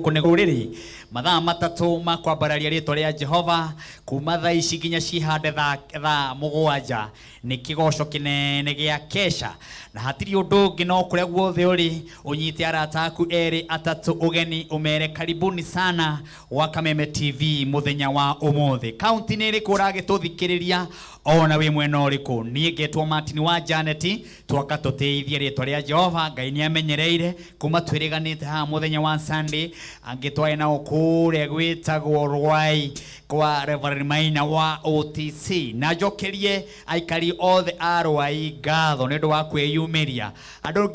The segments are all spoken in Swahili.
kuneguriri mathaa matatu makwambararia ritwa ria Jehova kuma thaa ici nginya cihande thaa mugwanja ni kigoco kinene gia kesha na hatiri undu ungi no kuria guothe uri unyite arata aku eri atatu ugeni umere karibuni sana wa Kameme TV muthenya wa umuthi county ni riku uragituthikiriria ona wi mwena uriku nie ngetwo Martin wa Janet twakatuteithia ritwa ria Jehova Ngai ni amenyereire kuma twiriganite ha muthenya wa Sunday angitwae na okure gwitagwo rwai kwa Reverend Maina wa OTC na jokerie aikari othe arwai ngatho ni ndu wa kwiyumiria andu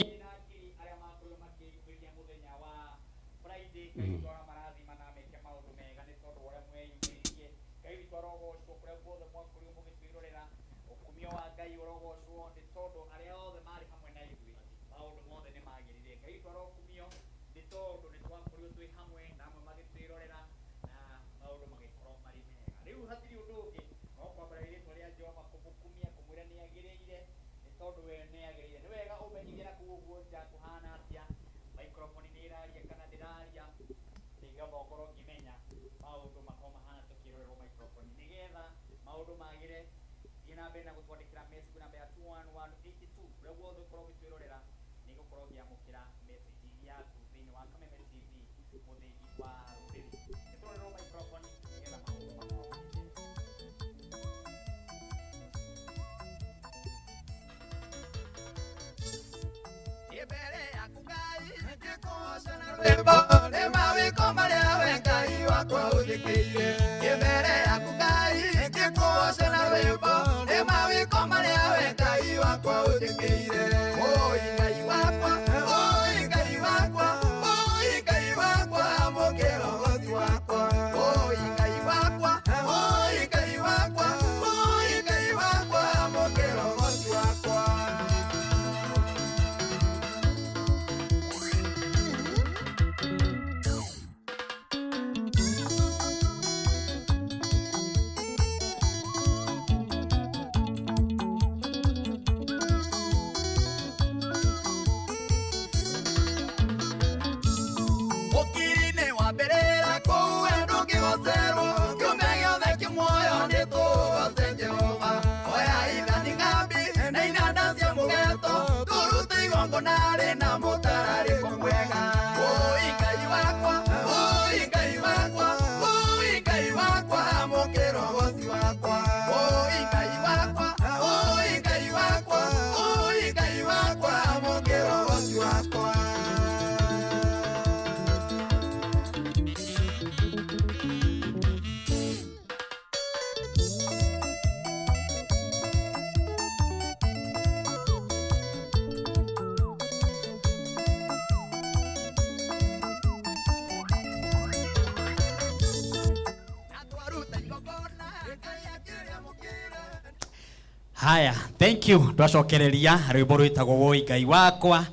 haya thank you twacokereria rwimbo rwitagwo woi Ngai wakwa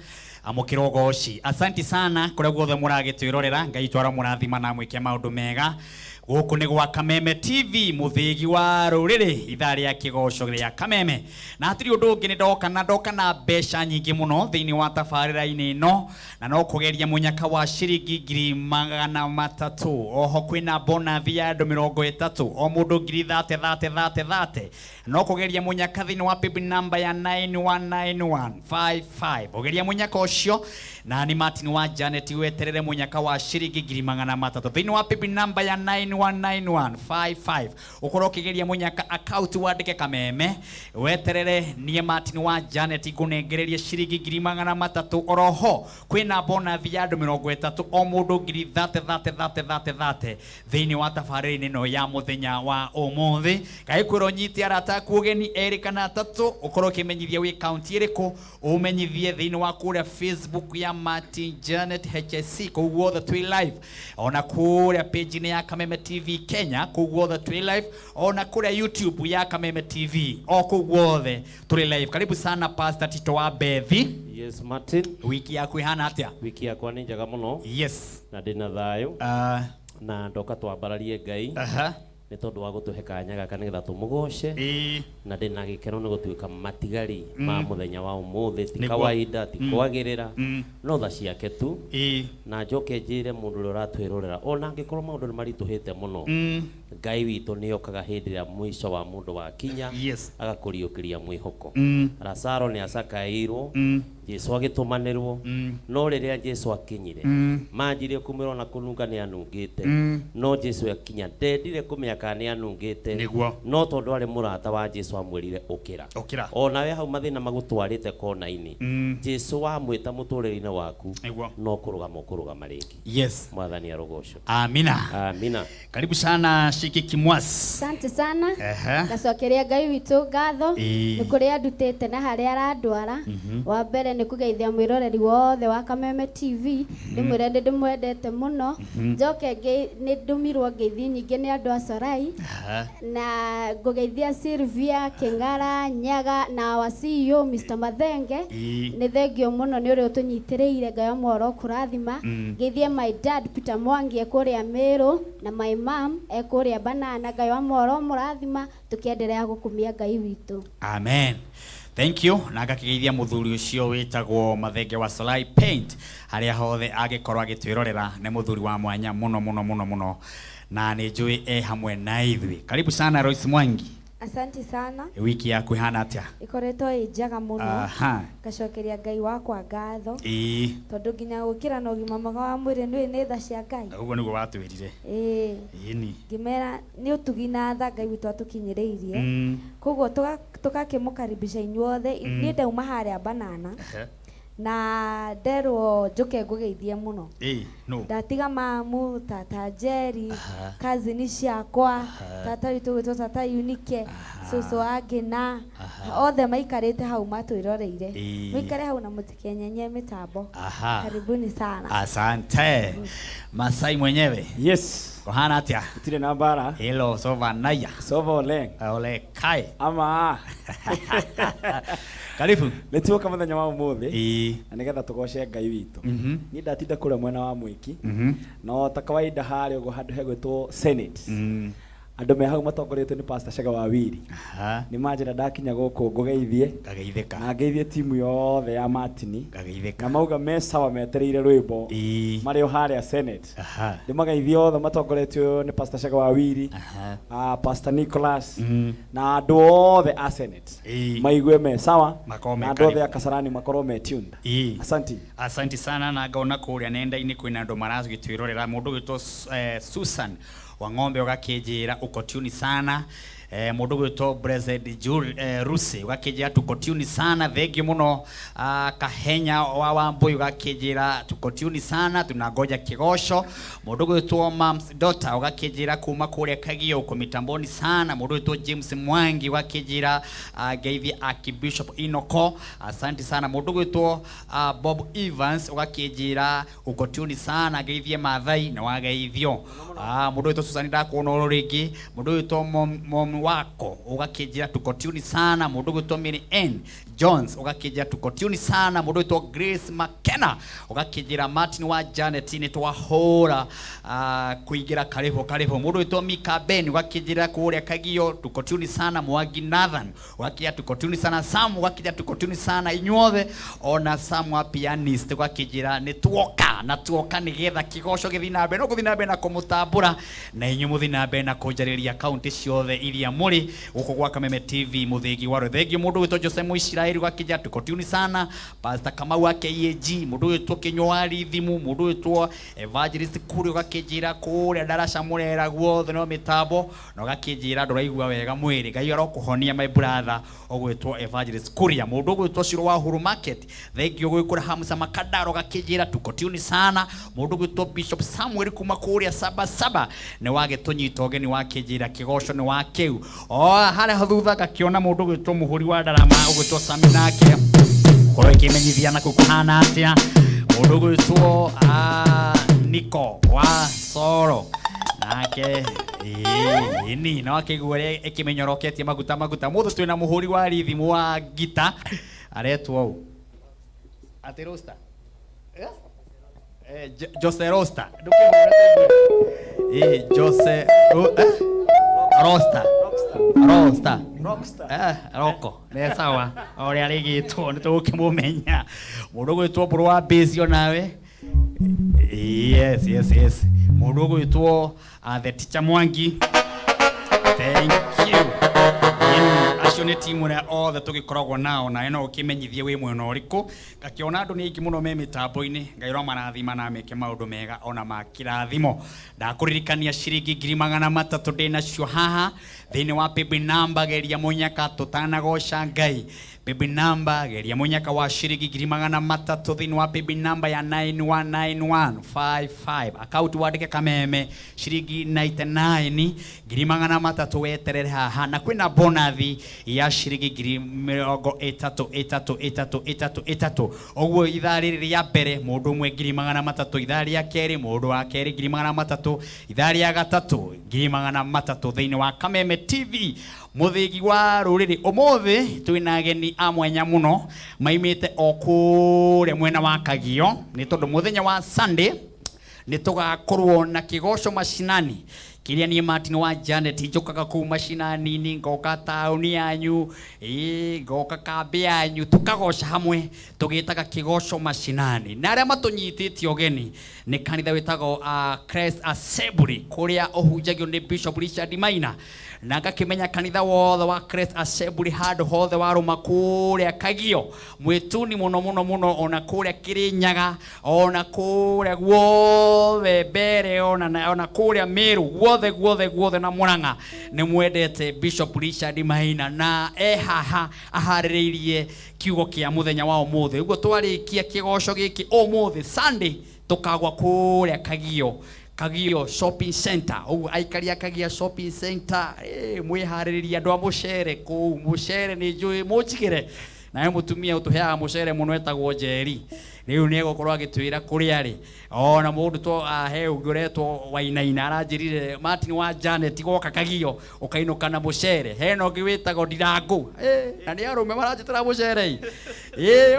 amukiro goci asante sana kuria guothe muragitwirorera Ngai twara murathima na mwike maundu mega guku ni gwa Kameme TV muthigi wa ruriri ithaa ria kigoco ria Kameme na hatiri undu ungi ni ndoka na mbeca nyingi muno thiini wa tabarira-ini ino na no kugeria munyaka wa ciringi 300 oho kwina bonus ya andu 30 o mundu 30 no kugeria munyaka thiini wa PIN number ya 919155 ugeria munyaka ucio na ni Martin wa Janet weterere munyaka wa ciringi 300 thiini wa PIN number ya 919155 ukoro kigeria munyaka account wandike Kameme weterere nie Martin wa Janet kunengereria ciringi 300 oroho kwina bonus ya andu 30 o mundu 30 thiini wa tabarira-ini no ya muthenya wa umuthi Ngai kwiro nyiti arata kugeni eri kana atatu ukoro kimenyithia wi account iriku umenyithie thiini wa kuria Facebook ya Martin Janet HSC kuguo the twi live ona kuria page ni ya Kameme TV Kenya kuguo the twi live ona kuria YouTube ya Kameme TV o kuguo the twi live karibu sana Pastor Tito wa Bethi. Yes Martin, wiki yako ihana atia? Wiki yako ni njega muno. Yes na ndina thayo na ndoka twambararie Ngai nĩ tondũ wa gũtũhe kanya gaka nĩgetha tũmũgoce na ndĩna gĩkeno nĩ gũtuĩka matigari ma mũthenya wa ũmũthĩ ti kawaida ti kwagĩrĩra no tha ciake tu na njoke njĩre mũndũ ũrĩa ũratwĩrorera ona angĩkorwo maũndũ nĩ maritũhĩte mũno Ngai witũ nĩ okaga hĩndĩ ĩrĩa mũico wa mũndũ wa kinya agakũriũkĩria mwĩhoko Lazaro nĩ acakaĩirwo Jesu agĩtũmanĩrwo no rĩrĩa Jesu akinyire manjire kumĩrwo na kũnunga nĩ anungĩte no Jesu akinya ndendire kũmĩaka nĩ anungĩte no tondũ arĩ mũrata wa Jesu amwĩrire ũkĩra ona we hau mathĩna magũtwarĩte kona-inĩ Jesu wamwĩta mũtũrĩre-inĩ waku no kũrũgama rĩngĩ mwathani arogocwo amina karibu sana Shiki Kimwasi asante sana ngacokeria Ngai witũ ngatho nĩ kũrĩa ndutĩte na harĩa arandwara wa mbere nĩ kũgeithia mwĩroreri wothe wa Kameme TV ndĩmwĩre ndĩmwendete mũno njoke nĩ ndumirwo ngeithi nyingĩ nĩ andũ a Sorai na ngũgeithia Sylvia Kengara Nyaga na wa CEO Mr Mathenge nĩ thengio mũno nĩ ũrĩa ũtũnyitĩrĩire Ngai wa mwaro kũrathima ngeithie my dad Peter Mwangi ekũrĩa Meru na my mom ekũrĩa Banana Ngai wa mwaro mũrathima tukiendelea gũkumia Ngai witũ amen. Thank you. Na ngakĩgeithia mũthuri ũcio wĩtagwo Mathenge wa Sorai Paint harĩa hothe angĩkorwo agĩtwĩrorera nĩ mũthuri wa mwanya mũno na nĩ njũĩ hamwe na ithuĩ. Karibu sana Royce Mwangi. Asante sana. Wiki yaku ihana atĩa? Ikoretwo ĩnjega mũno. Ngacokeria Ngai wakwa ngatho. Tondũ nginya gũkĩra na ũgima mwega wa mwĩrĩ nĩ tha cia Ngai. Ũguo nĩguo watwĩrire. Ĩni. Ngĩmera nĩ ũtugi na tha Ngai witũ atũkinyĩrĩirie. Koguo tũgakĩmũkaribisha inyuothe. Nĩ ndauma harĩa Banana. Na nderwo njoke ngũgeithie mũno ndatiga mamu tata Jerry cousin ciakwa tata witũ gwĩtwo tata Unike cucu Angina othe maikarĩte hau matwĩroreire mũikare hau na mũtikenyenye mitambo karibuni sana asante Masai mwenyewe kohana atia utire na bara hello sova naya sova ole kai ama karibu letioka mũthenya wa ũmũthĩ na nĩgetha tũgoce Ngai witũ ni ndatinda kũrĩa mwena wa Mwiki no ta kawaida harĩa ũguo handũ hegwĩtwo Senate andũ me hau matongoretio nĩ Pastor Shaga Wawiri nĩ manjĩra ndakinya gũkũ ngũgeithie ngageithĩka na ngeithie timu yothe ya Martini ngageithĩka na mauga me sawa metereire rwĩmbo marĩ o harĩa Senate nĩ mageithie othe matongoretio nĩ Pastor Shaga Wawiri Pastor Nicholas na andũ othe a Senate maigue me sawa na andũ othe a Kasarani makorwo me tuned asante sana na ngona kũrĩa nenda-inĩ kwĩna andũ marazgĩtwĩrorera mũndũ gwĩtwo Susan wa ng'ombe ũgakĩnjĩra ukotuni sana mũndũ gwĩtwo Blessed Rusi ũgakĩnjĩra tukotuni sana thengio mũno Kahenya wa Wambui ũgakĩnjĩra tukotuni sana tunangoja kigosho mũndũ gwĩtwo Mom's Daughter ũgakĩnjĩra kuma kũrĩa Kagio uko mitamboni sana mũndũ gwĩtwo James Mwangi ũgakĩnjĩra geithia Archbishop Inoko asante sana mũndũ gwĩtwo Bob Evans ũgakĩnjĩra ukotuni sana geithia Mathai na wageithio mũndũ gwĩtwo Susan ndakuona rĩngĩ mũndũ gwĩtwo mom wako ũgakĩnjĩra tukotuni sana mũndũ gwĩtwo Mary N Jones ũgakĩnjĩra tukotuni sana mũndũ gwĩtwo Grace McKenna ũgakĩnjĩra Martin wa Janet nĩ twahũra kũingĩra karibu mũndũ gwĩtwo Mika Ben ũgakĩnjĩra kũrĩa Kagio tukotuni sana Mwangi Nathan ũgakĩnjĩra tukotuni sana Sam ũgakĩnjĩra tukotuni sana inyuothe ona Sam wa pianist ũgakĩnjĩra nĩ tuoka nĩgetha kĩgoco gĩthiĩ na mbere no gũthiĩ na mbere na kũmũtambũra na inyuĩ mũthiĩ na mbere na kũnjarĩria kaunti ciothe iria mũrĩ gũkũ gwa Kameme TV mũthĩgi wa rũthengio mũndũ gwĩtwo Jose Mũisiraeli ũgakĩnjĩra tukotuni sana Pastor Kamau wa KAG mũndũ gwĩtwo Kĩnyũari Thimu mũndũ gwĩtwo Evangelist Kuri ũgakĩnjĩra kũrĩa Darasha Mũrera guothe no mĩtambo na ũgakĩnjĩra ndũraigua wega mwĩrĩ Ngai arokũhonia my brother ũgwĩtwo Evangelist Kuria mũndũ gwĩtwo Shiro wa Huru Market thengio gwĩkũra Hamza Makadaro ũgakĩnjĩra tukotuni sana mũndũ gwĩtwo Bishop Samuel kuma kũrĩa Saba nĩ wagĩtũnyita ũgeni wakĩnjĩra kĩgoco nĩ wakĩu harĩa thutha ngakĩona mũndũ gwĩtwo Mũhuri wa Ndarama ũgwĩtwo Sami nake korwo ĩkĩmenyithia na kũhana atĩa mũndũ gwĩtwo Niko wa Soro nake ni no akĩgua ĩkĩmenyoroketie maguta mũthũ twĩna Mũhuri wa Rithimu wa Gita aretwo ũũ ati Rosta Jose Rosta Jose Roko nä sawa o rä a rä gä two nä tå kä må menya må ndå gå gä two mbå wa mbäcio nawe må ndå gå gä two the teacher Mwangi. Thank you. Acio nä timu rä a othe tå gä koragwo nao nawe no å kä menyithie wä mwena å rä kå ngakä ona andå nä aingä må no me mä tambo-inä Ngai ro marathima na meke maå ndå mega ona ma kä rathimo ndakå ririkania ciringi 300 ndä nacio haha thä inä wa baby number geria munyaka tå tanagoca Ngai baby number geria munyaka wa ciringi 300 thä inä wa baby number ya 919155 account wandike kameme ciringi 99 300 weterere haha na kwina bonathi ya ciringi 33 oguo ithaa rĩrĩ rĩa mbere mũndũ ũmwe 300 ithaa rĩa kerĩ mũndũ wa kerĩ 300 ithaa rĩa gatatũ 300 thĩinĩ wa Kameme TV muthigi wa ruriri umuthi twina ageni a mwanya muno maimite okure mwena wa Kagio ni tondu muthenya wa Sunday ni tugakorwo na kigoco mashinani kiria ni Martin wa Janet njokaga ku mashinani ni ngoka tauni yanyu ngoka kambi yanyu tukagoca hamwe tugitaga kigoco mashinani na aria matunyitite ogeni ni kanitha witagwo Christ Assembly kuria ohunjagio ni Bishop Richard Maina na ngakimenya kanitha wothe wa Christ Assembly handu hothe waruma kuria Kagio mwituni muno ona kuria Kirinyaga ona kuria guothe mbere ona kuria Meru guothe na Murang'a ni mwendete Bishop Richard Maina na haha aharĩrĩirie kiugo kia muthenya wa umuthi uguo twarikia kigoco giki umuthi Sunday tukagwa kuria Kagio Shopping Center aikaria Kagio Shopping Center mwiharĩrĩria andũ a mucere kuu mucere ni njui munjigire nawe mutumia utuheaga mucere muno etagwo Njeri riu ni egokorwo agitwira kuria ri ona mundu to he unguretwo Wainaina aranjirire Martin wa Janet goka Kagio ukainuka na mucere heno ngiwitagwo Ndirangu na ni arume maranjitira mucere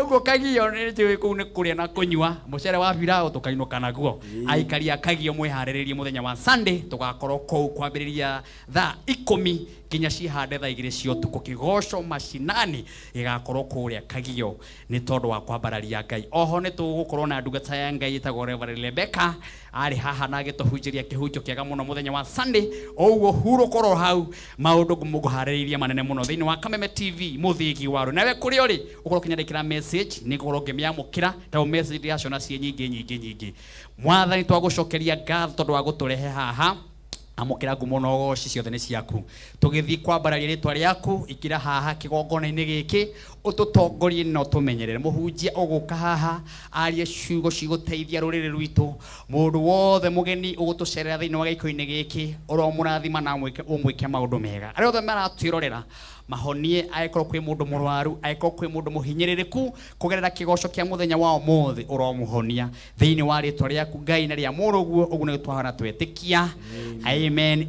uguo Kagio ni njui kuu ni kuria na kunyua mucere wa pirao tukainuka naguo aikaria Kagio mwiharĩrĩrie muthenya wa Sunday tugakorwo kuu kwambĩrĩria thaa 10 kinya cihande thaa 2 cia ũtukũ kigoco mashinani igakorwo kuria Kagio ni tondu wa kwambararia Ngai oho ni tugukorwo na ndungata ya Ngai itagwo Reverend Rebecca ari haha na gituhunjiria kihunjio kiega muno muthenya wa Sunday oguo hurũkorwo hau maundu ngumuguharĩrĩirie manene muno thĩinĩ wa Kameme TV muthigi waru nawe kuri uri ukorwo kinyandikira message ni ngorwo ngimiamukira ta message yacio na cie nyingi mwathani twagucokeria ngatho tondu wa guturehe haha amukira ngumono goci ciothe ni ciaku tugithii kwambararia ritwa riaku ikira haha kigongona-ini giki ututongorie no tumenyerere muhunjia uguka haha arie ciugo ciguteithia ruriri rwitu mundu wothe mugeni ugutucerera thiini wa giko-ini giki oro murathima na umwike maundu mega aria othe maratwirorera mahonie aikorwo kwi mundu murwaru aikorwo kwi mundu muhinyiririku kugerera kigoco kia muthenya wa umuthi uromuhonia thiini wa ritwa riaku Ngai na ria muruguo uguo ni twahana twetikia amen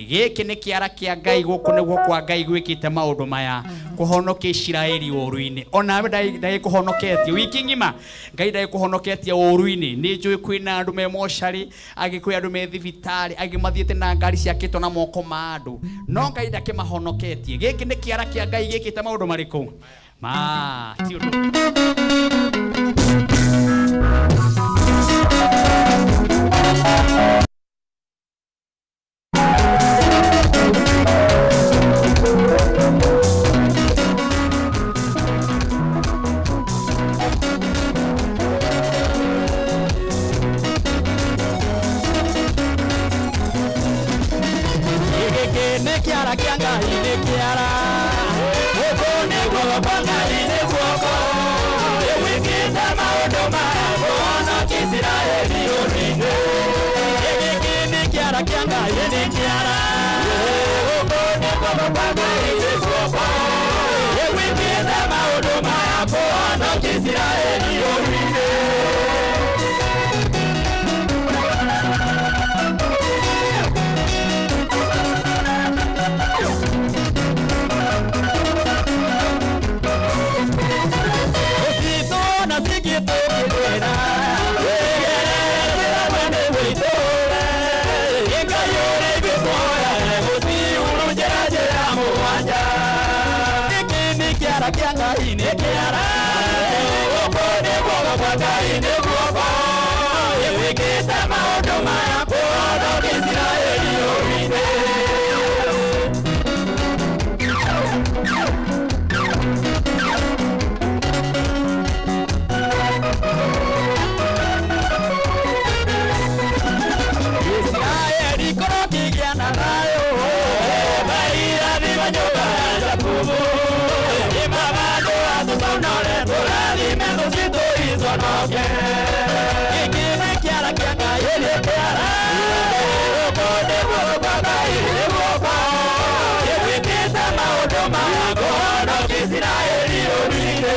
giki ni kiara kia Ngai guku niguo kwa Ngai gwikite maundu maya kuhonokia Isiraeli uru-ini onawe ndai kuhonoketie wiki ngima Ngai ndai kuhonoketie uru-ini ni njui kwina andu me moshari agikwi andu me thibitari agimathiete na ngari ciakitwo na moko ma andu no Ngai ndake mahonoketie giki ni kiara kia Ngai gikite maundu mariku ti undu kiara kianga ine kiara okode boga boga ine boga yeweketa maodo maya bodo Israeli oride Israeli koroki kiana rayo baira dibanyoga jakubo imabado atusonore torali mendocito isonoke kikime kiara kianga yele kiara okode boga ile boga yeweketa maodo mago no Israeli oride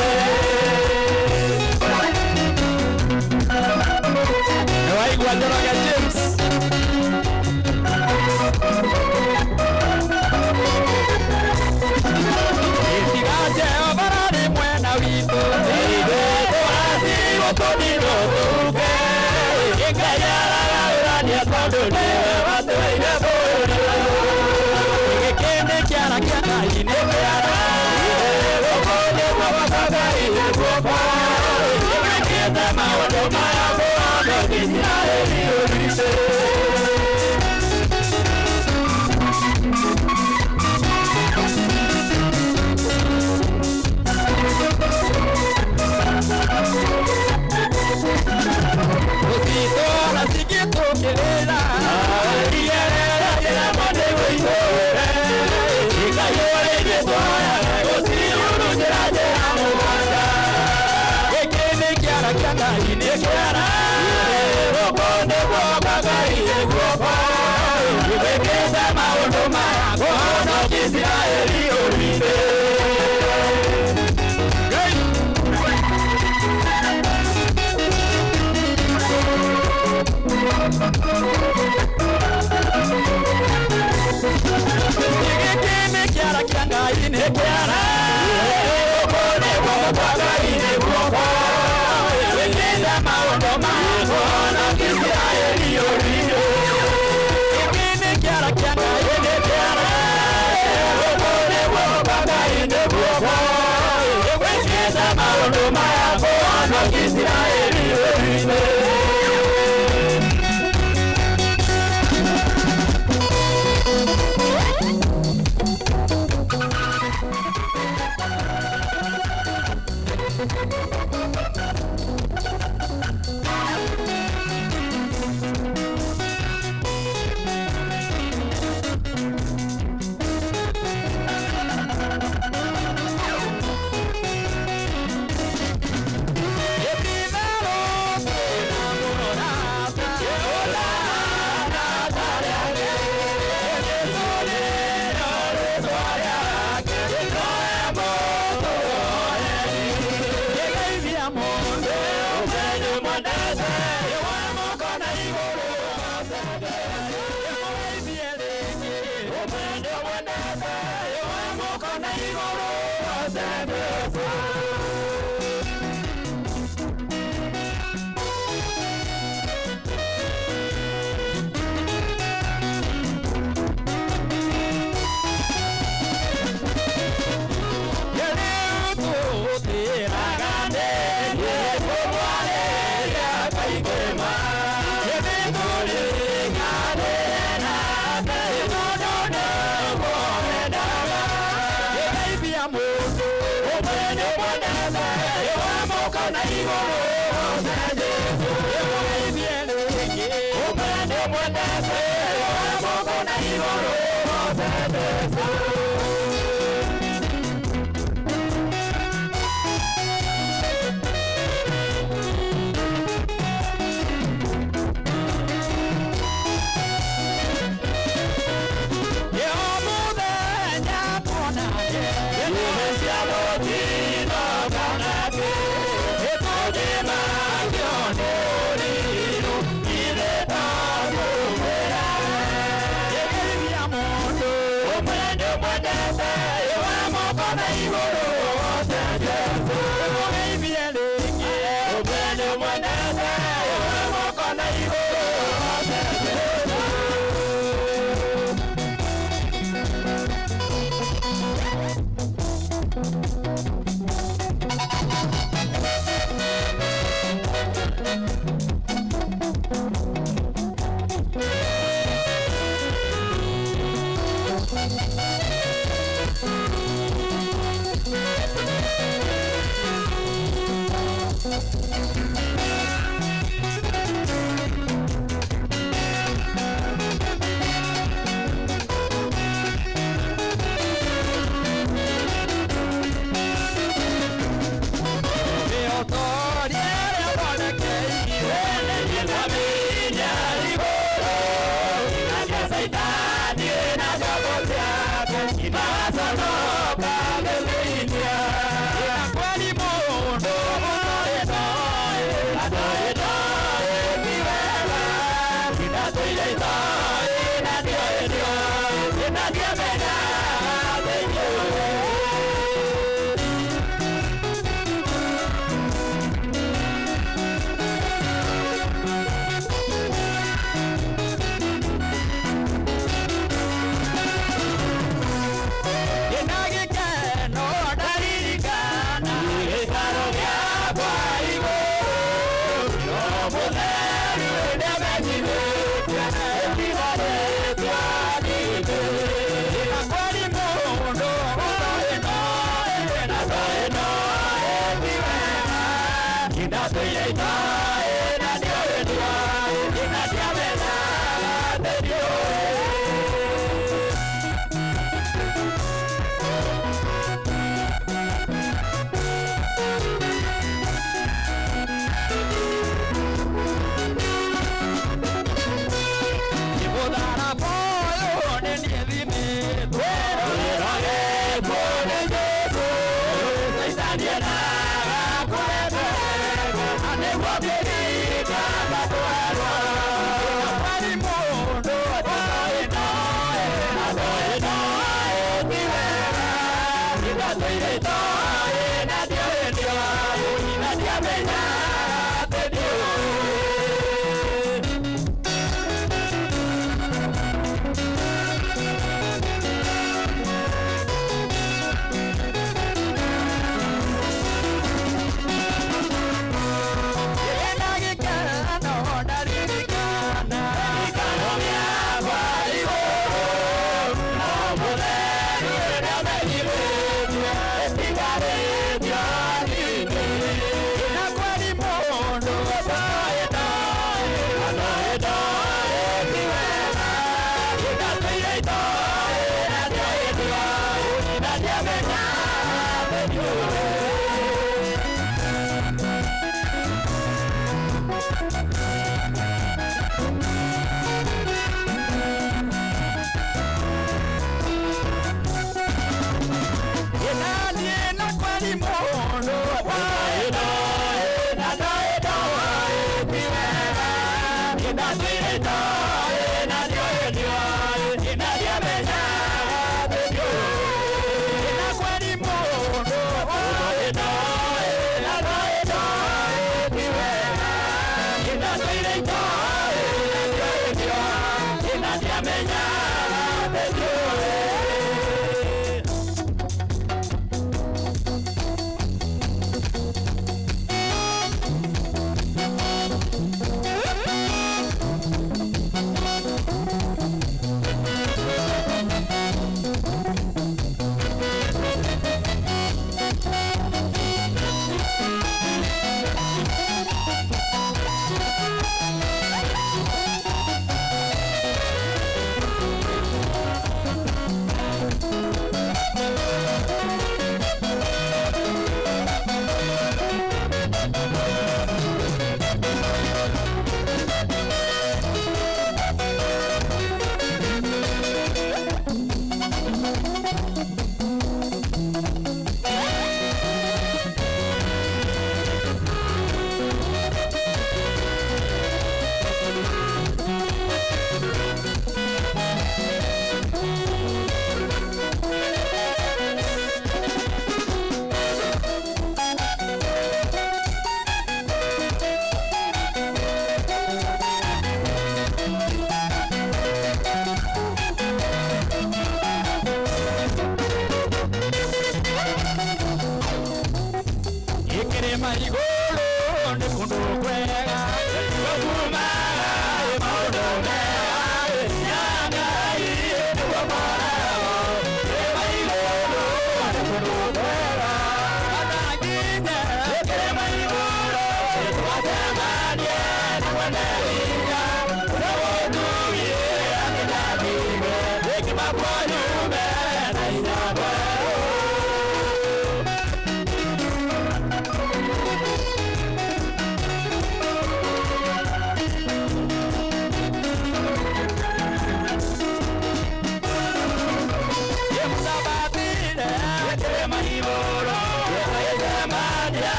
Vai guardare a James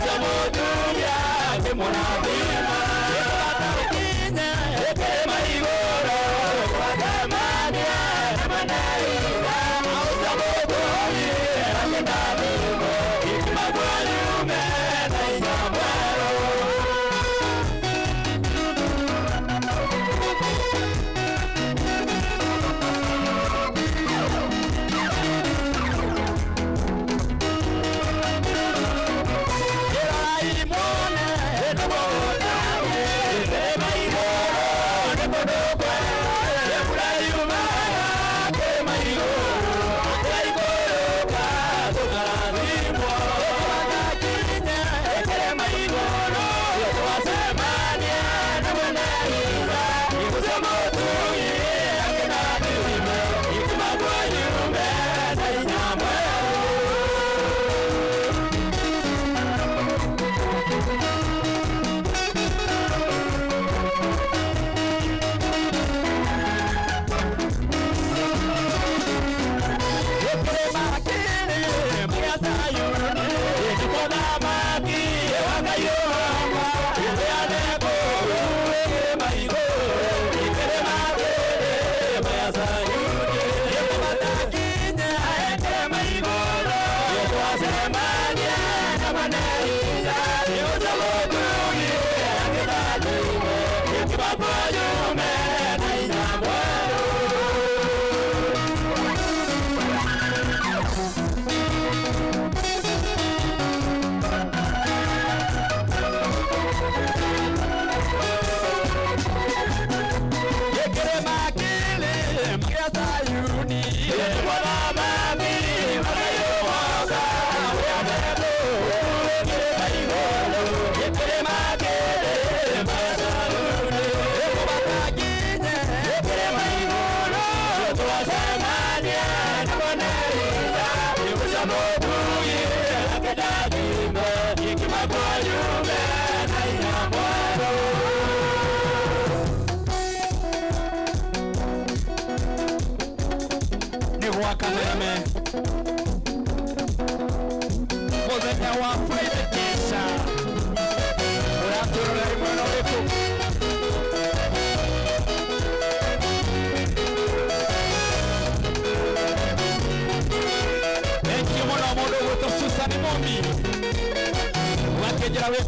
Samoa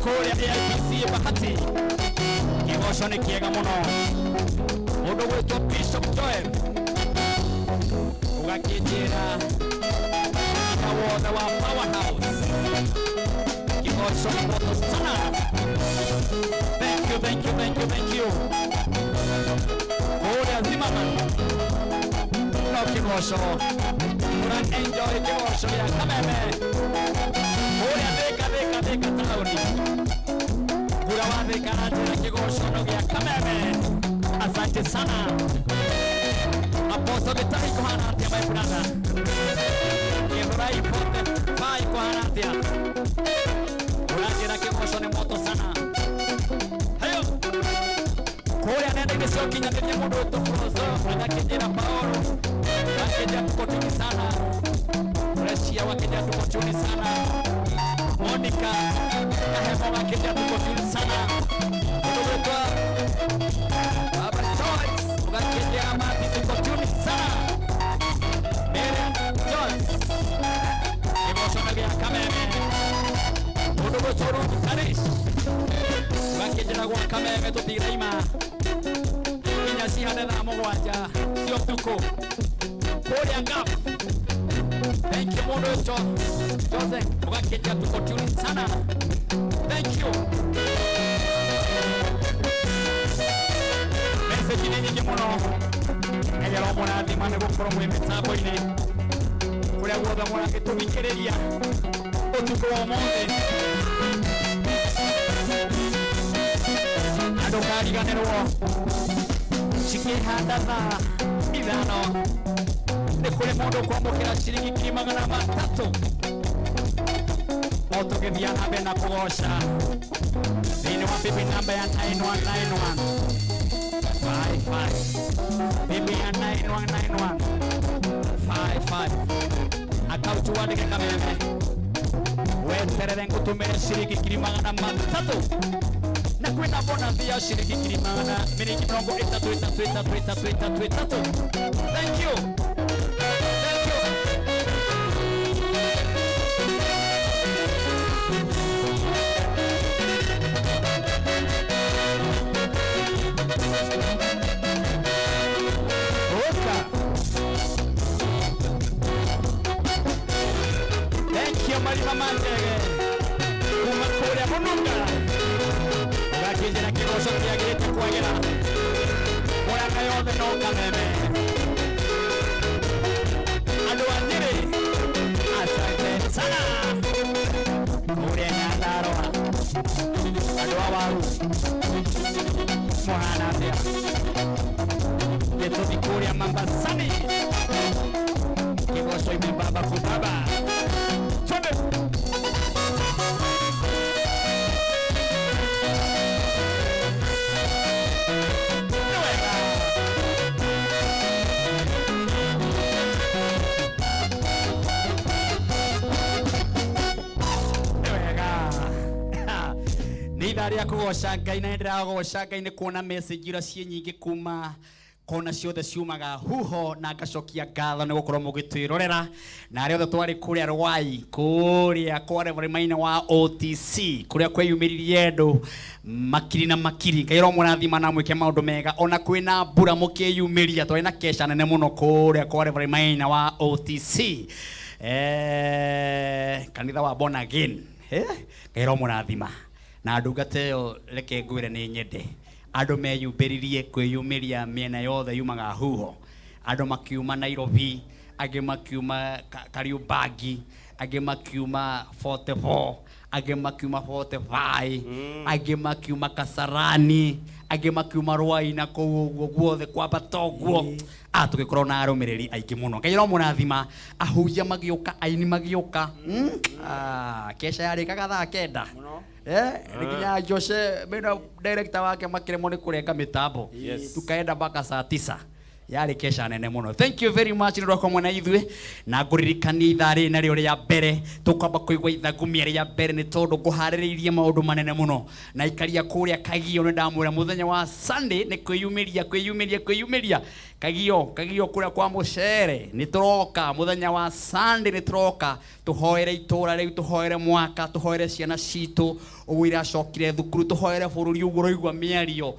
Kuria AIPC bahati kigosho ni kiega muno mundu gwitwo Bishop Joel ugakijira na wothe wa Powerhouse kigosho ni moto sana. Thank you kuria Zimmerman no kigosho una enjoy kigosho ya kameme kuria deka tauni Kura wade karate kigosho no gya kameme. Asante sana Apostle Vitai kohanatia my brother Yeburai pote pai kohanatia Urajira kigosho ni moto sana. Heyo Kura nende kisho kinyandiria mundu wetu Frozo agakijira Paolo akijia tukotuni sana Reshia wakijia tukotuni sana Monica kahemo wakijia tukotuni sana Udugwetwa Baba Joyce wakijia amati tukotuni sana Miriam Joyce Kibosho nagea kameme Udugwetwa Ruth Karish wakijia kwa kameme tutiraima Kinyasi hadena mugwaja sio tuko Korea Gap. Thank you Mondo Jose ugakijia tukotuni sana. Thank you. Message ni nyingi muno egero muna thimane gukoro mwe mitambo ine kuria guothe muna gitumikiriria utuko wa mothe andu kariganirwo cikihanda thaa ithano ni kuri mundu kwamukira ciringi 300 otugithia na bena kugosha thini wa bibi namba ya 9191 55 bibi ya 9191 55 akautu wadike kameme weterere ngutumire ciringi 300 na kwina bona thia ciringi 300 miringi 33. Thank you. Marima Mandege Kumakuria Mununga Rakijina kigosho kiagirite kwagera Muraka yothe no kameme Andu andire Asante sana Kuria Nyandaroa Andu awaru Mohana atia Yeto Vikuria Mambasani Kigosho imembaba kubaba Nitharia kugosha Ngai na ndira gogosha Ngai ni kuona message ira cie nyingi kuma kona ciothe ciumaga huho na ngacokia ngatho ni gukorwo mugitwirorera na ari othe twari kuria Rwai kuria kwa Reverend Maina wa OTC kuria kweyumiririe ndu makiri na makiri Ngai ro murathima na mwike maundu mega ona kwina mbura mukiyumiria twari na kesha nene muno kuria kwa Reverend Maina wa OTC kanitha wa born again Ngai ro murathima na ndungate yo reke ngwire ni nyende Andũ meyumbĩririe kwĩyumĩria mĩena yothe yumaga huho. Andũ makiuma Nairobi, angĩ makiuma Kariubangi, angĩ makiuma 44, angĩ makiuma 45, angĩ makiuma Kasarani, angĩ makiuma Rwai na kũu ũguo guothe kwamba toguo. Tũgĩkorwo na arũmĩrĩri aingĩ mũno. Ngai no mũrathima, ahunjia magĩũka, aini magĩũka. Kesha yarĩkaga thaa 9. Nginya Jose mena director wake makĩremwo nĩ kũrenga mĩtambo. Tukaenda mpaka saa 9. Yari kesha nene muno. Thank you very much nĩ rwakwa na ithuĩ na ngũririkania itharĩ narĩo rĩa mbere tũkwamba kũigua ithagumia rĩa mbere nĩ tondũ ngũharĩrĩirie maũndũ manene mũno na ikaria kũrĩa Kagio nĩ ndamwĩra mũthenya wa Sunday nĩ kwĩyumĩria Kagio kũrĩa kwa mũcere nĩ tũroka mũthenya wa Sunday nĩ tũroka tũhoere itũra rĩu tũhoere mwaka tũhoere ciana citũ ũguo iracokire thukuru tũhoere bũrũri ũguo ũraigua mĩario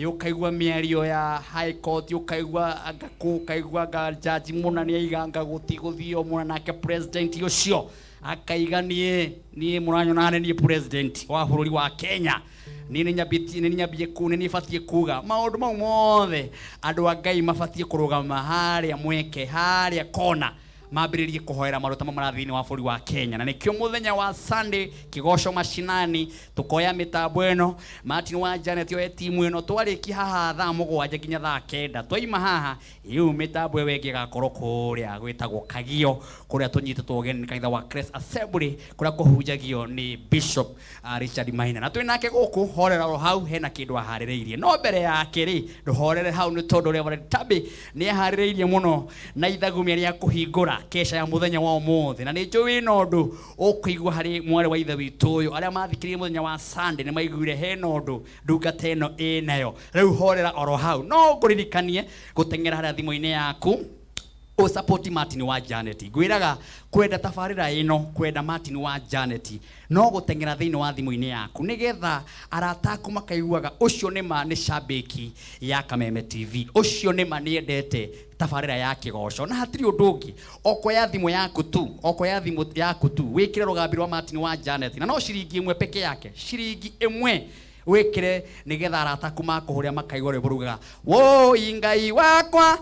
ukaigua mĩario ya high court ukaigua ukaigua jaji mũnene aiganga gũthio mũna nake president ũcio akaiga nie mũranyona nĩ president wa bũrũri wa Kenya nĩ nyambie kuga maũndũ mau mothe andũ a Ngai mabatie kũrũgama harĩa mweke harĩa kona mambĩrĩrie kũhoera maruta marathini wa bũrũri wa Kenya na nĩkĩo mũthenya wa Sunday kĩgoco mashinani tukoya mĩtambo ĩno Martin wa Janet yo timu ĩno twarĩki haha thaa 7 nginya thaa 9 twaima haha ĩu mĩtambo ĩyo ĩngĩ gakorwo kũrĩa gwĩtagwo Kagio kũrĩa tũnyitĩtwo ũgeni kanitha wa Christ Assembly kũrĩa kũhunjagio ni Bishop Richard Maina na twĩ nake gũkũ horera hau hena kĩndũ aharĩrĩirie no mbere yake rĩ ndũhorere hau nĩ tondũ Reverend Tabi nĩ aharĩrĩirie mũno na ithagumia rĩa kũhingũra kesha ya muthenya wa ũmũthĩ na nĩ njũĩ no ũndũ ũkũigua harĩ mwarĩ wa ithe witũ ũyũ arĩa mathikĩrĩirie mũthenya wa Sunday nĩ maiguire hena ũndũ ndungata ĩno ĩnayo rĩu horera oro hau no ngũririkanie gũteng'era harĩa thimũ-inĩ yaku support Martin wa Janet ngwĩraga kwenda tabarĩra ĩno kwenda Martin wa Janet no gũteng'era thĩinĩ wa thimũ-inĩ yaku nĩgetha arata aku makaiguaga ũcio nĩ shabiki ya Kameme TV ũcio nĩ nĩendete tabarĩra ya kĩgoco na hatirĩ ũndũ ũngĩ okoya thimũ yaku tu wĩkĩre rũgambi rwa Martin wa Janet na no ciringi ĩmwe peke yake ciringi ĩmwe wekere nigetha arata kuma kuhuria makaigwa rwĩmbo rugaga woi Ngai wakwa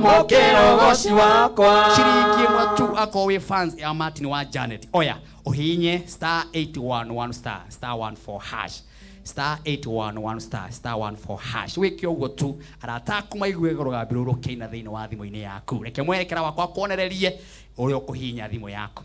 mũkĩrogoci wakwa ciringi ĩmwe tu akowe fans ya Martin wa Janet oya uhinye *811 *14 hash *811 *14 hash wiki ũguo tu arata kuma igwe rũgambi rũrũ kĩina thĩinĩ wa thimũ-inĩ yaku reke mwerekera wakwa kuonererie ũrĩa ũkũhinya thimũ yaku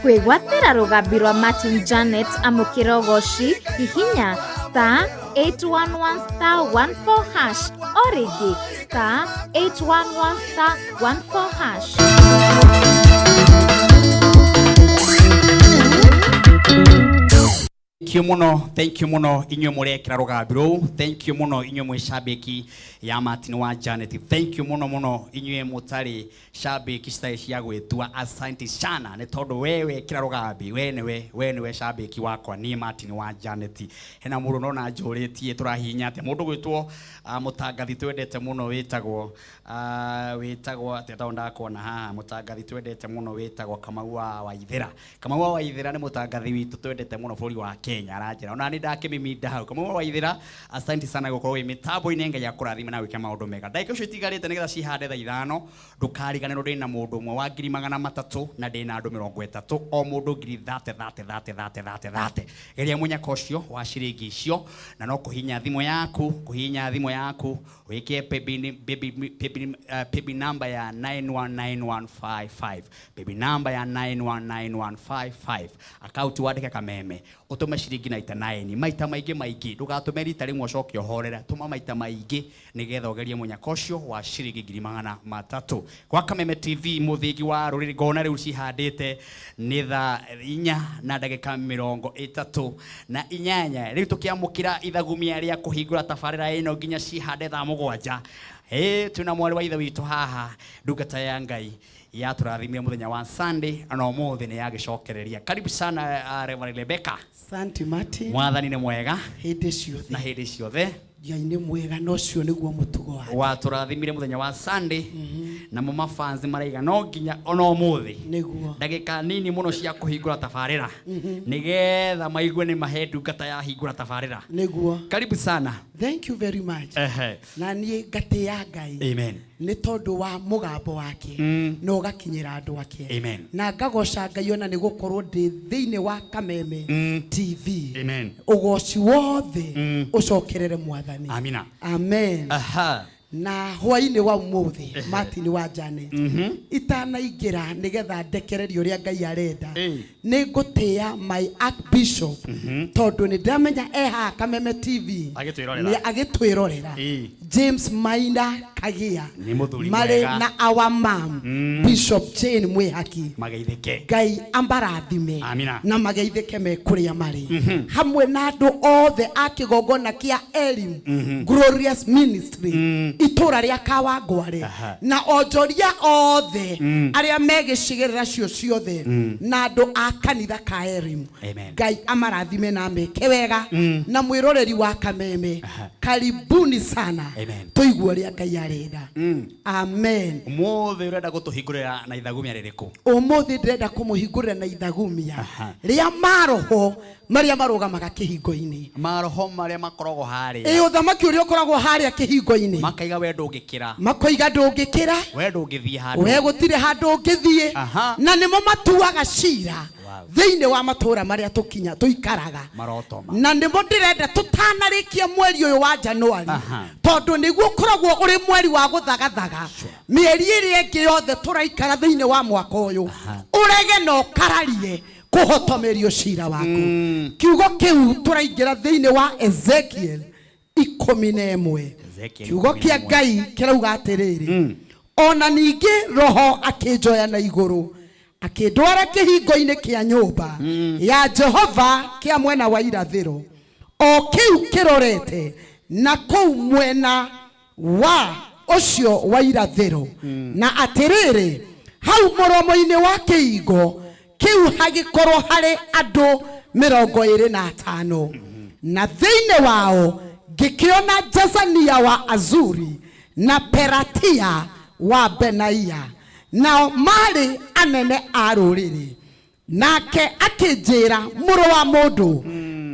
kwĩgwatĩra rũgambi rwa Martin Janet amũkĩrogoci hihinya *811 *14 hash o rĩngĩ *811 *14 hash Thank you muno inyuĩ mũrekĩra rũgambi rũu thank you muno inyuĩ mwĩ shabiki ya Martin wa Janet thank you muno inyuĩ mũtarĩ shabiki citarĩ cia gwĩtua asante sana nĩ tondũ wewe kĩra rũgambi we nĩwe shabiki wakwa niĩ Martin wa Janet hena mũndũ nona njũrĩtie tũrahihinya atĩ mũndũ gwĩtwo mũtangathi twendete mũno wĩtagwo teta ndakuona haha mũtangathi twendete mũno wĩtagwo Kamau wa Waithĩra nĩ mũtangathi witũ twendete mũno bũrũri wa Kenya aranjĩra ona nĩ ndakĩmĩminda hau Kamau wa Waithĩra asante sana gũkorwo wĩ mĩtambo-inĩ Ngai akũrathime na gwĩka maũndũ mega ndagĩka icio itigarĩte nĩgetha cihande thaa 5 ndũkariganĩrwo ndĩna mũndũ ũmwe wa 300 na ndĩna andũ 30 o mũndũ 30 geria mũnyaka ũcio wa ciringi icio na no kũhinya thimũ yaku wĩke baby number ya 919155 baby number ya 919155 account wandĩke Kameme ũtũme ciringi 99 maita maingĩ ndũgatũme rita rĩmwe ũcoke ũhorera tũma maita maingĩ nĩgetha ũgerie mũnyaka ũcio wa ciringi 300 kwa Kameme TV mũthingi wa rũrĩrĩ ngona rĩu cihandĩte nĩ thaa 4 na ndagĩka 38 rĩu tũkĩamũkĩra ithagumia rĩa kũhingũra tabarĩra ĩno nginya cihande thaa 7 twĩna mwarĩ wa ithe witũ haha ndungata ya Ngai ya turathimire muthenya wa Sunday ana umuthi ni yagicokereria. Karibu sana Reverend Rebecca. Asante Martin. Mwathani ni mwega hĩndĩ ciothe na hĩndĩ ciothe. Ngai mwega no cio niguo mutugo wake. Wa turathimire muthenya wa Sunday na mu mafans maraiga no nginya ona umuthi niguo ndagika nini muno cia kuhingura tabarira nigetha maigue ni mahendu ngata ya hingura tabarira niguo. Karibu sana. Thank you very much. Na niĩ ngatĩa Ngai. Amen. Nĩ tondũ wa mũgambo wake no gakinyĩra andũ ake. Amen. Na ngagoca Ngai ona nĩ gũkorwo ndĩ thĩinĩ wa Kameme TV. Amen. Ũgoci wothe ũcokerere Mwathani. Amina. Amen. Na hwainĩ wa umuthi Martin wa Janet itanaingĩra nĩgetha ndekererio ũrĩa Ngai arenda nĩ ngũtĩa my Archbishop tondũ nĩ ndamenya eha Kameme TV nĩ agĩtwĩrorera James Maina Kagia marĩ na our mom Bishop Jane Mwihaki mageithĩke Ngai ambarathime na mageithĩke me kũrĩa marĩ hamwe na andũ othe a kĩgongona kĩa Elim Glorious Ministry itura ria Kawangware na onjoria othe aria megicigirira cio ciothe na andu a kanitha ka Elim. Ngai amarathime na meke wega na mwiroreri wa Kameme. Karibuni sana tuigwe ria Ngai arenda. Amen. Umuthi urenda gutuhingurira na ithagumia ririku? Umuthi ndirenda kumuhingurira na ithagumia ria maroho maria marugamaga kihingo-ini. Maroho maria makoragwo haria. Uthamaki uria ukoragwo haria kihingo-ini. Makaiga we ndungikira. Makoiga ndungikira. We ndungithie handu. We gutire handu ungithie. Na nimo matuaga cira. Thĩinĩ wa matũra maria tukinya tuikaraga. Na nimo ndirenda tutanarikia mweri uyu wa Januari. Tondu niguo koragwo uri mweri wa guthagathaga. Mieri ĩrĩa ĩngĩ yothe turaikara thĩinĩ wa mwaka uyu. Urege no kararie kuhotomerio cira waku. Kiugo kiu turaingira thĩinĩ wa Ezekiel 11. Kiugo kia Ngai kirauga atiriri. Ona ningĩ roho akĩnjoya na iguru akĩndwara kĩhingo-inĩ kĩa nyũmba ya Jehova kĩa mwena wa irathĩro o kĩu kĩrorete na kũu mwena wa ũcio wa irathĩro na atĩrĩrĩ hau mũromo-inĩ wa kĩhingo kĩu hagĩkorwo harĩ andũ 25 na thĩinĩ wao ngĩkĩona Jazania wa Azuri na Peratia wa Benaia nao marĩ anene a rũrĩrĩ. Nake akĩnjĩra mũrũ wa mũndũ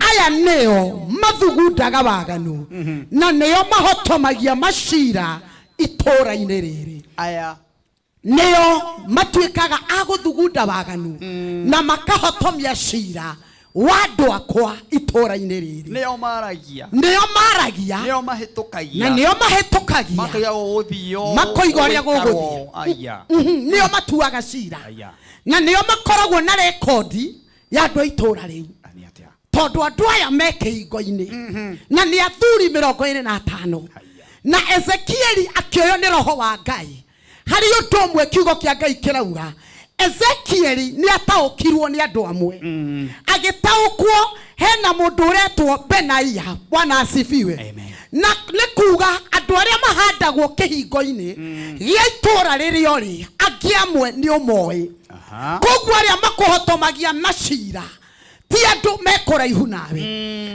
aya nĩo mathugundaga waganu na nĩo mahotomagia macira itũra-inĩ rĩrĩ. Aya nĩo matuĩkaga a gũthugunda waganu na makahotomia cira wa andũ akwa itũra-inĩ rĩrĩ. Nĩo maragia nĩo mahĩtũkagia na nĩo mahĩtũkagia makoiga ũrĩa gũgũthiĩ. Nĩo matuaga cira na nĩo makoragwo na rekondi ya andũ a itũra rĩu tondũ andũ aya me kĩhingo-inĩ na nĩ athuri 25 na Ezekieli akĩoywo nĩ roho wa Ngai. Harĩ ũndũ ũmwe kiugo kĩa Ngai kĩrauga Ezekieli nĩ ataũkirwo nĩ andũ amwe agĩtaũkwo hena mũndũ ũretwo Benaia. Bwana asifiwe. Na nĩ kuga andũ arĩa mahandagwo kĩhingo-inĩ gĩa itũra rĩrĩa ũrĩ angĩ amwe nĩ ũmoĩ. Koguo arĩa makũhotomagia macira ti andũ mekũraihu nawe.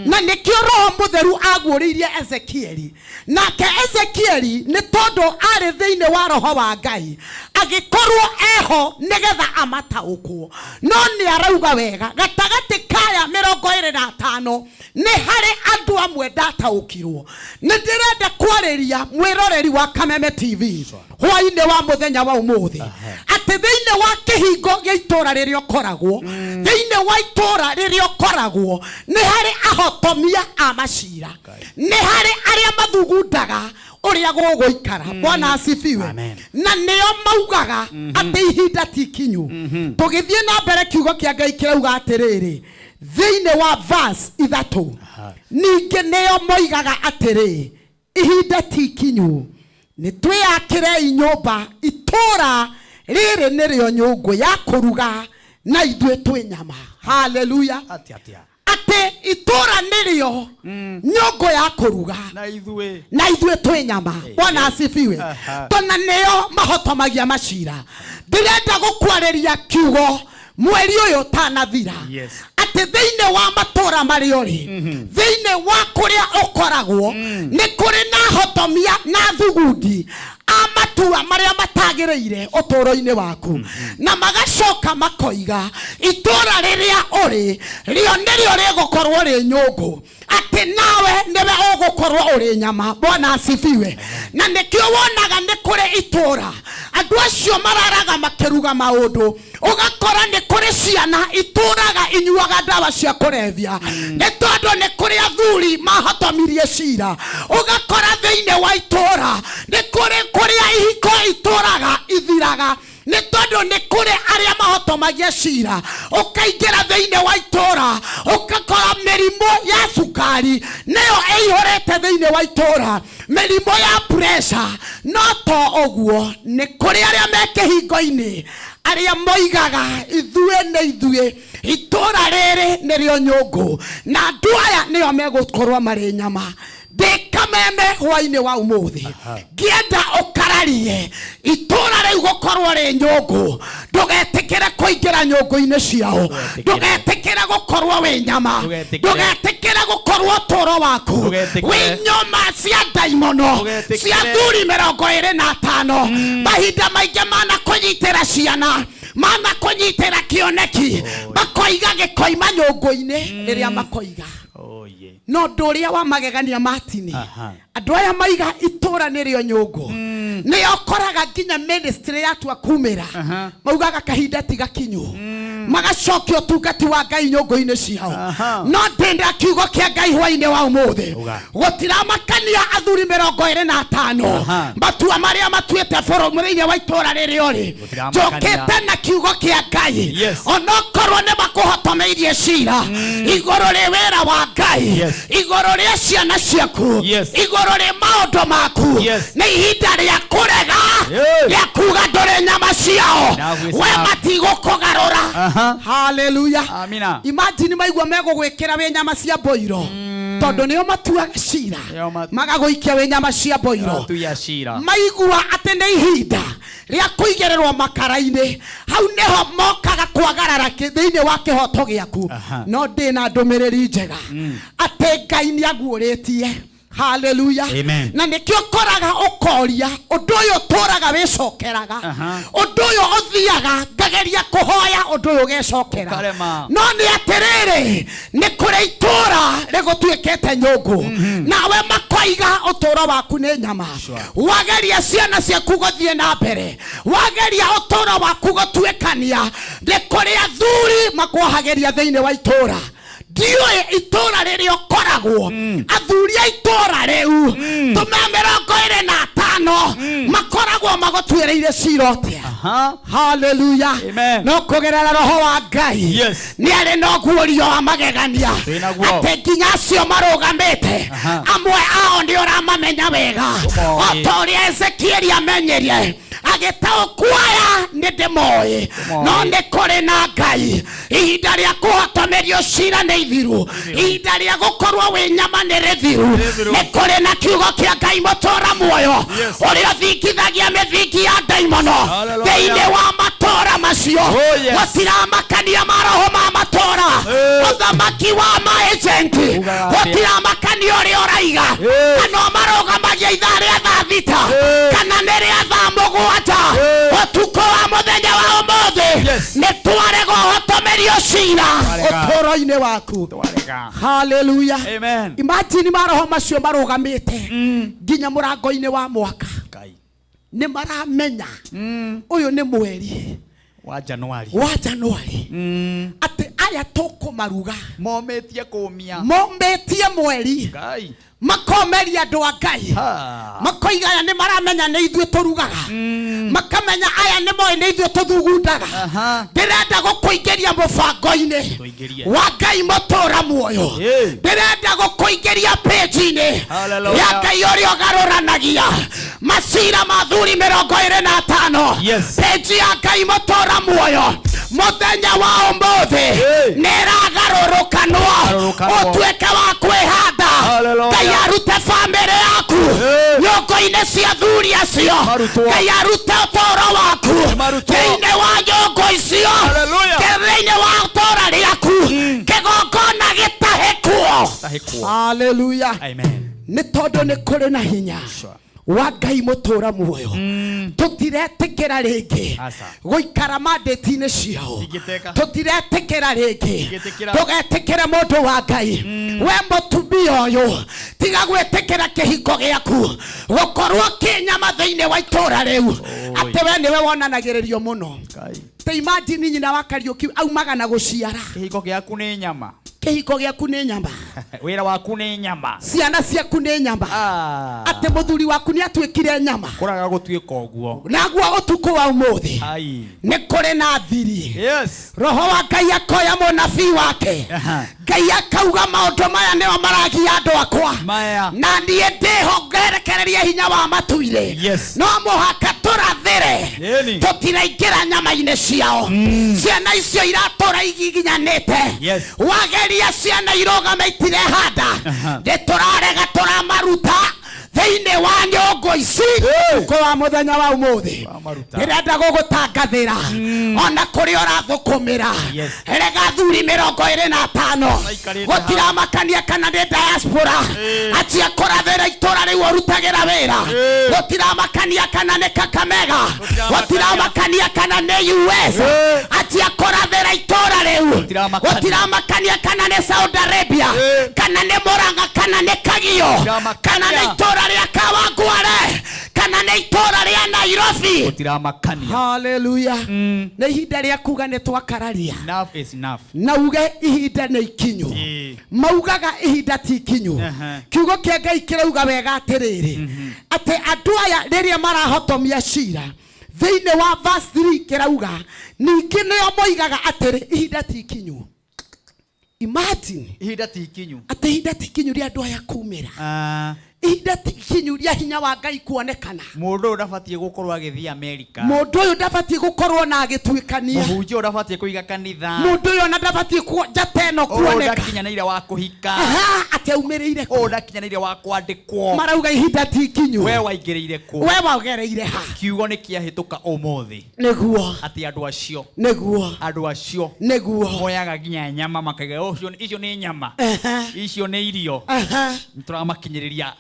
Na nĩkĩo Roho Mũtheru aguũrĩirie Ezekieli. Nake Ezekieli nĩ tondũ arĩ thĩinĩ wa roho wa Ngai agĩkorwo eho nĩgetha amataũkwo. No nĩ arauga wega gatagatĩ kaya 25 nĩ harĩ andũ amwe ndataũkirwo. Nĩ ndĩrenda kwarĩria mwĩroreri wa Kameme TV hwainĩ wa mũthenya wa ũmũthĩ atĩ thĩinĩ wa kĩhingo gĩa itũra rĩrĩa ũkoragwo thĩinĩ wa itũra rĩrĩa ũkoragwo nĩ harĩ ahotomia a macira. Nĩ harĩ arĩa mathugundaga ũrĩa gũgũikara. Bwana asifiwe. Na nĩo maugaga atĩ ihinda ti ikinyu. Tũgĩthiĩ na mbere kiugo kĩa Ngai kĩrauga atĩrĩrĩ thĩinĩ wa verse 3 ningĩ nĩo moigaga atĩrĩ ihinda ti ikinyu nĩ twĩyakĩrei nyũmba itũra rĩrĩ nĩrĩo nyũngũ ya kũruga na ithuĩ twĩ nyama. Haleluya. Atĩ itura nirio nyongo ya kuruga na ithue twi nyama. Bwana asifiwe. Tona neo mahotomagia macira. Ndirenda gukwariria kiugo mweri uyu tanathira ati thiine wa matura mari uri thiine wa kuria ukoragwo ni kuri na hotomia na thugundi amatua maria matagireire uturo-ini waku na magacoka makoiga itura riria uri rio nirio rigukorwo ri nyungu ati nawe niwe ugukorwo uri nyama. Bwana asifiwe. Na nikio wonaga ni kuri itura andu acio mararaga makiruga maundu ugakora ni kuri ciana ituraga inyuaga ndawa cia kurevia ni tondu ni kuri athuri mahotomirie cira ugakora thiine wa itura ni kuri kuria ihiko ituraga ithiraga ni tondu ni kuri aria mahotomagia cira ukaingira thiine wa itura ukakora mirimo ya sukari nayo eihorete thiine wa itura mirimo ya pressure no to oguo ni kuri aria mekihingo-ini aria moigaga ithue itura riri nirio nyungu na andu aya nio megukorwo mari nyama. Ndikameme hwaini wa umuthi ngienda ukararie itura riu gukorwo ri nyungu ndugetikire kuingira nyungu-ini ciao ndugetikire gukorwo wi nyama ndugetikire gukorwo turo waku wi nyoma cia daimono cia thuri 25 mahinda maingi mana kunyitira ciana mana kunyitira kioneki makoiga gikoima nyungu-ini riria makoiga no nduria wa magegania matini andu aya maiga itura nirio nyungu ni okoraga nginya ministry yatu akumira maugaga kahinda tigakinyu magacokio tungati wa Ngai nyungu-ini ciao no ndenda kiugo kia Ngai hwaini wa umuthi gutira makania athuri 25 matua maria matuite bũrũri wa itura ririo ri njokete na kiugo kia Ngai onokorwo ni makuhotomeirie cira iguru ri wira wa Ngai iguru ri ciana ciaku iguru ri maundu maku ni ihinda ria kurega ria kuga nduri nyama ciao we matigukugarura. Hallelujah. Amina. Imagine maigua megugwikira we nyama cia boiro tondu nio matuaga cira magaguikia we nyama cia boiro maigua ati ni ihinda ria kuigererwo makara-ini hau niho mokaga kwagarara thiini wa kihoto giaku no ndina ndumiriri njega ati Ngai ni aguuritie. Hallelujah. Amen. Na nikio koraga ukoria undu uyu turaga wicokeraga undu uyu uthiaga ngageria kuhoya undu uyu gecokera no ni atiriri ni kuri itura rigutuikete nyungu nawe makoiga uturo waku ni nyama wageria ciana ciaku guthie na mbere wageria uturo waku gutuikania ni kuri athuri makwahageria thiini wa itura ndiyo itura riri okoragwo athuri a itura riu tume 25 makoragwo magotwereire cirote. Hallelujah. No kugerera roho wa Ngai ni ari no guorio wa magegania ati nginya acio marugamite amwe ao ndio ramamenya wega otori Ezekieli amenyerie agitaokwaya ni ndimoi no ni kuri na Ngai ihinda ria kuhotomerio cira ni ithiru ihinda ria gukorwo wi nyama ni rithiru ni kuri na kiugo kia Ngai mutura muoyo uria thingithagia mithingi ya daimono thiini wa matura macio gutiramakania maroho ma matura uthamaki wa maagenti gutiramakania uria uraiga kana marugamagia ithaa ria thaa thita kana ni ria thaa mugwanja utuko wa muthenya wa umuthi ni twarega uhotomerio cira uturo-ini waku. Hallelujah. Amen. Imagine maroho macio marugamite nginya murango-ini wa mwaka ni maramenya uyu ni mweri wa Januari ati aya tukumaruga mometie mweri makomeria andu a Ngai makoiga aya ni maramenya ni ithue turugaga makamenya aya ni moe ni ithue tuthugundaga ndirenda gukuingeria mubango-ini wa Ngai mutura muoyo ndirenda gukuingeria page-ini ya Ngai uria ugaruranagia macira mathuri 25 page ya Ngai mutura muoyo muthenya wa umuthi niragaruru garũrũkanwo ũtuĩke wa kwĩhanda Ngai arute famĩlĩ yaku nyũngũ-inĩ cia thuri acio Ngai arute ũtũũro waku thĩinĩ wa nyũngũ icio thĩinĩ wa ũtũũro rĩaku kĩgongona gĩtahĩkwo. Hallelujah. Amen. Nĩ tondũ nĩ kũrĩ na hinya wa Ngai mũtũũra muoyo tũtiretĩkĩra rĩngĩ gũikara mandate-inĩ ciao tũtiretĩkĩra rĩngĩ tũgetĩkĩra mũndũ wa Ngai we mũtumia ũyũ tiga gwĩtĩkĩra kĩhiko gĩaku gũkorwo kĩnyama thĩinĩ wa itũũra rĩu atĩ we nĩwe wonanagĩrĩrio mũno. Ta imagine nyina wa Kariũki aumaga na gũciara kĩhiko gĩaku nĩ nyama kĩhiko gĩaku nĩ nyama wĩra waku nĩ nyama ciana ciaku nĩ nyama atĩ mũthuri waku nĩ atuĩkire nyama kũraga gũtuĩka ũguo naguo ũtukũ wa ũmũthĩ nĩ kũrĩ na thiri roho wa Ngai akoya mũnabii wake Ngai akauga maũndũ maya nĩo maragia andũ akwa na niĩ ndĩhongerekereria hinya wa matu-inĩ no mũhaka tũrathĩre tũtiraingĩra nyama-inĩ ciao ciana icio iratũra iginyanĩte wageria ciana irũgame itirehanda ndĩtũrarega tũramaruta thĩinĩ wa nyũngũ ici kwa mũthenya wa ũmũthĩ ndĩrenda gũgũtangathĩra ona kũrĩ ũrathũkũmĩra rega thuri 25 gũtiramakania kana nĩ diaspora atia kũrathĩra itũũra rĩu ũrutagĩra wĩra gũtiramakania kana nĩ Kakamega gũtiramakania kana nĩ US atia kũrathĩra itũũra rĩu gũtiramakania kana nĩ Saudi Arabia kana nĩ Murang'a kana nĩ Kagio kana nĩ itũũra rĩa Kawangware kana nĩ itũũra rĩa Nairobi gũtiramakania. Hallelujah. Nĩ ihinda rĩa kuga nĩ twakararia enough is enough na uge ihinda nĩ ikinyu maugaga ihinda ti ikinyu kiugo kĩa Ngai kĩrauga wega atĩrĩrĩ atĩ andũ aya rĩrĩa marahotomia cira thĩinĩ wa verse 3 kĩrauga ningĩ nĩo moigaga atĩrĩ ihinda ti ikinyu. Imagine ihinda ti ikinyu atĩ ihinda ti ikinyu rĩa andũ aya kumĩra ihinda ti ikinyu rĩa hinya wa Ngai kuonekana. Mũndũ ũyũ ndabatiĩ gũkorwo agĩthiĩ Amerika mũndũ ũyũ ndabatiĩ gũkorwo na agĩtuĩkania mũhunjia ndabatiĩ kũiga kanitha mũndũ ũyũ ona ndabatiĩ njata ĩno kuoneka ndakinyanĩire wa kũhika atĩ aumĩrĩire kũ ndakinyanĩire wa kwandĩkwo marauga ihinda ti ikinyu we waingĩrĩire kũ we wagereire ha kiugo nĩ kĩahĩtũka ũmũthĩ nĩguo atĩ andũ acio nĩguo moyaga nginya nyama makaiga icio nĩ nyama icio nĩ irio nĩtũramakinyĩrĩria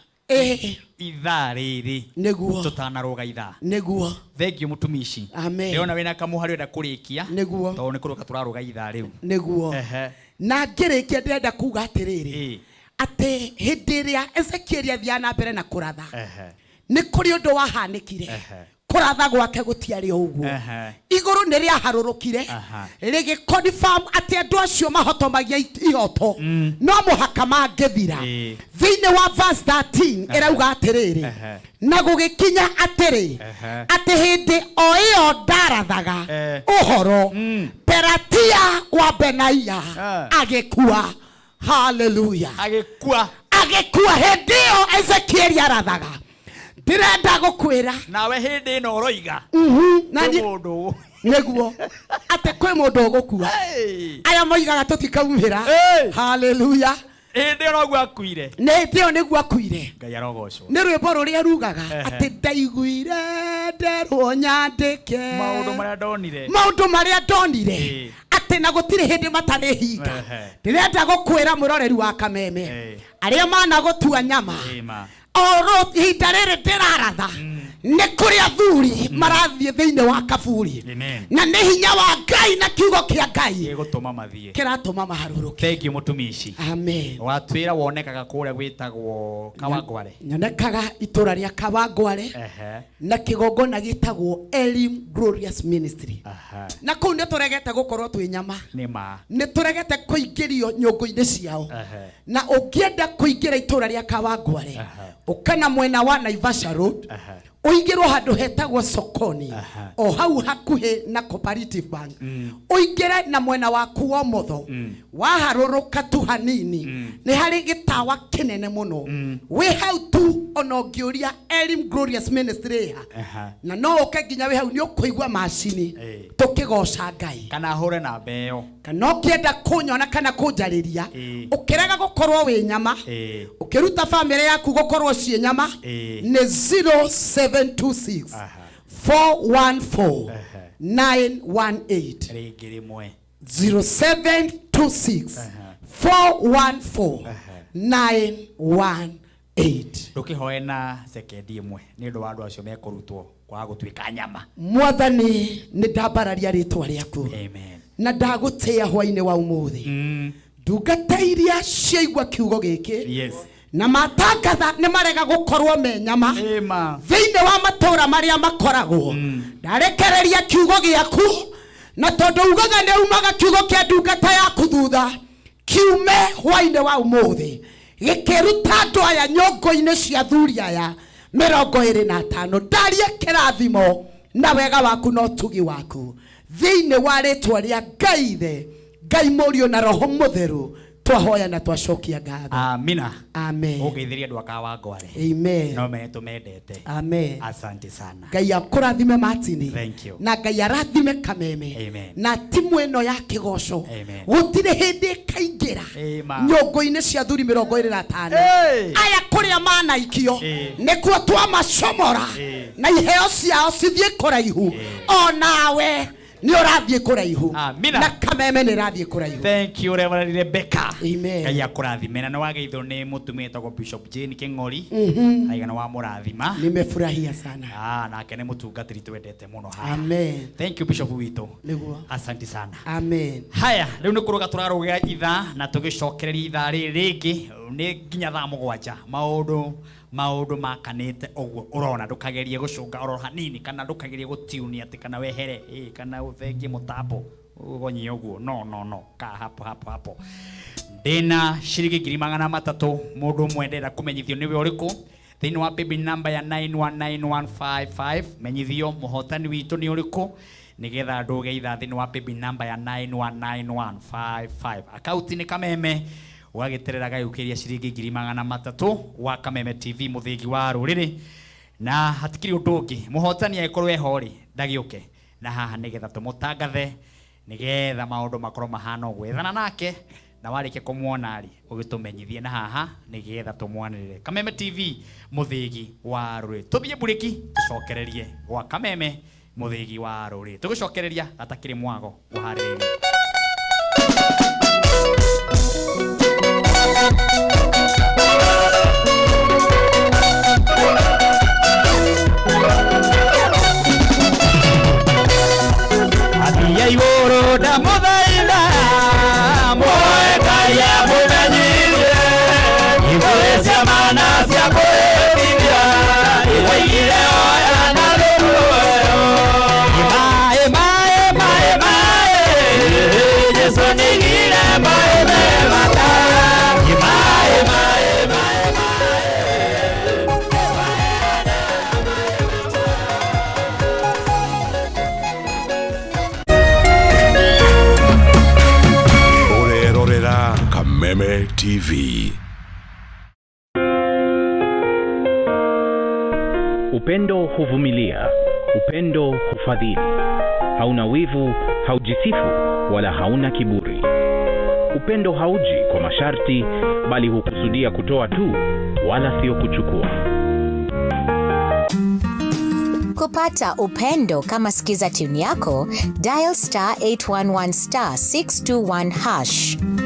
ithaa rĩrĩ nĩguo tũtanarũga ithaa nĩguo thengio mũtumici ndĩrona wĩna kamũhari wenda kũrĩkia nĩguo tondũ nĩ kũrũka tũrarũga ithaa rĩu nĩguo na ngĩrĩkia ndĩrenda kuga atĩrĩrĩ atĩ hĩndĩ ĩrĩa Ezekiel athiaga na mbere na kũratha nĩ kũrĩ ũndũ wahanĩkire kũratha gwake gũtiarĩ ũguo igũrũ nĩ rĩaharũrũkire rĩgĩconfirm atĩ andũ acio mahotomagia ihoto no mũhaka mangĩthira thĩinĩ wa verse 13 ĩrauga atĩrĩrĩ na gũgĩkinya atĩrĩ atĩ hĩndĩ o ĩyo ndarathaga ũhoro Pelatia wa Benaia agĩkua. Hallelujah. agĩkua hĩndĩ ĩyo Ezekiel arathaga ndĩrenda gũkwĩra nawe hĩndĩ ĩno ũroiga mũndũ nĩguo atĩ kwĩ mũndũ ũgũkua aya moigaga tũtikaumĩra. Hallelujah. hĩndĩ ĩyo noguo akuire hĩndĩ ĩyo nĩguo akuire. Ngai arogocwo. nĩ rwĩmbo rũrĩa rugaga atĩ ndaiguire nderwo nyandĩke maũndũ marĩa ndonire atĩ na gũtirĩ hĩndĩ matarĩ hinga. ndĩrenda gũkwĩra mũroreri wa Kameme arĩa managũtua nyama oro ihinda rĩrĩ ndĩraratha nĩ kũrĩ athuri marathiĩ thĩinĩ wa kaburi na nĩ hinya wa Ngai na kiugo kĩa Ngai kĩratũma maharũrũke. Thengio mũtumici. Amen. Watwĩra wonekaga kũrĩa gwĩtagwo Kawangware. Nyonekaga itũra rĩa Kawangware na kĩgongona gĩtagwo Elim Glorious Ministry. Na kũu nĩ tũregete gũkorwo twĩ nyama nĩ tũregete kũingĩrio nyũngũ-inĩ ciao na ũngĩenda kũingĩra itũra rĩa Kawangware ũkana mwena wa Naivasha Road Oingiro handu hetagwo Sokoni o hau hakuhe na Cooperative Bank oingire na mwena waku wa motho waharuruka tu hanini ni hari gitawa kinene muno we hau tu ona ngiuria Elim Glorious Ministry na no ukenginya we hau ni ukuigwa macini tukigoca Ngai kana hure na mbeo kana ukienda kunyona kana kunjariria ukiraga gukorwo we nyama ukiruta family yaku gukorwo cie nyama ni 0726 414 918 ringi rimwe 0726 414 918 ndukihoe na sekendi imwe ni ndu wandu acio mekurutwo kwa gutwika nyama Mwathani ni ndambararia ritwa riaku amen na ndagutia hwaine wa umuthi ndungata iria ciaigua kiugo giki yes na matangatha ni marega gukorwo me nyama thiine wa matura maria makoragwo ndarekereria kiugo giaku na tondu ugaga ni umaga kiugo kia ndungata yaku thutha kiume hwaine wa umuthi gikiruta andu aya nyongo-ini cia thuri aya 25 ndarie kirathimo na wega waku no tugi waku thiine wa ritwa ria Ngai Ithe Ngai Murio na Roho Mutheru twahoya na twacokia ngatho amina amen ugeithiria andu akawa ngware amen no me tumendete amen asante sana Ngai akurathime Martin thank you na Ngai arathime Kameme amen na timu eno ya kigoco amen gutire hindi kaingira nyongo-ini cia thuri 25 aya kuria manaikio nikuo twamacomora na iheo ciao cithie kuraihu onawe ni urathie kuraihu na Kameme ni rathie kuraihu thank you Reverend Rebecca amen Ngai akurathime na wageithwo ni mutumia etagwo Bishop Jane King'ori aigana wa murathima nimefurahia sana nake ni mutungatiri twendete muno amen thank you Bishop wito niguo asante sana amen haya riu ni kuruga turaruga itha na tugicokereria itha ringi ni nginya thaa 7 maundu makanite oguo urona ndukagerie gucunga oro hanini kana ndukagerie gutune ati kana wehere kana uthengie mutambo ugonye oguo no ka hapo ndina ciringi 300 mundu mwendera kumenyithio niwe uriku thiini wa baby number ya 919155 menyithio muhotani witu ni uriku nigetha nduge itha thiini wa baby number ya 919155 account ni Kameme wagiterera gayukiria ciringi 300 wa Kameme TV muthingi wa ruriri na hatikiri undu ungi muhotani aikorwo ehori ndagiuke na haha nigetha tumutangathe nigetha maundu makorwo mahana gwethana nake na warike kumuona ari ugitumenyithie na haha nigetha tumwanirire Kameme TV muthingi wa ruriri tuthie buriki tucokererie gwa Kameme muthingi wa ruriri tugicokereria atakiri mwago guhaririria Adia igoro da mothaila moeka ya mumenyire igore cia mana cia kwĩrithia iwaigire oya na rũrũyo mae Yesu nigire mae mata mae Kameme TV. Upendo huvumilia, upendo hufadhili. Hauna wivu, haujisifu, wala hauna kiburi. Upendo hauji kwa masharti, bali hukusudia kutoa tu, wala sio kuchukua. Kupata upendo kama sikiza tune yako, dial *811 *621#.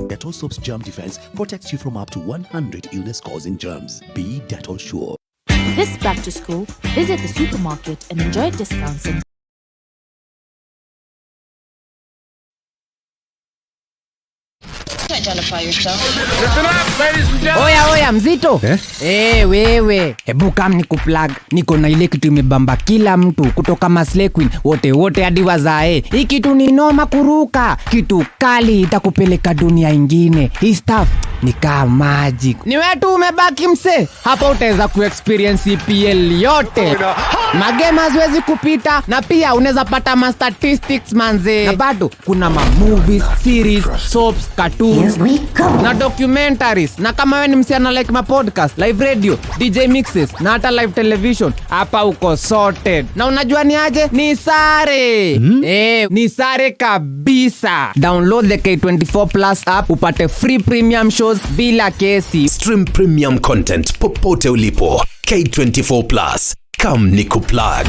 Dettol Soap's germ defense protects you from up to 100 illness-causing germs. Be Dettol sure. This back to school, visit the supermarket and enjoy discounts and identify yourself. Listen up, ladies and gentlemen. Oya mzito. Wewe. Hebu kam nikuplug. Niko na ile kitu imebamba kila mtu kutoka Maslay Queen wote hadi wazae. Hii kitu ni noma kuruka. Kitu kali itakupeleka dunia ingine. Hii stuff ni kama magic. Ni wewe tu umebaki mse. Hapa utaweza kuexperience EPL yote. Magame haziwezi kupita na pia unaweza pata ma statistics manze. Na bado kuna ma movies, series, soaps, cartoons na documentaries. Na kama wewe ni msichana like ma podcast, live radio, DJ mixes na hata live television, hapa uko sorted. Na unajua ni aje? Ni sare. Ni sare kabisa. Download the K24 Plus app upate free premium shows bila kesi. Stream premium content popote ulipo. K24 Plus. Come nikuplug.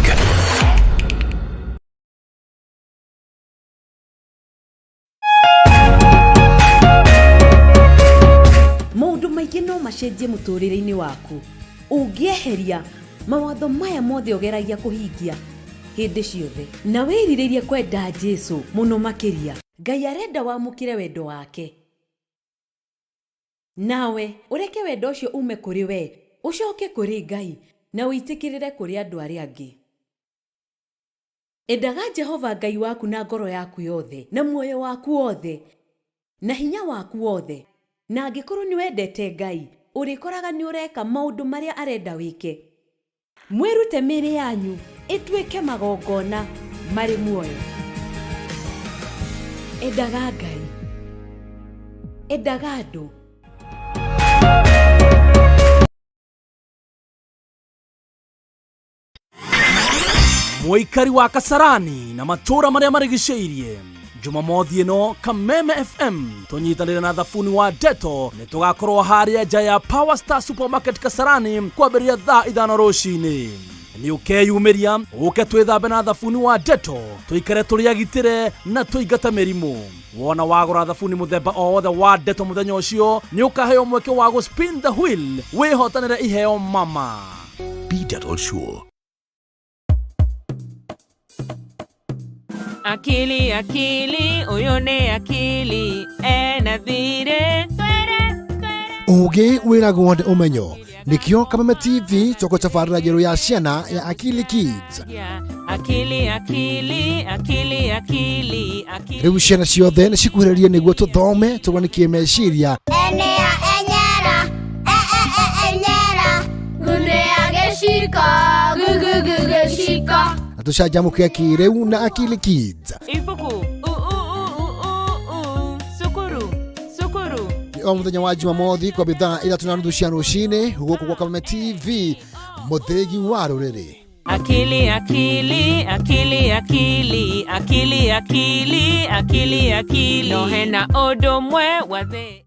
Maundu maingĩ no macenjie mũtũrĩre-inĩ waku. Ũngĩeheria mawatho maya mothe ũgeragia kũhingia hĩndĩ ciothe na wĩrirĩrie kwenda Jesũ mũno makĩria. Ngai arenda wamũkĩre wendo wake. Nawe ũreke wendo ũcio ume kũrĩ we, ũcoke kũrĩ Ngai na ũitĩkĩrĩre kũrĩ andũ arĩa angĩ. Endaga Jehova Ngai waku na ngoro yaku yothe na muoyo waku wothe na hinya waku wothe. Na angĩkorwo nĩ wendete Ngai, ũrĩkoraga nĩ ũreka maũndũ marĩa arenda wĩke. Mwĩrute mĩĩrĩ yanyu ĩtuĩke magongona marĩ muoyo. Endaga Ngai. Endaga andũ. Muikari wa Kasarani na matura maria marigicĩirie. Jumamothi ĩno Kameme FM tunyitanĩre na thabuni wa Deto nĩ tugakorwo harĩa nja ya Power Star Supermarket Kasarani kwambĩrĩria thaa 5 rũcinĩ. Nĩ ũkeyumĩria ũke twĩthambe na thabuni wa Deto tũikare tũrĩagitĩre na tũingata mĩrimũ. Wona wagũra thabuni mũthemba o wothe wa Deto mũthenya ũcio nĩ ũkaheo mweke wa gũ spin the wheel wĩhotanĩre iheo mama. Be Dettol sure. Akili, uyu ni akili, ena thire. Ũgĩ wĩragwo nĩ ũmenyo. Nĩkĩo Kameme TV tũko tabarĩra njerũ ya ciana ya Akili Kids. Akili. Rĩu ciana ciothe nĩ cikuhĩrĩrie nĩguo tũthome tũganikie meciria. Enyera. Gunea geshika. Geshika. Na tũcanjamũke kĩrĩu na Akili Kids. Ifuku. Sukuru. O mũthenya wa Jumamothi kwa thaa 3:30 cia rũcinĩ gũkũ kwa Kameme TV mũthĩgi wa rũrĩrĩ. Akili. No hena ũndũ mwe wa thĩ.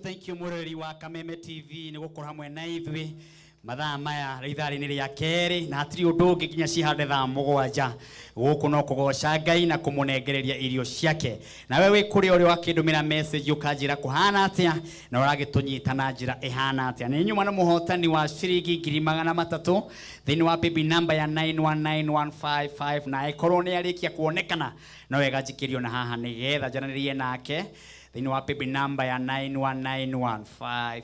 Thank you mureri wa Kameme TV ni gukora hamwe na ithui mathaa maya ritharinĩ rĩa kerĩ na hatiri ũndũ ũngĩ nginya cihande thaa 7 gũkũ no kũgoca Ngai na kũmũnengereria irio ciake. Na wewe kũrĩ ũrĩ wakĩndũmĩra message ũkanjĩra kũhana atĩa na ũragĩtũnyita na njĩra ĩhana atĩa. Nĩ nyuma na mũhotani wa ciringi 300 thĩinĩ wa baby number ya 919155 na ĩkorwo nĩ arĩkia kuonekana no wega njikĩrio na haha nĩgetha njanĩrĩrie nake thĩinĩ wa baby number ya 919155.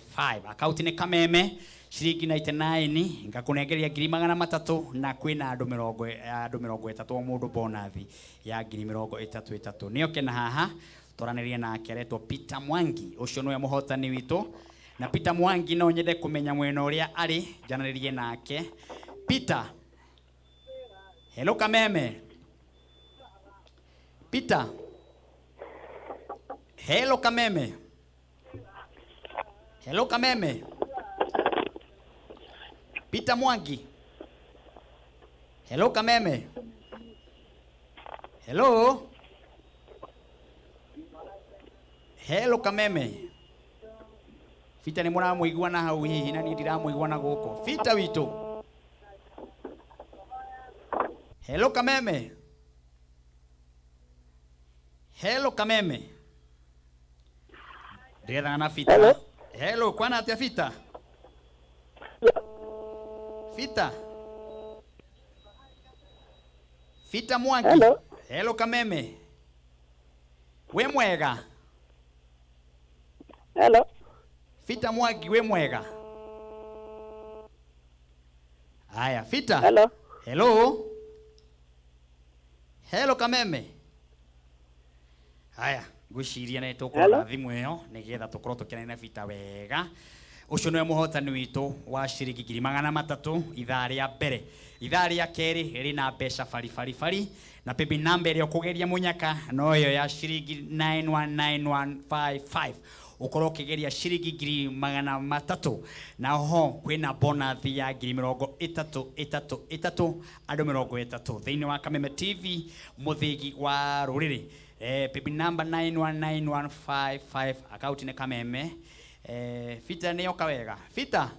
Account nĩ Kameme shiringi 99 ngakũnengeria 300 na kwĩna andũ 30 mũndũ bonathi ya 33. Nĩoke na haha tũranĩrie nake aretwo Peter Mwangi. Ũcio nĩwe mũhotani witũ na Peter Mwangi no nyende kũmenya mwena ũrĩa arĩ njanĩrĩrie nake. Peter. Hello Kameme. Peter. Hello Kameme. Peter Mwangi. Hello Kameme. Hello Kameme. Fita ni mũramũigua na hau hihi na niĩ ndiramũigua na gũkũ. Fita witũ. Hello Kameme. Hello Kameme. Ndĩrethaga na Fita. Hello. Hello, kwana atia Fita? Fita. Fita Mwangi. Hello. Hello Kameme. We mwega? Hello. Fita Mwangi, we mwega? Haya, Fita. Hello. Hello. Hello Kameme. Haya, ngwiciria nä tå kå thimå ä yo nä getha tå korwo tå kä na Fita wega. Å cio nä we må hotani witå wa ciringi 300 ithaa rä a mbere. Ithaa rä a kerä rä na mbeca bari na paybill number ä rä a å kå geria må nyaka no ä yo ya ciringi 919155 ukorwo ukigeria ciringi 300 na ho kwina bonus ya 33 andu 30 thiini wa Kameme TV muthigi wa ruriri paybill number 919155 account ni Kameme Fita ni yoka wega Fita.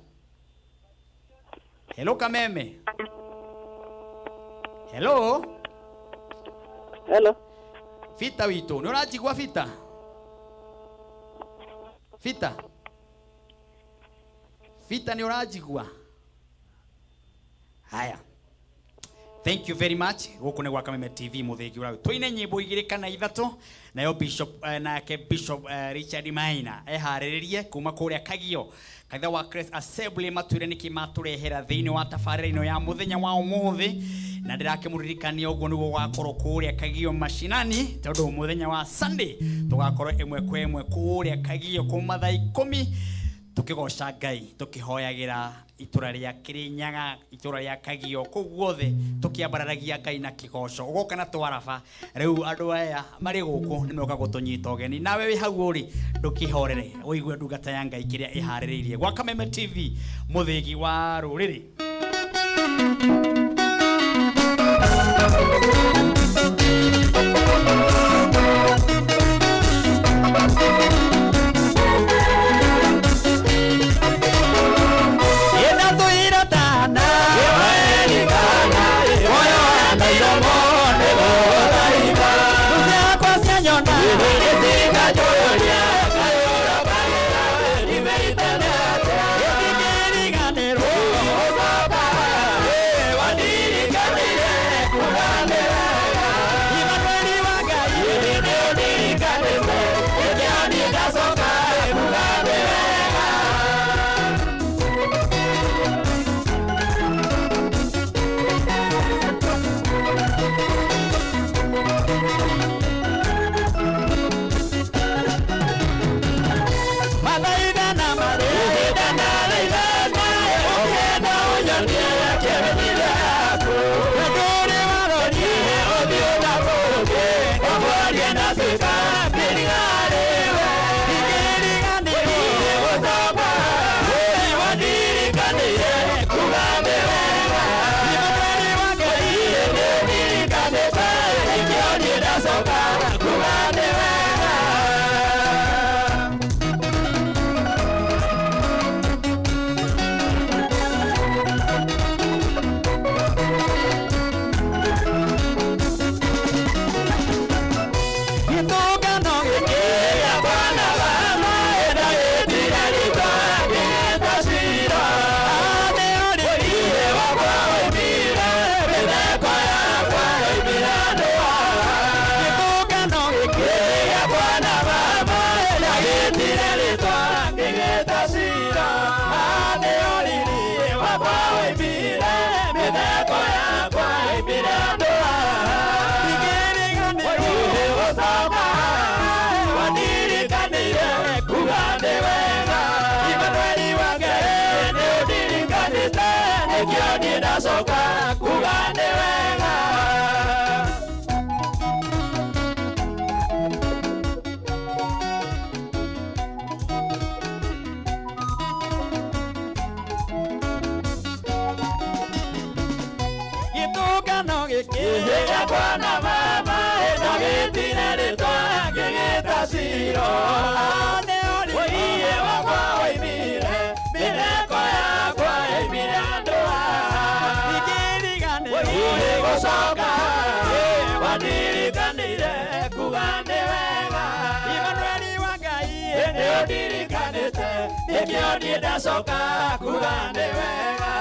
Hello Kameme. Hello. Hello. Fita wito ni urajigwa Fita? Fita. Fita ni urajigwa? Haya. Thank you very much. Guku ni gwa Kameme TV muthigi ura. Twaine nyimbo 2 kana 3 nayo Bishop nake Bishop Richard Maina ehariririe kuma kuria Kagio kaitha wa Christ Assembly matwire niki maturehera thiini wa tafarira ino ya muthenya wa umuthi na ndirakimuririkania uguo niguo gwakorwo kuria Kagio mashinani tondu muthenya wa Sunday tugakorwo imwe kwa imwe kuria Kagio kuma thaa 10 tukigoca Ngai tukihoyagira itura ria Kirinyaga itura ria Kagio kuguothe tukiambararagia Ngai na kigoco ugoka na twaraba riu andu aya mari guku nimeoka gutunyita ogeni nawe wi hau uri ndukihorere uigue ndungata ya Ngai kiria ihaririirie gwa Kameme TV muthigi wa ruriri. Gosoka Wadirikanire Kugane wega Emmanueli Wangai Nĩũndirikanĩte Nĩkĩo niĩ ndacoka Kugane wega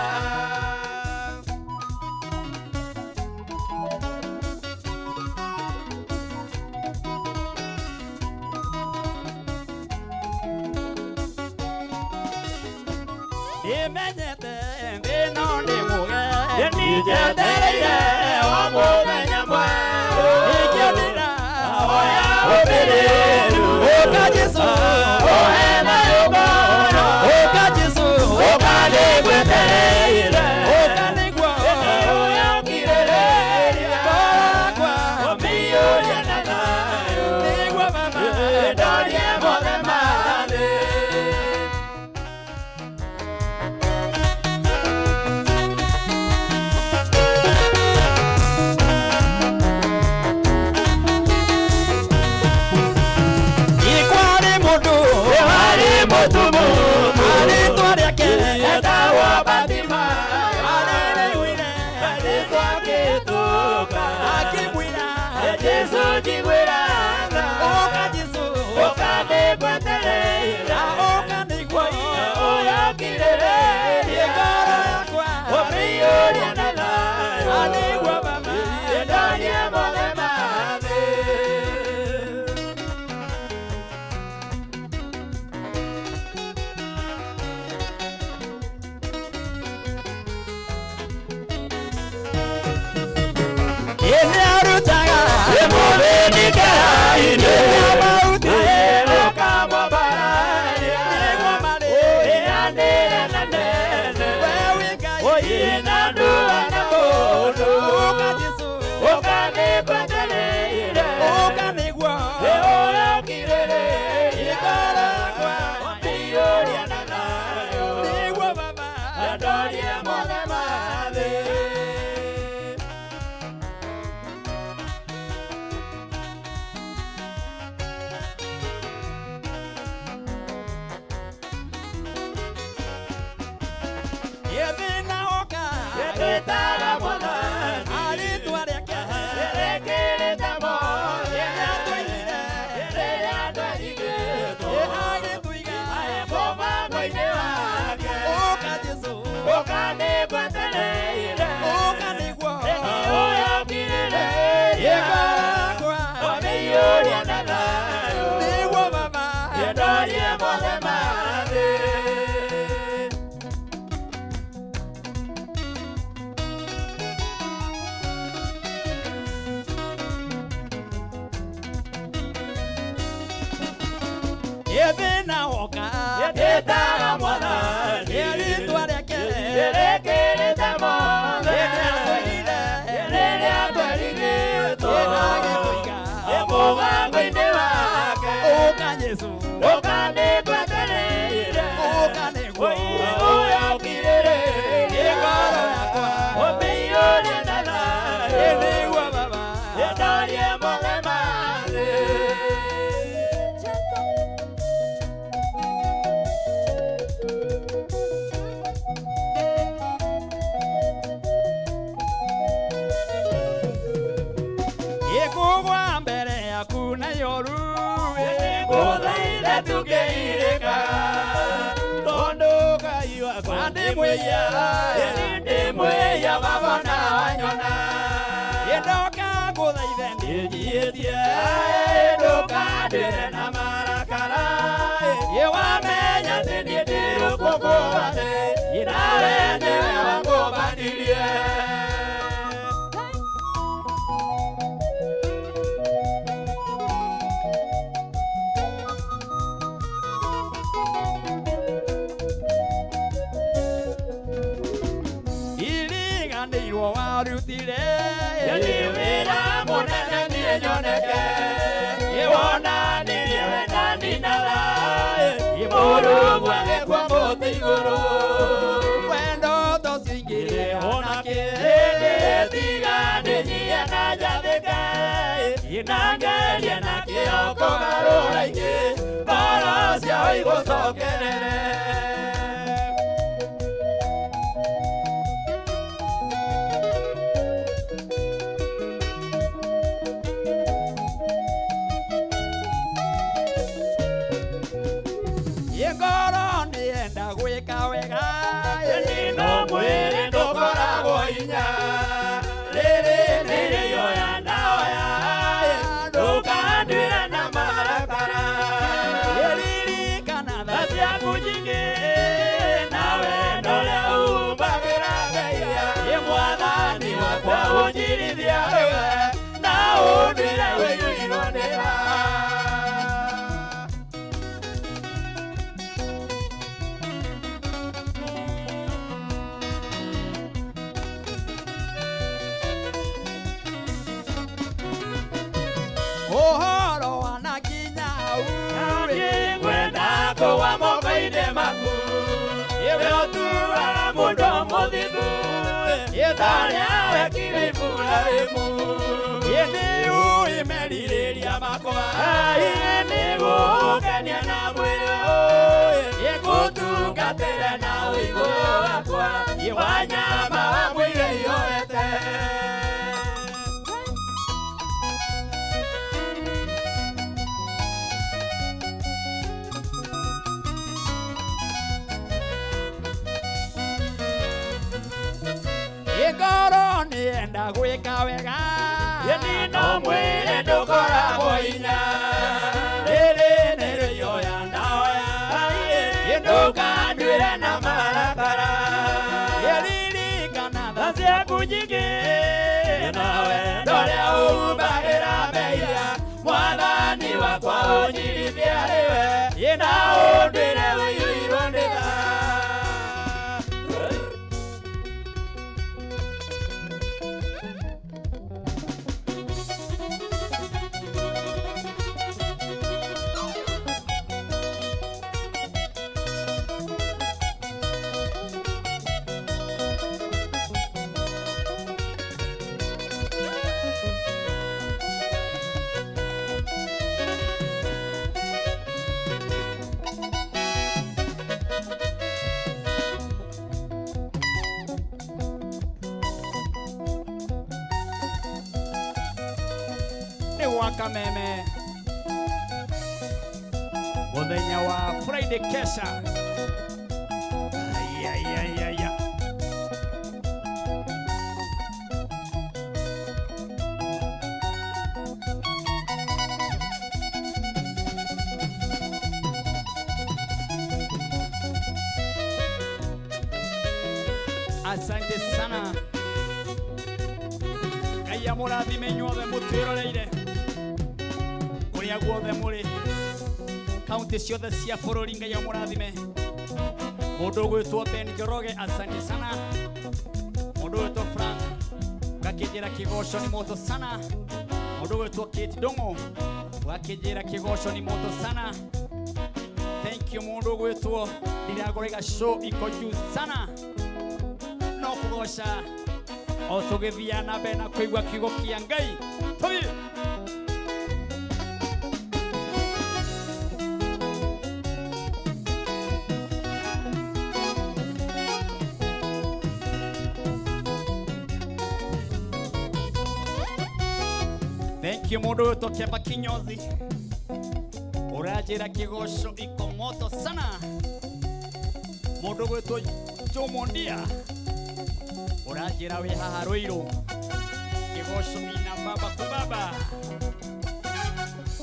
Nimenyete thĩno nĩ mũge Nĩnjetereire o mũthenya mwe Ingĩonera hoya ũmĩrĩru Ũka Jesũ ũhe thayũ ngoro Ũka Jesũ ũka nĩngwetereire Ũka nĩguo ũyokirĩrĩria ngoro yakwa ũmĩiyũrie na thayũ Nĩguo Baba ndorie mothe ma thĩ hinya rere nere yo ya ndawa ya ndukandwire na marakara yeriri kana thasi yaku nyingi nawe ndore umbagira ngeia ye mwathani wakwa unjirithia wewe na undwire wiyuirwo ndira Ohoro wanakinya uri kwenda kuwa moko-inĩ maku iwe ũtuaga mũndũ mũthingu ĩtarĩa wekire Iburahĩmu nĩ ũimerirĩria makwa nĩguo ũkenia na mwĩrĩ ngũtungatĩre na ũigũ wakwa wa nyama wa mwĩrĩ ihoete Ngoro nienda gwika wega yeni no mwire ndukoragwo hinya riri nirioya ndaoya ndukandwire na marakara yeririkana thasi yaku nyingi nawe ndoria umbagira mbeia mwathani wakwa unyirithia riwe na undwire wiyuirwo nĩ tha Wakameme muthenya wa Friday kesha ayayayaya asante sana Ngai amũrathime inyuothe mũtwĩroreire kũrĩa guothe mũrĩ kaunti ciothe cia bũrũri Ngai amũrathime mũndũ ũgwĩtwo Ben Njoroge asante sana mũndũ ũgwĩtwo Frank gakĩnjĩra kĩgoco nĩ moto sana mũndũ ũgwĩtwo Kate Dongo gakĩnjĩra kĩgoco nĩ moto sana thank you mũndũ ũgwĩtwo Ndiragũrĩga show iko juu sana no kũgoca o tũgĩthiĩ na mbere na kũigua kiugo kĩa Ngai tũthiĩ Thank you mũndũ ũyũ tũkĩamba kinyozi ũranjĩra kĩgoco iko moto sana mũndũ ũgwĩtwo Jomondia ũranjĩra wĩ haha Rũirũ kĩgoco ina baba kubaba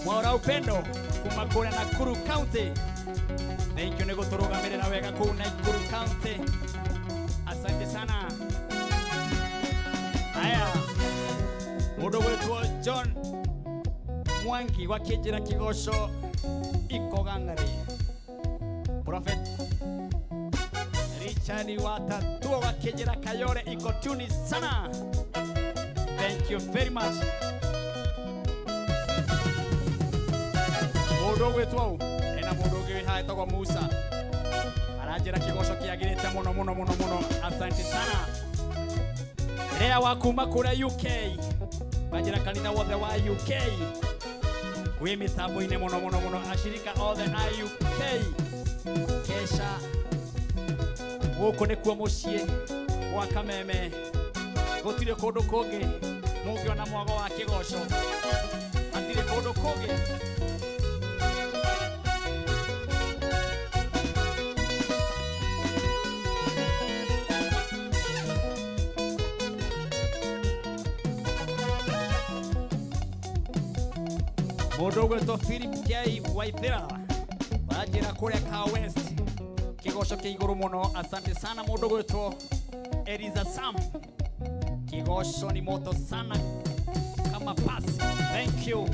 Mwaura Upendo kuma kũrĩa Nakuru County thank you nĩ gũtũrũgamĩrĩra wega kũu Nakuru County asante sana haya mũndũ ũgwĩtwo John Mwangi wakĩnjĩra kĩgoco iko gang'ari Prophet Richard Watatuo wakĩnjĩra Kayore iko tuni sana thank you very much mũndũ ũgwĩtwo ena mũndũ ũngĩ haha etagwo Musa aranjĩra kĩgoco kĩagĩrĩte mũno mũno mũno mũno asante sana Rea wa kuma kũrĩa UK Majira kanitha wothe wa UK wĩ mĩtambo-inĩ mũno mũno mũno ashirika othe a UK kesha gũkũ nĩkuo mũciĩ gwa Kameme gũtirĩ kũndũ kũngĩ mũngĩona mwago wa kĩgoco hatirĩ kũndũ kũngĩ Mudogo to Philip J Waithera wajira kuria ka West kigosho kia iguru muno. Asante sana mudogo to Eliza Sam, kigosho ni moto sana kama pasi. Thank you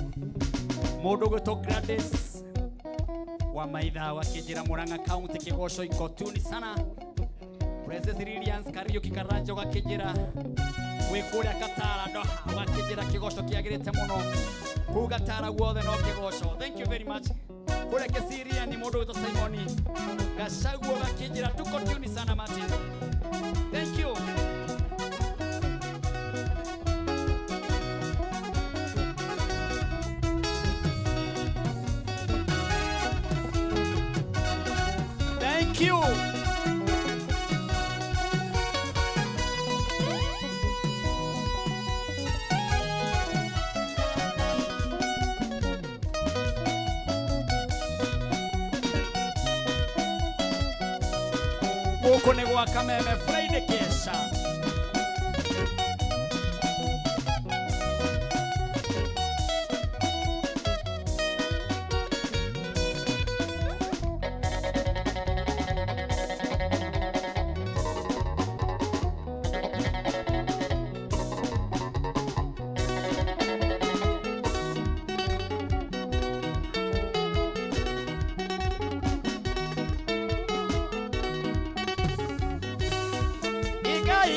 mudogo to Gladys wa maitha wa Kijira Murang'a County, kigosho iko tuni sana. Princess Lilians Kariuki Karanja wa Kijira wikuria Katara Doha wa Kijira, kigosho kiagirite muno kugatara guothe no kigosho. Thank you very much. Kule Kisiria ni mudogo to Simoni Gashagu wa Kijira, tuko tuni sana Martin. Thank you. Thank you. Huko ni kwa Kameme Friday kesha.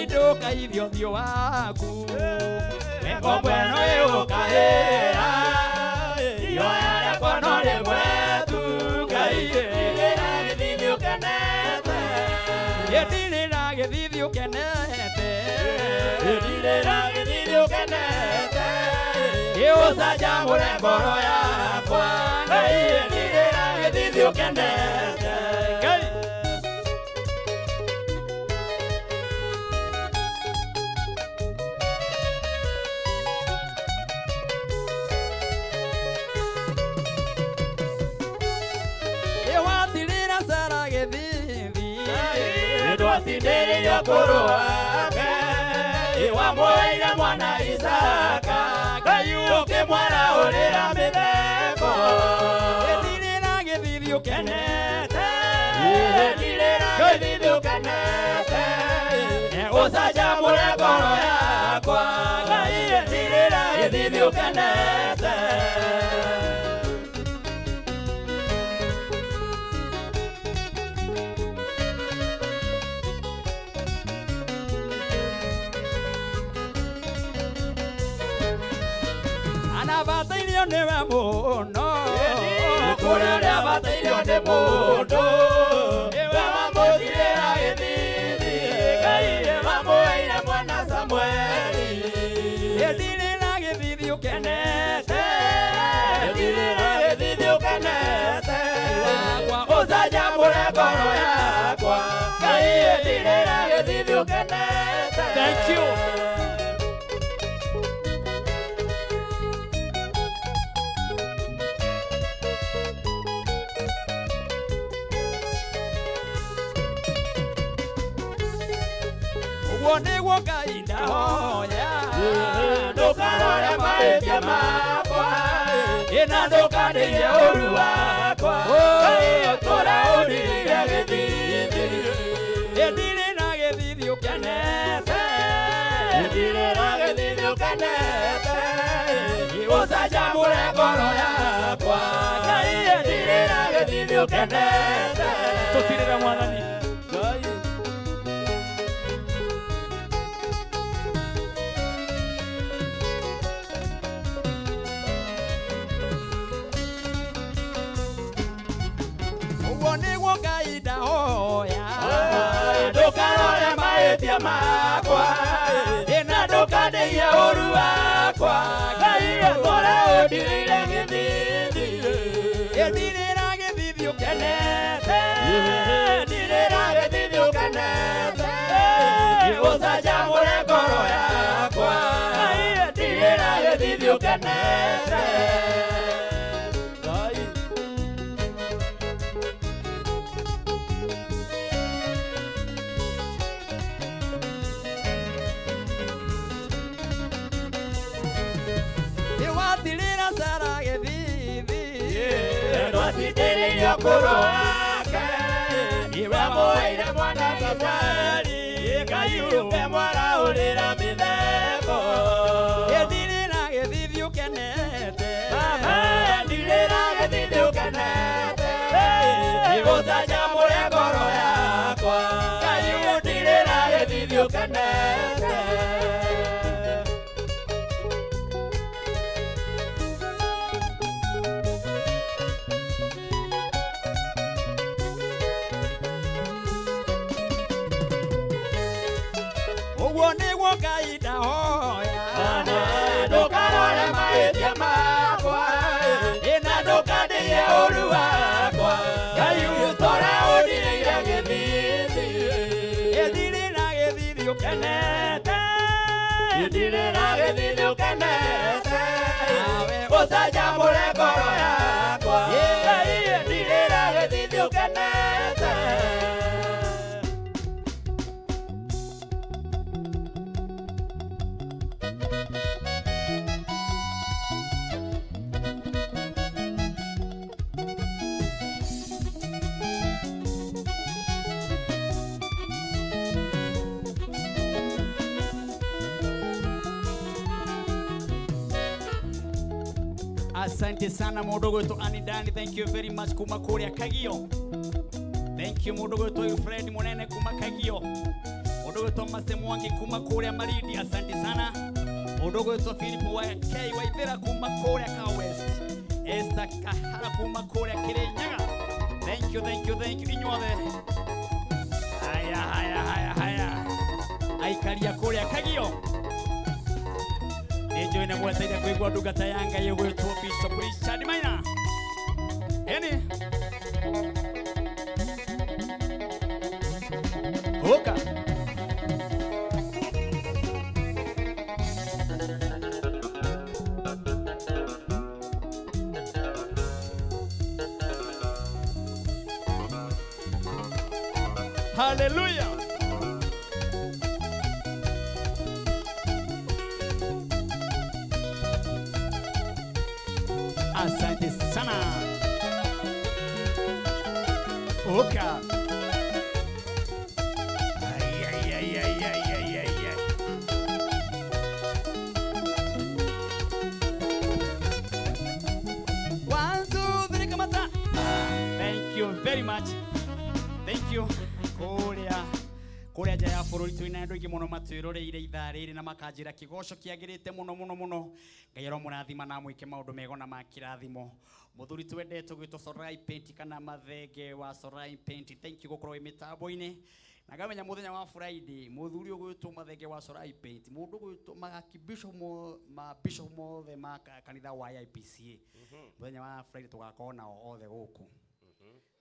Idoka hivyo vyo waku Eko bueno iukahera Iyo yale kono li mwetu Kaiye Dilira githithio kenete Dilira githithio kenete Dilira githithio kenete Iusa jamure ngoro yakwa Kaiye Dilira githithio kenete Kaiye Watindiri ya kuruake Iwa mwaira mwana Isaka Kayuke mwana ulira mitheko Edirira githithio kenete Edirira githithio kenete Usaja mure ngoro yakwa Edirira githithio kenete Anabatailio newe muno Kurelia batailio ne muno Ewa mojirera githithi Kaiye mamoeire mwana Samueli Edirira githithi ukenete Edirira githithi ukenete Wakwa usaja mure ngoro yakwa Kaiye edirira githithi ukenete. Thank you. Niguo Ngai ndahoya ndukarore mahĩtia makwa ĩna ndũkanĩrie ũru wakwa tũra ũndirire gĩthithi ĩndirĩ na gĩthithi ũkenete ĩndirĩ na gĩthithi ũkenete ũcanjamũre ngoro yakwa Ngai ĩndirĩ na gĩthithi ũkenete tũtirĩre Mwathani niguo Ngai ndahoya ndukarore mahĩtia makwa ĩna ndũkanĩrie ũru wakwa Ngai tũra ũndirĩire gĩthithi ĩndirĩra gĩthithi ũkenete ĩndirĩra gĩthithi ũkenete ũcanjamũre ngoro yakwa Ngai ĩndirĩra gĩthithi ũkenete Watirira sara gĩthithi atindĩrĩirio kũrũ wake iwe mũheire mwana safari Ngai ũmbe mwaraũrĩra mĩtheko gĩthirĩra gĩthithi ũkenete ndirĩra gĩthithi ũkenete igũcanjamũre ngoro yakwa Ngai ũndirĩra gĩthithi ũkenete Ngai ndahoya ndũkarore mahĩtia makwa na ndũkandĩie ũru wakwa Ngai ũtũra ũndirĩire gĩthithi gĩthirĩra gĩthithi ũkenete gĩthirĩra gĩthithi ũkenete ũcanjamũre ngoro yakwa Ngai gĩthirĩra gĩthithi ũkenete Asante sana mũndũ gwĩtwo Anidani, thank you very much kuma kũrĩa Kagio. Thank you mũndũ gwĩtwo Fred Munene kuma Kagio. Mũndũ gwĩtwo Mase Mwangi kuma kũrĩa Marindi, asante sana. Mũndũ gwĩtwo Philip wa K Waithera kuma kũrĩa Ka West. Esther Kahara kuma kũrĩa Kirinyaga. Thank you, thank you, thank you inyuothe. Haya. Aikaria kũrĩa Kagio. Enjoy na mweteria kuigua ndungata ya Ngai gwĩtwo Bishop Richard Maina. Eni Oka Hallelujah. Asante sana. Oka. Thank you very much. Thank you. Kũrĩa nja ya bũrũri twĩna andũ aingĩ mũno matwĩroreire ithaa rĩrĩ na makanjĩra kĩgoco kĩagĩrĩte mũno. Ngai aromũrathima na mwĩke maũndũ mega na ma kĩrathimo. Mũthuri twendetwo gwĩtwo Sorai Paint kana Mathenge wa Sorai Paint, thank you gũkorwo mĩtambo-inĩ. Na ngamenya mũthenya wa Friday mũthuri ũgwĩtwo Mathenge wa Sorai Paint, mũndũ gwĩtwo magaki bishop mothe ma kanitha wa IPCA. Mũthenya wa Friday tũgakorwo nao othe gũkũ.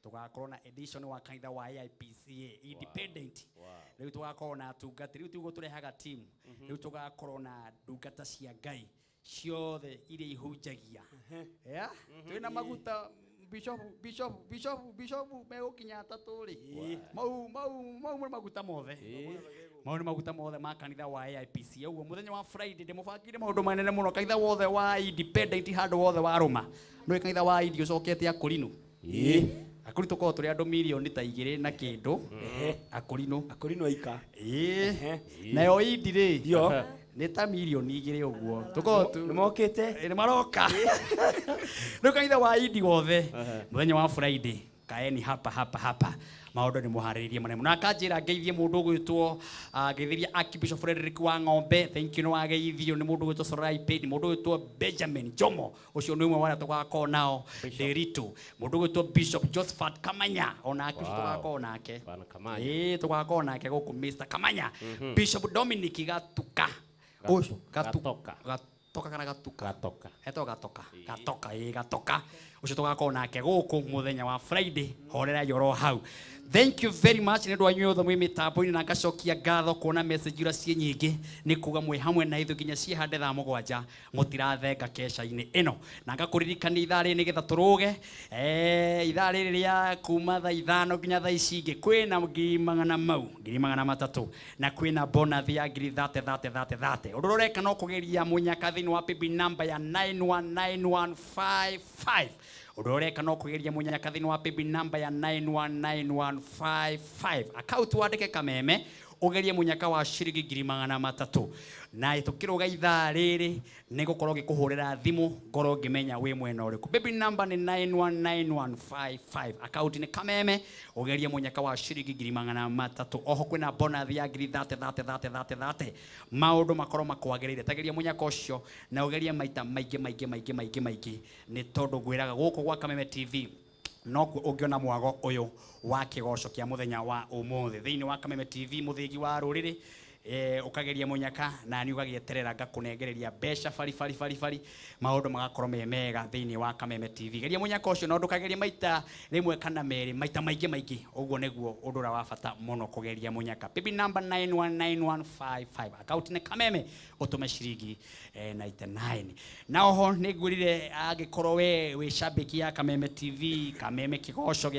Tugakorwo na edition wa kanitha wa IPCA independent. Rĩu tugakorwo na atungati, rĩu tugo turehaga team. Rĩu tugakorwo na ndungata cia Ngai ciothe iria ihunjagia. Twina maguta bishop megũkinya 3 rĩ. Mau maguta mothe. Mau nĩ maguta mothe ma kanitha wa IPCA. Ũguo mũthenya wa Friday ndĩmũbangire maũndũ manene mũno, kanitha wothe wa independent handũ wothe wa Roma. Nĩ kanitha wa idio cokete Akorino. Akuri tuko turi andu milioni ta 2 na kindu Akorino aika nayo idi ri ni ta milioni 2 uguo tuko ni mokite ni maroka no kaitha wa idi wothe muthenya wa Friday kaeni hapa maũndũ nĩ muharĩrĩrie manene na akanjĩra ngeithie mũndũ gwĩtwo ngeithiria Archbishop Frederick wa Ng'ombe, thank you no wageithio nĩ mũndũ gwĩtwo Sorai Paid, mũndũ gwĩtwo Benjamin Jomo, ũcio nĩ ũmwe wa arĩa tũgakorwo nao Derito, mũndũ gwĩtwo Bishop Josephat Kamanya, ona ake tũgakorwo nake tũgakorwo nake gũkũ Mr Kamanya, Bishop Dominic Gatuka Gatoka ucio tugakorwo nake gũkũ muthenya wa Friday horera yoro hau. Thank you very much nĩ ndwanyu othe mwi mitambo-inĩ na ngacokia ngatho kuona message ira cie nyingĩ nĩ kuga mwe hamwe na ithu nginya cie hande thaa 7 mutirathenga kesha-inĩ ĩno na ngakuririkania ithaa rĩrĩ nĩgetha tũrũge ithaa rĩrĩ rĩa kuma thaa 5 nginya thaa ici ingĩ kwĩna 300,000 na kwĩna bonus ya 30 ũndũ ũreka no kũgeria mũnyaka thini wa pibi number ya 919155 uroreka no kugeria munyaka thini wa pibi number ya 919155 account wandike kameme ugerie munyaka wa ciringi 300 na itukiruga ithaa riri nigukorwo gikuhurira thimu ngoro ngimenya wi mwena uriku baby number ni 919155 account ni kameme ugerie munyaka wa ciringi 300 oho kwina bonus ya 30 maundu makoro makwagirire tageria munyaka ucio na ugerie maita maingĩ ni tondu gwiraga guku gwa Kameme TV no ungiona mwago uyu wa kigoco kia muthenya wa umuthi thiini wa Kameme TV muthigi wa ruriri ukageria munyaka na ni ugagieterera ngakunengereria besha fari maundu magakorwo mega thiini wa Kameme TV geria munyaka ucio no ndukageria maita rimwe kana meri maita maingĩ uguo niguo undura wa bata muno kugeria munyaka pibi number 919155 account ni Kameme utume ciringi 99 na oho nigurire agikorwo we shabiki ya Kameme TV Kameme kigoco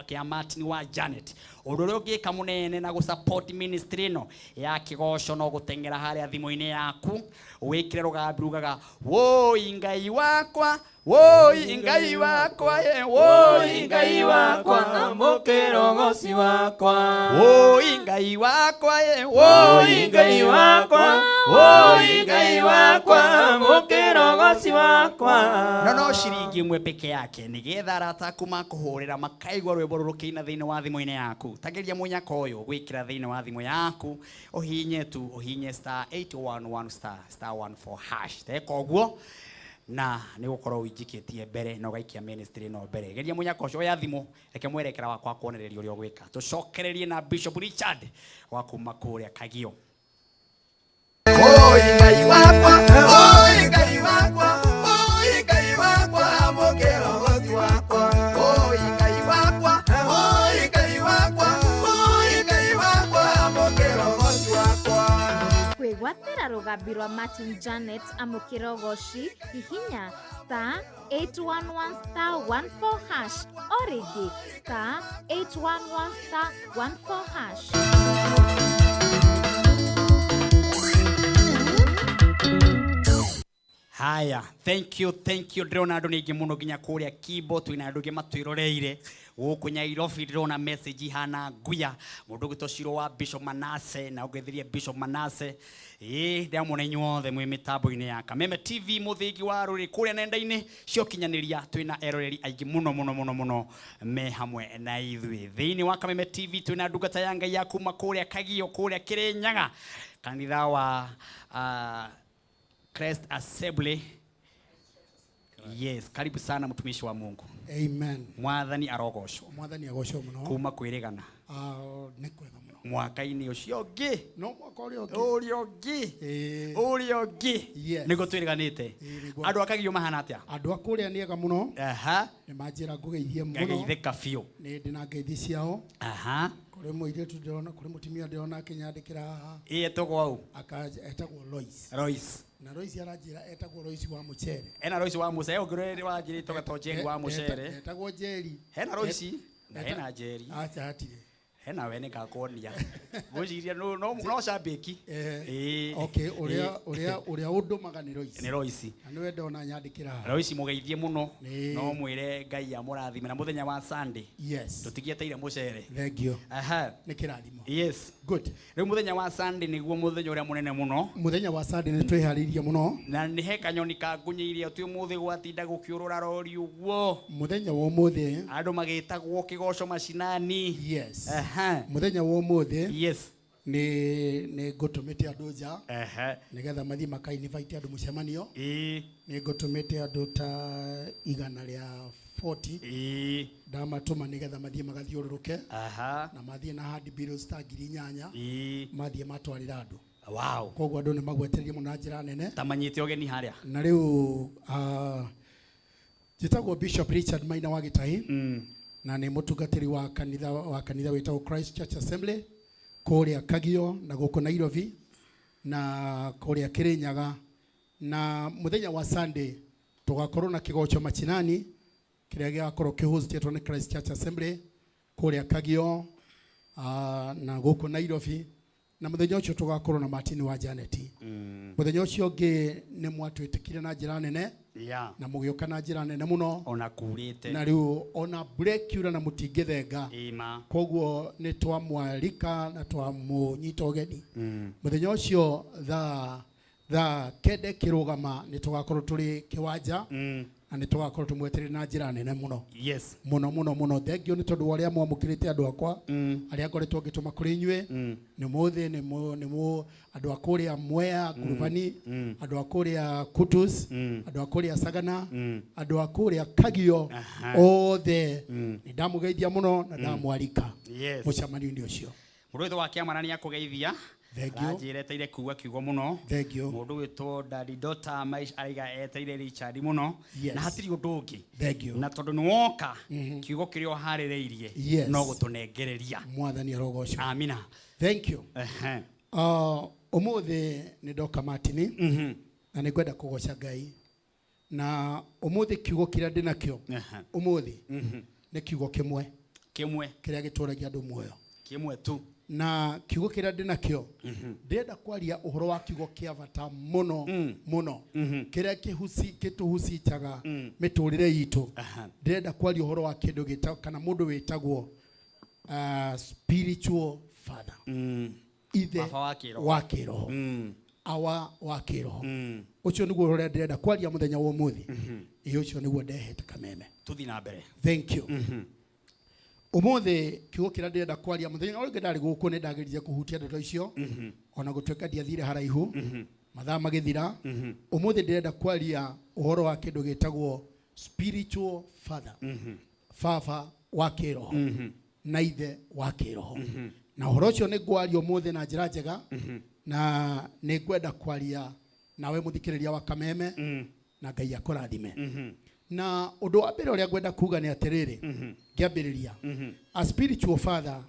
gia Martin wa Janet urure ugika munene na gusupport ministry no ya kigoco no gutengera haria thimu-ini yaku wikire rugambi rugaga woi ngai wakwa woi ngai wakwa woi ngai wakwa mukirogoci wakwa woi ngai wakwa woi ngai wakwa woi ngai wakwa mukirogoci wakwa no ciringi imwe peke yake nigetha arata kuma kuhurira makaigwa rwimbo rurukiina thiini wa thimu-ini yaku tageria munyaka uyu gwikira thiini wa thimu yaku uhinye star 811 star 14 hash teko guo na ni gukorwo wijikitie mbere no gaikia ministry no mbere geria munyaka ucio ya thimu reke mwerekera wakwa kuonereria uria gwika tucokererie na Bishop Richard wa kuma kuria Kagio oi ngai wakwa oi ngai wakwa oi ngai wakwa mukirogoci wakwa oi ngai wakwa oi ngai wakwa oi ngai wakwa mukirogoci wakwa kwigwatira rugambi rwa Martin Janet amukirogoci hihinya star 811 star 14 hash origi star 811 star 14 hash. Haya, thank you ndrona andu ningi muno ginya kuria Kibo twina andu matwiroreire guku Nyairobi ndrona message hana nguya mundu gitociro wa Bishop Manase na ugethirie Bishop Manase ndamuna inyuothe mwi mitambo-ini ya Kameme TV muthigi wa ruri kuria nenda-ini cio kinyaniria twina eroreri aingi muno me hamwe na ithui thiini wa Kameme TV twina ndungata ya Ngai ya kuma kuria Kagio kuria Kirinyaga kanitha wa Christ Assembly. Yes, karibu sana mtumishi wa Mungu. Amen. Mwathani arogocwo. Mwathani agocwo muno. Kuma kwirigana. Ni kwega muno. Mwaka-ini ucio ngi. No mwaka urio ngi. Yes. Nigo twiriganite. Andu akagio mahana atia? Andu akuria niega muno. Aha. Ni manjira ngugeithie muno. Ngageithika biu. Ni ndina ngeithi ciao. Aha. Kuri muiritu ndirona kuri mutimia ndirona akinyandikira haha. Etagwo au? Etagwo Lois. Lois. Na Lois aranjira etagwo Lois wa mucere. Ena Lois wa mucere ugire wanjirite gatoje wa mucere. Etagwo Jerry. Hena Lois na hena Jerry. Acha hatire. Hena we nikakuonia guciria no shabiki okay uria undumaga ni Lois ni Lois na niwe ndona nyandikira Lois mugeithie muno no mwire Ngai amurathime na muthenya wa Sunday yes tutigieteire mucere thank you aha ni kirathimo yes good riu muthenya wa Sunday niguo muthenya uria munene muno muthenya wa Sunday ni twihariria muno na ni he kanyoni kangunyirie tu muthi gwatinda gukiurura rori uguo muthenya wa umuthi andu magitagwo kigoco macinani yes muthenya wa umuthi yes ni ngutumite andu nja nigetha mathie makainvite andu mucemanio ni ngutumite andu ta 140 ndamatuma nigetha mathie magathiururuke na mathie na hard bills ta 8,000 mathie matwarira andu wow koguo andu ni magwetererie muno njira nene tamanyite ogeni haria na riu jitagwo Bishop Richard Maina wa Gitahi na ni mutungatiri wa kanitha witagwo Christ Church Assembly kuria Kagio na guko Nairobi na kuria Kirinyaga na muthenya wa Sunday tugakorwo na kigoco machinani kiria gigakorwo kihostetwo ni Christ Church Assembly kuria Kagio na guko Nairobi na muthenya ucio tugakorwo na Martin wa Janet muthenya ucio ngi ni mwatwitikire na njira nene na mugioka na njira nene muno ona kurite na riu ona break yura na mutingithenga koguo ni twamwalika na twamunyita ugeni muthenya ucio tha kende kirugama ni tugakorwo turi kiwanja na ni tugakorwo tumweterere na njira nene muno muno thengio ni tondu waria mwamukirite andu akwa aria ngoretwo ngituma kuri inyue ni muthi ni andu akuria Mwea Ngurubani andu akuria Kutus andu akuria Sagana andu akuria Kagio othe ni ndamugeithia muno na ndamwalika mucamani-ini ucio mundu wa kiamana ni akugeithia ajireteire kuwa kiugo muno mundu witwo Daddy Dota Maish aiga eteire Richard muno na hatiri undu ungi na tondu ni woka kiugo kirio harireirie no gutunengereria mwathani arogoco amina thank you umuthi ni ndoka matini na ni kwenda kugoca Ngai na umuthi kiugo kiria ndinakio umuthi ni kiugo kimwe kiria gituragia andu muoyo kimwe tu na kiugo kiria ndinakio ndenda kwaria uhoro wa kiugo kia bata muno kiria kituhusicaga miturire yitu ndenda kwaria uhoro wa kindu gita kana mundu witagwo spiritual father ithe wa kiroho awa wa kiroho ucio niguo uria ndenda kwaria muthenya wa umuthi ucio niguo ndehete kameme tuthi na mbere thank you umuthi kiugo kiria ndenda kwaria muthenya uria ndari guku ni ndagiririe kuhutia ndeto icio ona gutweka ndiathire haraihu mathaa magithira umuthi ndenda kwaria uhoro wa kindu gitagwo spiritual father baba wa kiroho na ithe wa kiroho na uhoro ucio ni ngwaria umuthi na njira njega na ni ngwenda kwaria nawe muthikiriria wa kameme na Ngai akurathime na undu wa mbere uria ngwenda kuga ni atiriri ngiambiriria a spiritual father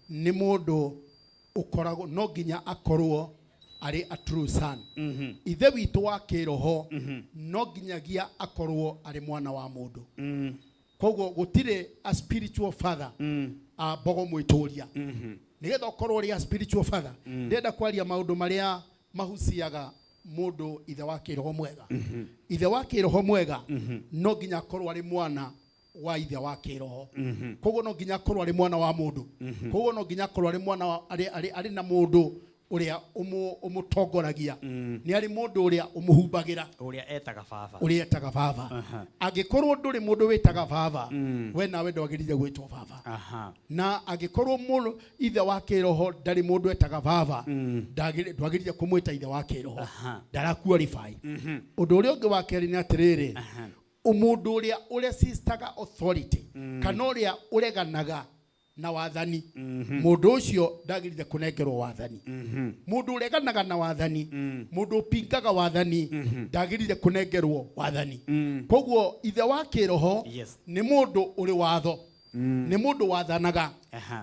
ni mundu ukoragwo no nginya akorwo ari a true son ithe witu wa kiroho no nginyagia akorwo ari mwana wa mundu koguo gutire a spiritual father a bogo mwituria nigetha ukorwo uri a spiritual father ndenda kwaria maundu maria mahusiaga mundu ithe wa kiroho mwega ithe wa kiroho mwega no nginya akorwo ari mwana wa ithe wa kiroho koguo no nginya akorwo ari mwana wa mundu koguo no nginya akorwo ari mwana ari na mundu uria umutongoragia ni ari mundu uria umuhumbagira uria etaga baba agikorwo nduri mundu witaga baba we nawe ndwagirire gwitwo baba na agikorwo mundu ithe wa kiroho ndari mundu etaga baba ndwagirire kumwita ithe wa kiroho ndara qualify undu uria ungi wa keri ni atiriri umundu uria sistaga authority kana uria ureganaga na wathani mundu ucio ndagirire kunengerwo wathani mundu ureganaga na wathani mundu upingaga wathani ndagirire kunengerwo wathani koguo ithe wa kiroho ni mundu uri watho ni mundu wathanaga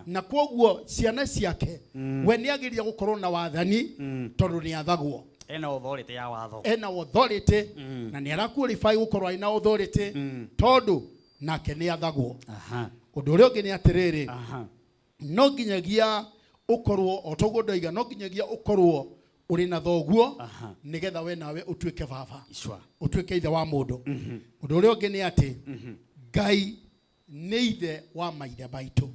na koguo ciana ciake we ni agirire gukorwo na wathani tondu ni athagwo ena authority ya watho ena authority na ni araqualify gukorwo ina authority tondu nake ni athagwo undu uria ungi ni atiriri no nginyagia ukorwo otoguo ndoiga no nginyagia ukorwo uri na thoguo nigetha we nawe utuike baba utuike ithe wa mundu undu uria ungi ni ati Ngai ni ithe wa maithe maitu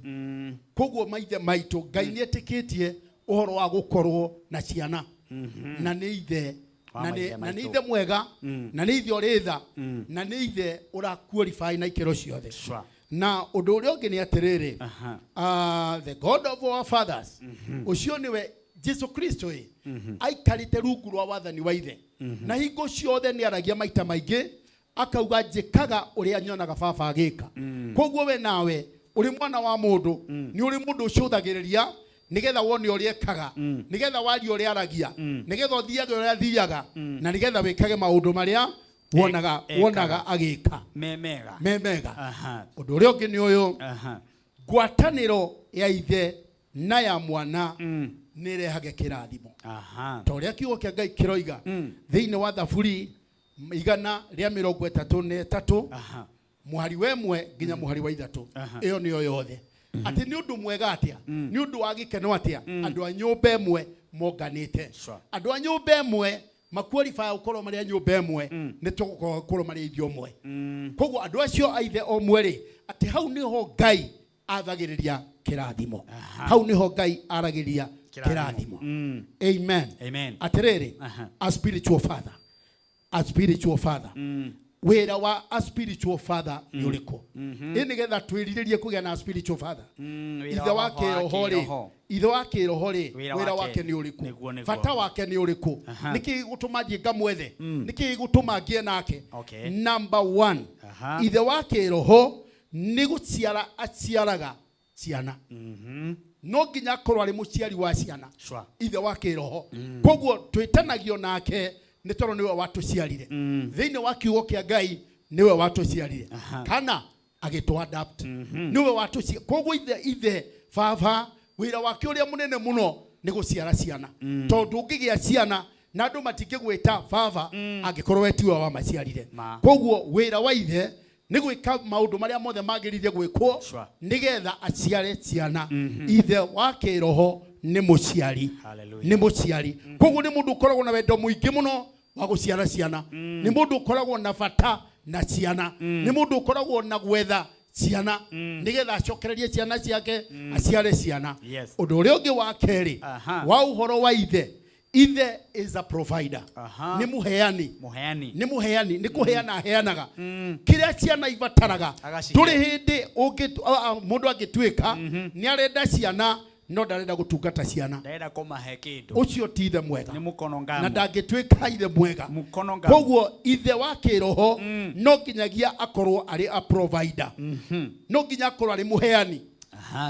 koguo maithe maitu Ngai ni etikitie uhoro wa gukorwo na ciana na ni ithe na ni ithe mwega na ni ithe uritha na ni ithe ura qualify na ikero ciothe na undu uria ungi ni atiriri the God of our fathers ucio niwe Jesu Kristo aikarite rungu rwa wathani wa ithe na hingo ciothe ni aragia maita maingi akauga njikaga uria nyonaga baba agika koguo we nawe uri mwana wa mundu ni uri mundu ucuthagiriria nigetha wone uria ekaga nigetha wari uria aragia nigetha uthiage uria athiaga na nigetha wikage maundu maria wonaga agika memega undu uria ungi ni uyu ngwataniro ya ithe na ya mwana ni rehage kirathimo to uria kiugo kia Ngai kiroiga thiini wa Thaburi 133 muhari wemwe nginya muhari wa ithatu iyo niyo yothe ati ni undu mwega atia ni undu wa gikeno atia andu a nyumba emwe monganite andu a nyumba emwe maqualify ukorwo mari nyumba imwe ni tugukorwo mari ithio mwe koguo andu acio aithe o mweri ati hau niho Ngai athagiriria kirathimo hau niho Ngai aragiria kirathimo amen atiriri a spiritual father wera wa a spiritual father ni uriko ini getha twiriririe kugia na spiritual father ithe wake rohori ithe wake rohori wera wake ni uriko fata wake ni uriko niki gutuma ngie ngamwethe niki gutuma ngie nake number 1 ithe wake roho ni guciara aciaraga ciana no nginya korwo ari muciari wa ciana ithe wake roho koguo twitanagio nake ni toro niwe watuciarire thiine wa kiugo kia Ngai niwe watuciarire kana agitwa adapt niwe watuci koguo ithe baba wira wake uria munene muno ni guciara ciana tondu ungigia ciana na andu matingigwita baba angikorwo wetiwe wa maciarire koguo wira wa ithe ni gwika maundu maria mothe magirithie gwikwo nigetha aciare ciana ithe wake roho ni muciari koguo ni mundu ukoragwo na wendo muingi muno wa guciara ciana ni mundu ukoragwo na bata na ciana ni mundu ukoragwo na gwetha ciana nigetha acokererie ciana ciake aciare ciana undu uria ungi wa keri wa uhoro wa ithe is a provider ni muheani ni kuheana heanaga kiria ciana ibataraga turi hindi mundu agitwika ni arenda ciana no ndarenda gutungata ciana ndarenda kumahe kindu ucio ti ithe mwega ni mukono ngamo na ndangitwika ithe mwega mukono ngamo koguo ithe wa kiroho no nginyagia akorwo ari a provider no nginya akorwo ari muheani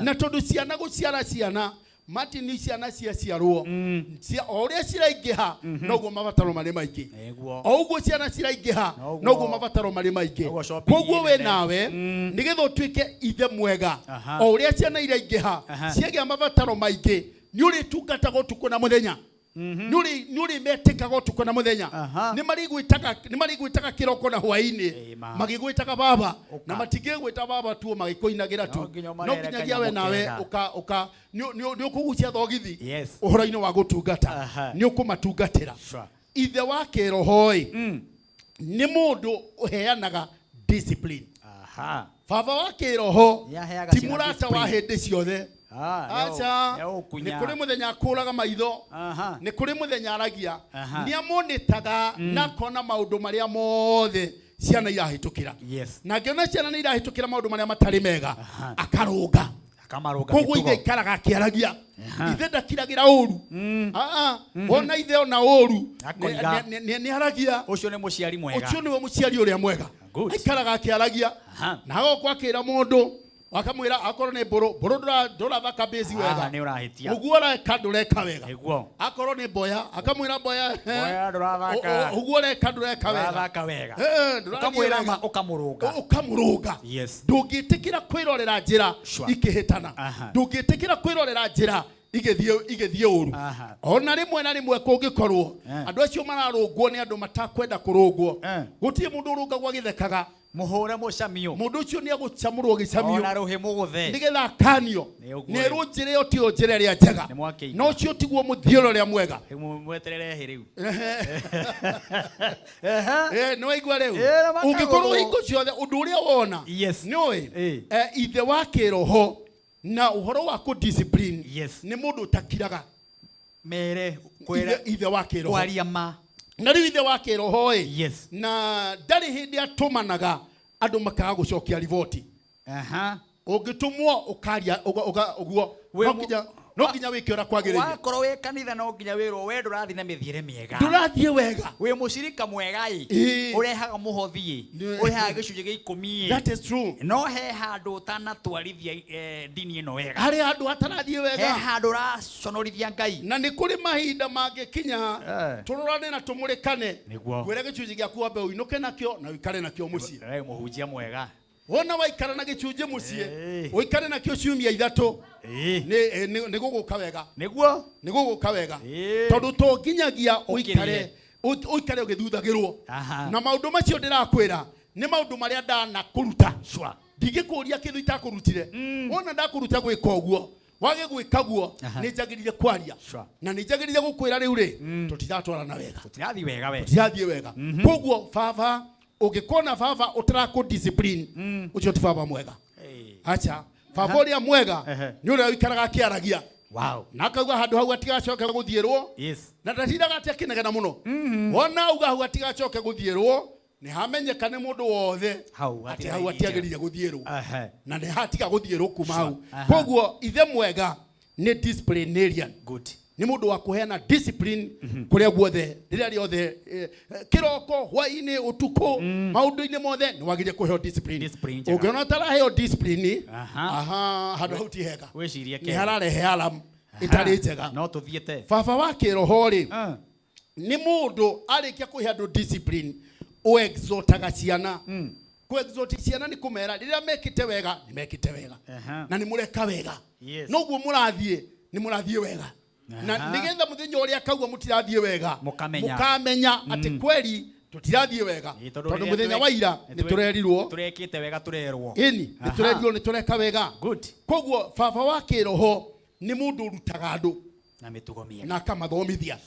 na tondu ciana guciara ciana mati ni ciana ciarwo oria ciraingiha noguo mabataro mari maingi oguo ciana ciraingiha noguo mabataro mari maingi koguo we nawe nigetha utwike ithe mwega oria ciana iraingiha ciagia mabataro maingi ni uri tungataga utuko na muthenya nuri metekaga utuko na muthenya ni marigwitaga kiroko na hwaini magigwitaga baba na matigigwita baba tu magikoinagira tu no kinyagia we nawe uka ni ukugucia thogithi uhoro-ini wa gutungata ni ukumatungatira ithe wake rohoi ni mundu uheanaga discipline baba wake roho ti murata wa hindi ciothe acha ni kuri muthenya kuraga maitho ni kuri muthenya aragia ni amonetaga na kona maundu maria mothe ciana irahitukira na ngiona ciana ni irahitukira maundu maria matari mega akaruga koguo ithe ikaraga akiaragia ithe ndakiragira uru ona ithe ona uru ni aragia ucio ni muciari mwega ucio ni muciari uria mwega ikaraga akiaragia na goko akira mundu wakamwira akorwo ni mburu ndura thaka bezi wega ni urahitia uguo ra kadure ka wega akorwo ni boya akamwira boya ndura thaka uguo ra kadure ka wega thaka wega ukamwira ma ukamuruga ndungitikira kwirorera njira ikihitana ndungitikira kwirorera njira igethie uru ona rimwe na rimwe kungikorwo andu acio mararungwo ni andu matakwenda kurungwo gutie mundu urungagwo agithekaga muhure mucamio mundu ucio ni agucamurwo gicamio ona ruhi muguthe nigetha kanio ni runjire yo ti onjire ria njega no ucio tiguo muthioro ria mwega mweterere hi riu no waigua riu ungikorwo hingo ciothe undu uria wona ni oi ithe wake roho na uhoro wa ku discipline ni mundu utakiraga mere kwera ithe wake roho kwaria ma na riu ithe wake roho na ndari hindi atumanaga andu makaga gucokia riboti ungitumwo ukaria uguo no nginya wike ora kwagiriria wakorwo we kanitha no nginya wirwo we ndurathi na mithiire miega ndurathie wega we mucirika mwega urehaga muhothi urehaga gicunje gia 10 that is true no he handu utana twarithia dini ino wega hari handu hatarathie wega he handu raconorithia Ngai na ni kuri mahinda mangikinya turorane na tumurikane gwira gicunje giaku wambe uinuke nakio na wikare nakio mucii muhunjia mwega wona waikara na gicunje mucii uikare nakio ciumia ithatu ni guguka wega niguo ni guguka wega tondu to nginyagia uikare ugithuthagirwo na maundu macio ndirakwira ni maundu maria ndana kuruta ndigikuria kindu itakurutire wona ndakuruta gwika uguo wage gwikaguo ni njagirire kwaria na ni njagirire gukwira riu ri tutiratwarana wega tutirathie wega koguo baba ungikona baba utarako discipline ucio ti baba mwega acha baba uria mwega ni uria wikaraga akiaragia na akauga handu hau atigacoke guthierwo na ndatindaga ati akinegena muno wona uga hau atigacoke guthierwo ni hamenyeka ni mundu wothe ati hau atiagirire guthierwo na ni hatiga guthierwo kuma hau koguo ithe mwega ni disciplinarian ni mundu wa kuheana discipline kuria guothe riria riothe kiroko hwaini utuko maundu-ini mothe ni wagire kuheo discipline ungiona taraheo discipline handu hau ti hega ni hararehe alarm itari njega no tuthiete baba wa kiroho ri ni mundu arikia kuhe andu discipline o exaltaga ciana ku exalt ciana ni kumera riria mekite wega ni mekite wega na ni mureka wega noguo murathie ni murathie wega na nigetha muthenya uria kaugwa mutirathie wega mukamenya ati kweli tutirathie wega tondu muthenya wa ira ni turerirwo turekite wega turerwo ni turerirwo ni tureka wega koguo baba wa kiroho ni mundu rutaga andu na mitugo miega na kamathomithia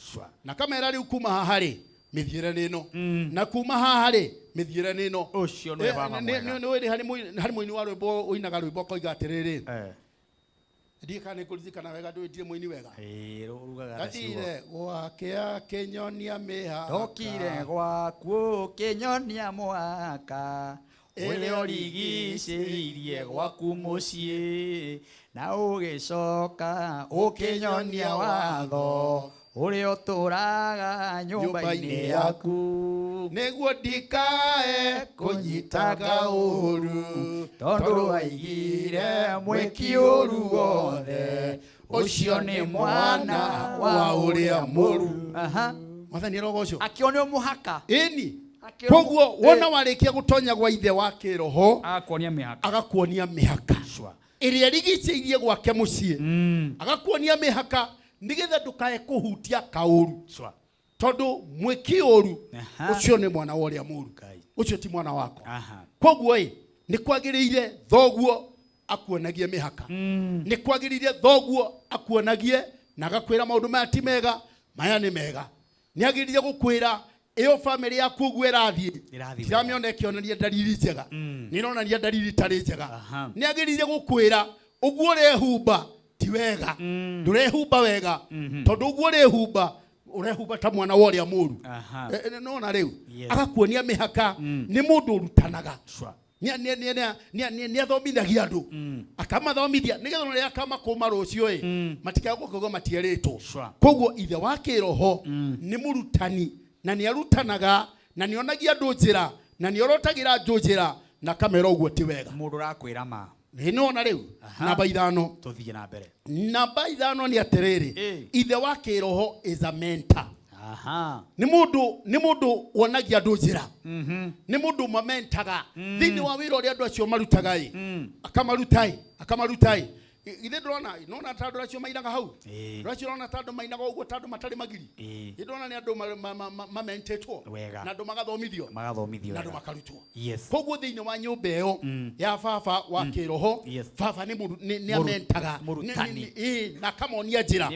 na kamera riu kuma haha ri mithiire nino na kuma haha ri mithiire nino ucio ni baba mwega ni hari muini wa rwimbo uinaga rwimbo koiga atiriri ndika ni kurizikana wega ndwitire muini wega rugaga gatire gwake kinyonia miha ndokire gwaku kinyonia mwaka uria urigicĩirie gwaku muciĩ na ũgĩcoka ũkĩnyonia watho uria ũtũraga nyũmba-inĩ yaku nĩguo ndikae kũnyitaga ũru tondũ waigire mwĩki ũru wothe ũcio nĩ mwana wa ũrĩa mũru mwathani rogoco akĩonio mũhaka ĩni koguo wona warikia gutonya gwa ithe wa kiroho agakuonia mihaka iria rigicĩirie gwake muciĩ agakuonia mihaka nigetha ndukae kuhutia kauru tondu mwiki uru ucio ni mwana wa uria mũru ucio ti mwana wako koguo ni kwagiriire thoguo akuonagie mihaka ni kwagiriire thoguo akuonagie na agakwira maundu maya ti mega maya ni mega ni agiriire gukwira iyo family yaku gwerathie tiramyone kionania dalili njega nironania dalili tari njega ni agiririe gukwira uguo rehumba ti wega ndurehumba wega tondu uguo rehumba urehumba ta mwana wa uria mũru nona riu agakuonia mihaka ni mundu urutanaga ni athomithagia andu akamathomithia nigetha no ria kama kuma rucio matikago kugo matieritwo koguo ithe wa kiroho ni murutani na ni arutanaga na ni onagia andu njira na ni orotagira andu njira na kamera uguo ti wega mundu rakwira ma nona riu namba 5 tuthie na mbere namba 5 ni atiriri ithe wa kiroho is a mentor ni mundu wonagia andu njira ni mundu mamentaga thini wa wira uria andu acio marutaga akamarutai ithe nona tandu acio mainaga hau acio nona tandu mainaga uguo tandu matari magiri ndona ni andu mamentetwo na andu magathomithio na andu makarutwo koguo thini wa nyumba iyo ya baba wa kiroho baba ni amentaga na kamonia njira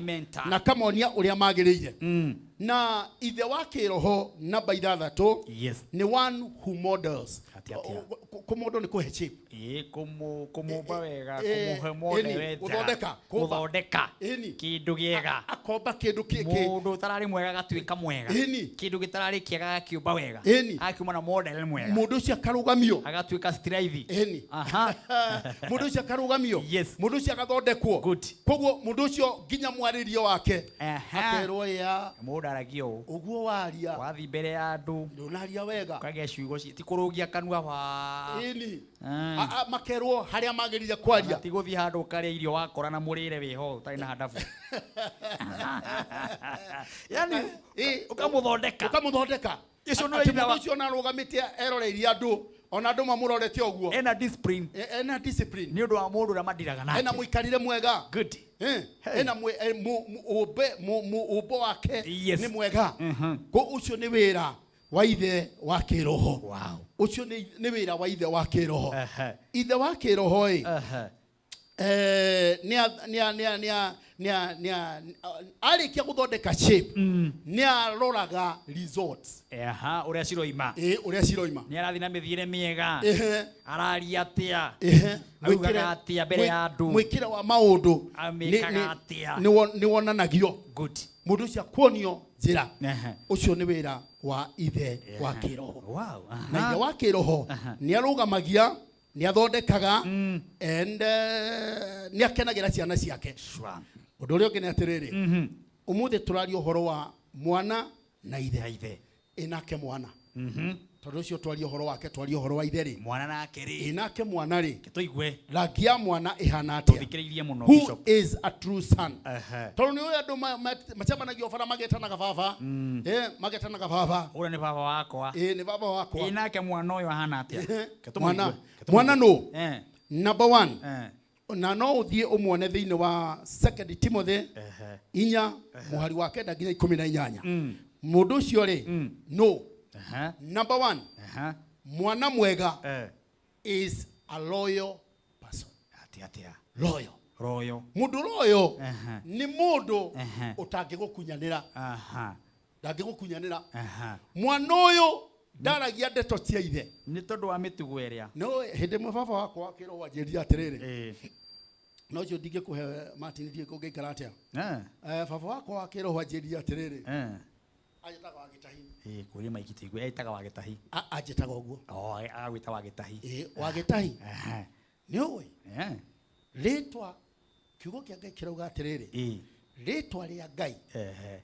na kamonia uria magiriire na ithe wa kiroho namba 6 ni one who models kumodo ni kuhe shape kumumba wega kumuhe model guthondeka kindu giega akomba kindu kiki mundu tarari mwega gatuika mwega kindu gitarari kiega gakiumba wega akiuma na model mwega mundu ucio akarugamio agatuika straight mundu ucio akarugamio mundu ucio agathondekwo koguo mundu ucio nginya mwaririo wake akerwo ya mundu aragio uguo waria wathi mbere ya andu ndunaria wega kage ciugo ti kurugia kanua wa makerwo haria magirire kwaria ti guthi handu karia irio wakora na murire wiho utari na hadafu yani ukamuthondeka icio no ithe ucio na rugamite eroreirie andu ona andu mamurorete uguo ena discipline ni undu wa mundu ria madiraga nake ena muikarire mwega good ena ubo wake ni mwega ko ucio ni wira wa ithe wa kiroho ucio ni wira wa ithe wa kiroho ithe wa kiroho arikia guthondeka shape ni aroraga results uria ciroima uria ciroima ni arathi na mithire miega araria atia augaga atia mbere ya andu mwikira wa maundu amikaga atia ni wonanagio good mundu cia kuonio njira ucio ni wira wa ithe wa kiroho na ithe wa kiroho ni arugamagia ni athondekaga and ni akenagira ciana ciake undu uria ungi ni atiriri umuthi turaria uhoro wa mwana na ithe inake mwana tondu ucio twaria uhoro wake twaria uhoro wa ithe ri mwana nake ri inake mwana ri tuigwe rangi ya mwana ihana atia tuthikiririe muno who is a true son tondu ni uyu andu macemanagia bara magetanaga baba magetanaga baba uria ni baba wakwa ni baba wakwa inake mwana uyu ahana atia mwana no number 1 na no uthie umwone thiini wa 2 Timothy 4 muhari wa 9 nginya 18 mundu ucio ri no number 1 mwana mwega is a loyal person atia loyal mundu loyal ni mundu utangigukunyanira ndangigukunyanira mwana uyu ndaragia ndeto cia ithe ni tondu wa mitugo iria no hindi mwe baba wakwa akiro wanjiria atiriri no cio ndingikuhe Martin ndie kungeikara atia baba wakwa akiro wanjiria atiriri ajetaga wagitahi kuri maikitigwe aitaga wagitahi ajetaga uguo agwita wagitahi wagitahi ni uwe ritwa kiugo kia Ngai kirauga atiriri ritwa ria Ngai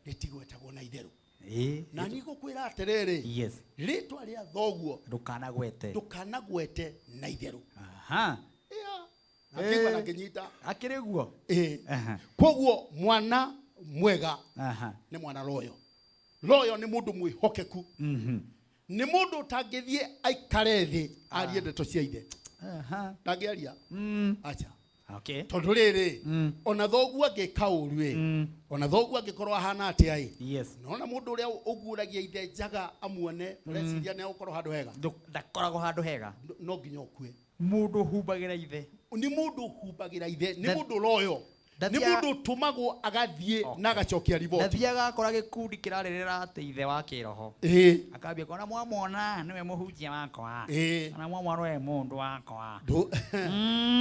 ritigwetagwo na itheru na niko kwira atiriri ritwa ria thoguo ndukanagwete na itheru akigwa na kinyita akiriguo koguo mwana mwega ni mwana loyo ni mundu mwihokeku ni mundu tangithie aikare thi arie ndeto cia ithe ndagiaria acha okay tondu riri ona thoguo angika urue ona thoguo angikorwo ahana atia nona mundu uria uguragia ithe njaga amuone ureciria ni ukorwo handu hega ndakoragwo handu hega no nginya ukue mundu humbagira ithe ni mundu humbagira ithe ni mundu loyo ni mundu tumagwo agathie na agacokia riboti ndathiaga akora gikundi kirarerera ati ithe wa kiroho akambia kona mwamona niwe muhunjia wakwa kana mwamona we mundu wakwa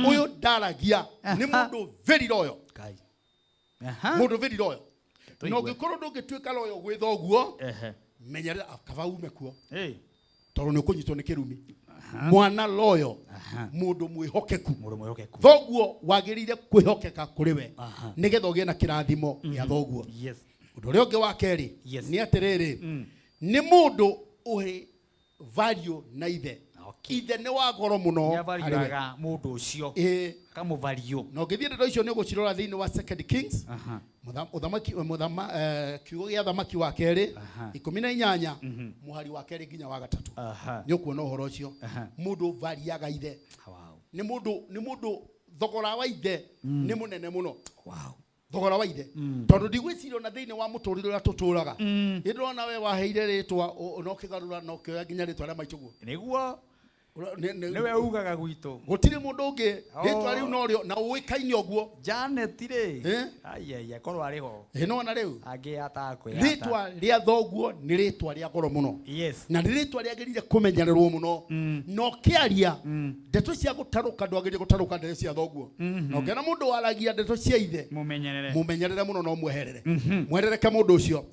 uyu ndaragia ni mundu very loyal mundu very loyal no gikorwo ndungituika loyal gwi thoguo menyerera akavaume kuo tondu ni ukunyitwo ni kirumi mwana loyo mundu mwihokeku thoguo wagirire kwihokeka kuri we nigetha ugie na kirathimo ya thoguo undu uri ungi wa keri ni atiriri ni mundu uri value na ithe ithe ni wa goro muno ariwaga mundu ucio kamuvario no ngithie ndeto icio ni gucirora thiini wa 2 Kings kiugo gia thamaki wa keri 18 muhari wa keri nginya wa 3 ni ukuona uhoro ucio mundu variaga ithe ni mundu thogora wa ithe ni munene muno thogora wa ithe tondu ndigwiciria na thiini wa muturire uria tuturaga indona we waheire ritwa no kigarura no kioya nginya ritwa ria maituguo niguo niwe ugaga gwitu gutire mundu ungi ritwa riu no rio na uikaine oguo Janet ri ayaya korwo ariho no na riu angi atakwe ritwa ria thoguo ni ritwa ria goro muno na ni ritwa ria gerire kumenyererwo muno no kiaria ndeto cia gutaruka ndwagire gutaruka ndeto cia thoguo no ngena mundu waragia ndeto cia ithe mumenyerere muno no mweherere mwerereke mundu ucio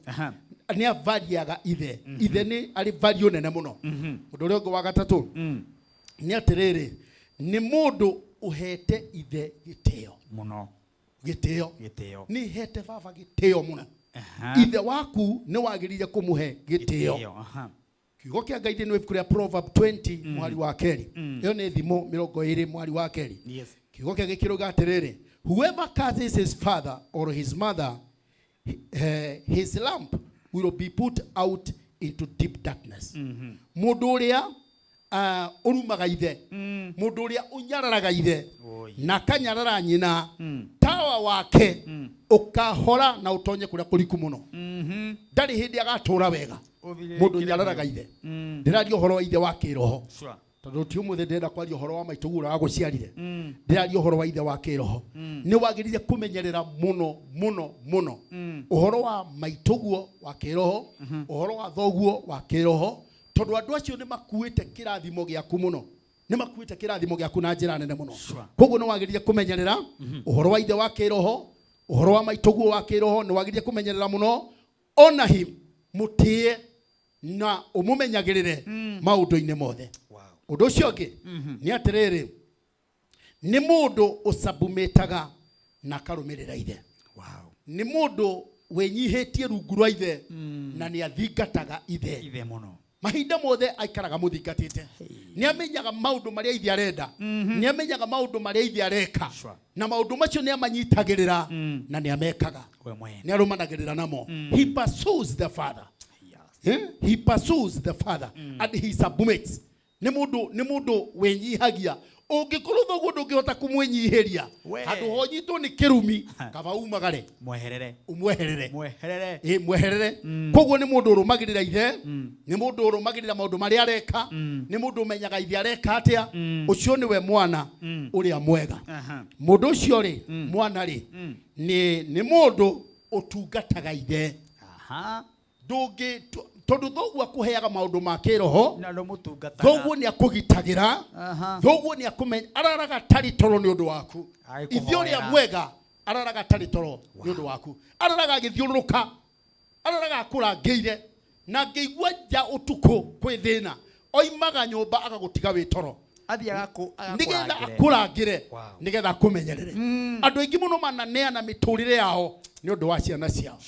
ni avaliaga ithe ithe ni ari value nene muno undu uri ungi wa gatatu ni atiriri ni mundu uhete ithe gitio muno gitio ni hete baba gitio muno ithe waku ni wagirire kumuhe gitio kiugo kia Ngai ni kuria Proverb 20 mwari wa keri iyo ni thimo 20 mwari wa keri kiugo kia gikiruga atiriri whoever curses his father or his mother his lamp will be put out into deep darkness mundu uria urumaga ithe mundu uria unyararaga ithe na kanyarara nyina tawa wake ukahora na utonye kuria kuriku muno ndari hindi agatura wega mundu nyararaga ithe ndirario horo ithe wa kiroho tondu ti umuthe ndenda kwaria horo wa maitu gura guciarire ndiraria horo wa ithe wa kiroho ni wagirire kumenyerera muno uhoro wa maituguo wa kiroho uhoro wa thoguo wa kiroho tondu andu acio ni makuite kirathimo giaku muno ni makuite kirathimo giaku na njira nene muno koguo ni wagirire kumenyerera uhoro wa ithe wa kiroho uhoro wa maituguo wa kiroho ni wagirire kumenyerera muno ona him mutie na umumenyagirire maundu-ini mothe undu ucio ngi ni atiriri ni mundu usabumitaga na karumirira ithe ni mundu wenyihitie rungu rwa ithe na ni athingataga ithe muno mahinda mothe aikaraga muthingatite ni amenyaga maundu maria ithe arenda ni amenyaga maundu maria ithe areka na maundu macio ni amanyitagirira na ni amekaga ni arumanagirira namo he pursues the father he pursues the father and he submits ni mundu wenyihagia ungikorwo thoguo ndungihota kumwenyihiria handu honyitwo ni kirumi kaba umagare mweherere koguo ni mundu urumagirira ithe ni mundu urumagirira maundu maria areka ni mundu umenyaga ithe areka atia ucio niwe mwana uria mwega mundu ucio ri mwana ri ni mundu utungataga ithe ndungi tondu thoguo akuheaga maundu ma kiroho thoguo ni akugitagira thoguo ni akumenya araraga tari toro ni undu waku ithe uria mwega araraga tari toro ni undu waku araraga githiururuka araraga akurangeire na ngeigua nja utuku kwi thina oimaga nyumba agagutiga wi toro nigetha akurangire nigetha akumenyerere andu aingi muno mananeana miturire yao ni undu wa ciana ciao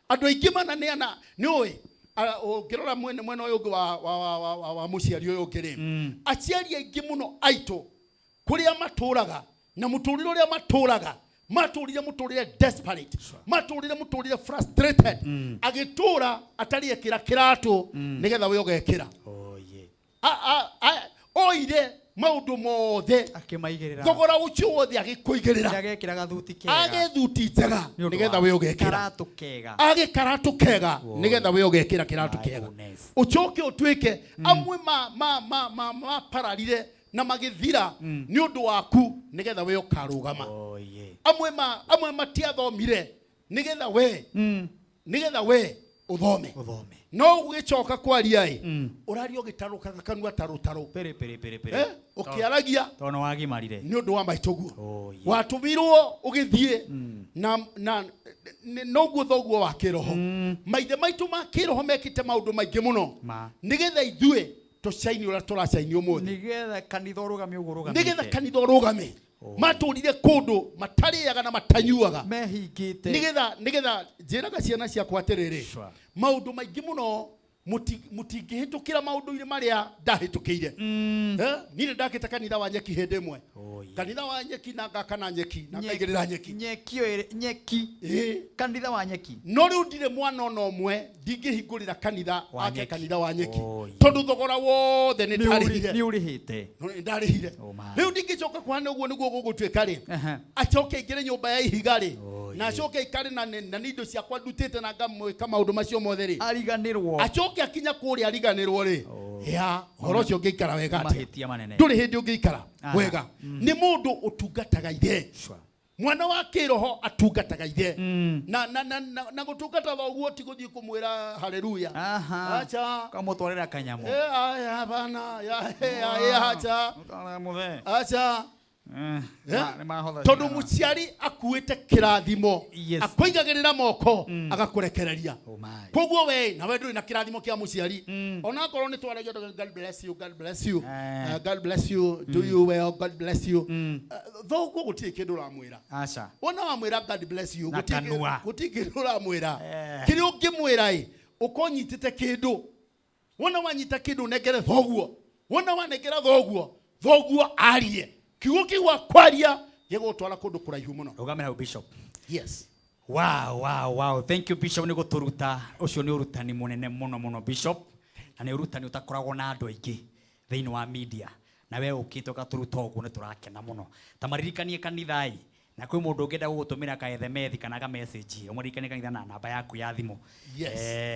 andu aingi mananeana ni oi ukirora mwene uyu ungi wa muciari uyu ungi ri aciari aingi muno aitu kuria maturaga na muturire uria maturaga maturire muturire desperate maturire muturire frustrated agitura atari ekira kiratu nigetha we ugekira oire maundu mothe akimaigirira thogora ucio wothe agikuigirira agekiraga thuti kega agithuti njega nigetha we ugekira karatu kega agikaratu kega nigetha we ugekira kiratu kega ucoke utwike amwe ma pararire na magithira ni undu waku nigetha we ukarugama amwe matiathomire nigetha we uthome no ugicoka kwaria urario gitarukaga kanua tarutaro ukiaragia tono wagimarire ni undu wa maituguo watumirwo ugithie na noguo thoguo wa kiroho maithe maitu ma kiroho mekite maundu maingi muno nigetha ithue tucaini ura turacaini umuthi nigetha kanitha urugame maturire kundu matariaga na matanyuaga mehingite nigetha njiraga ciana ciakwa atiriri maundu maingi muno mutingihitukira maundu-ini maria ndahitukiire nire ndakite kanitha wa nyeki hindi imwe kanitha wa nyeki na ngaka na nyeki na ngaigirira nyeki kanitha wa nyeki no riu ndire mwana ona umwe ndingihingurira kanitha ake kanitha wa nyeki tondu thogora wothe ni ndarihire ni urihite ndarihire riu ndingicoka kuhana uguo niguo gugutwika ri acoke ingire nyumba ya ihiga ri na acoke ikare na nindo ciakwa ndutite na ngamwika maundu macio mothe ri ariganirwo acoke akinya kuria ariganirwo ri ya horo cio ngiikara wega mahitia manene nduri hindi ungiikara wega ni mundu utungataga ithe mwana wa kiroho atungataga ithe na gutungata thoguo ti guthii kumwira haleluya acha kamutwarira kanyamu aya bana ya acha tondu muciari akuite kirathimo akoigagirira moko agakurekereria koguo we na we nduri na kirathimo kia muciari ona korwo ni twaragia God bless you God bless you do you well God bless you thoguo gutie kindu ramwira acha ona wamwira God bless you gutie kindu ramwira kiri ungimwira ukonyitite kindu wona wanyita kindu negere thoguo wona wanegera thoguo arie kiugo kiwa kwaria gigutwara kundu kuraihu muno ugamera bishop yes wow thank you bishop ni guturuta ucio ni urutani munene muno bishop na ni urutani utakoragwo na andu aingi thiini wa media na we ukite ukaturuta uguo ni turakena muno tamaririkanie kanithai na kwĩ mũndũ ũngĩenda gũgũtũmĩra ka SMS kana ka message ũmũririkanie kanitha na namba yaku ya thimũ.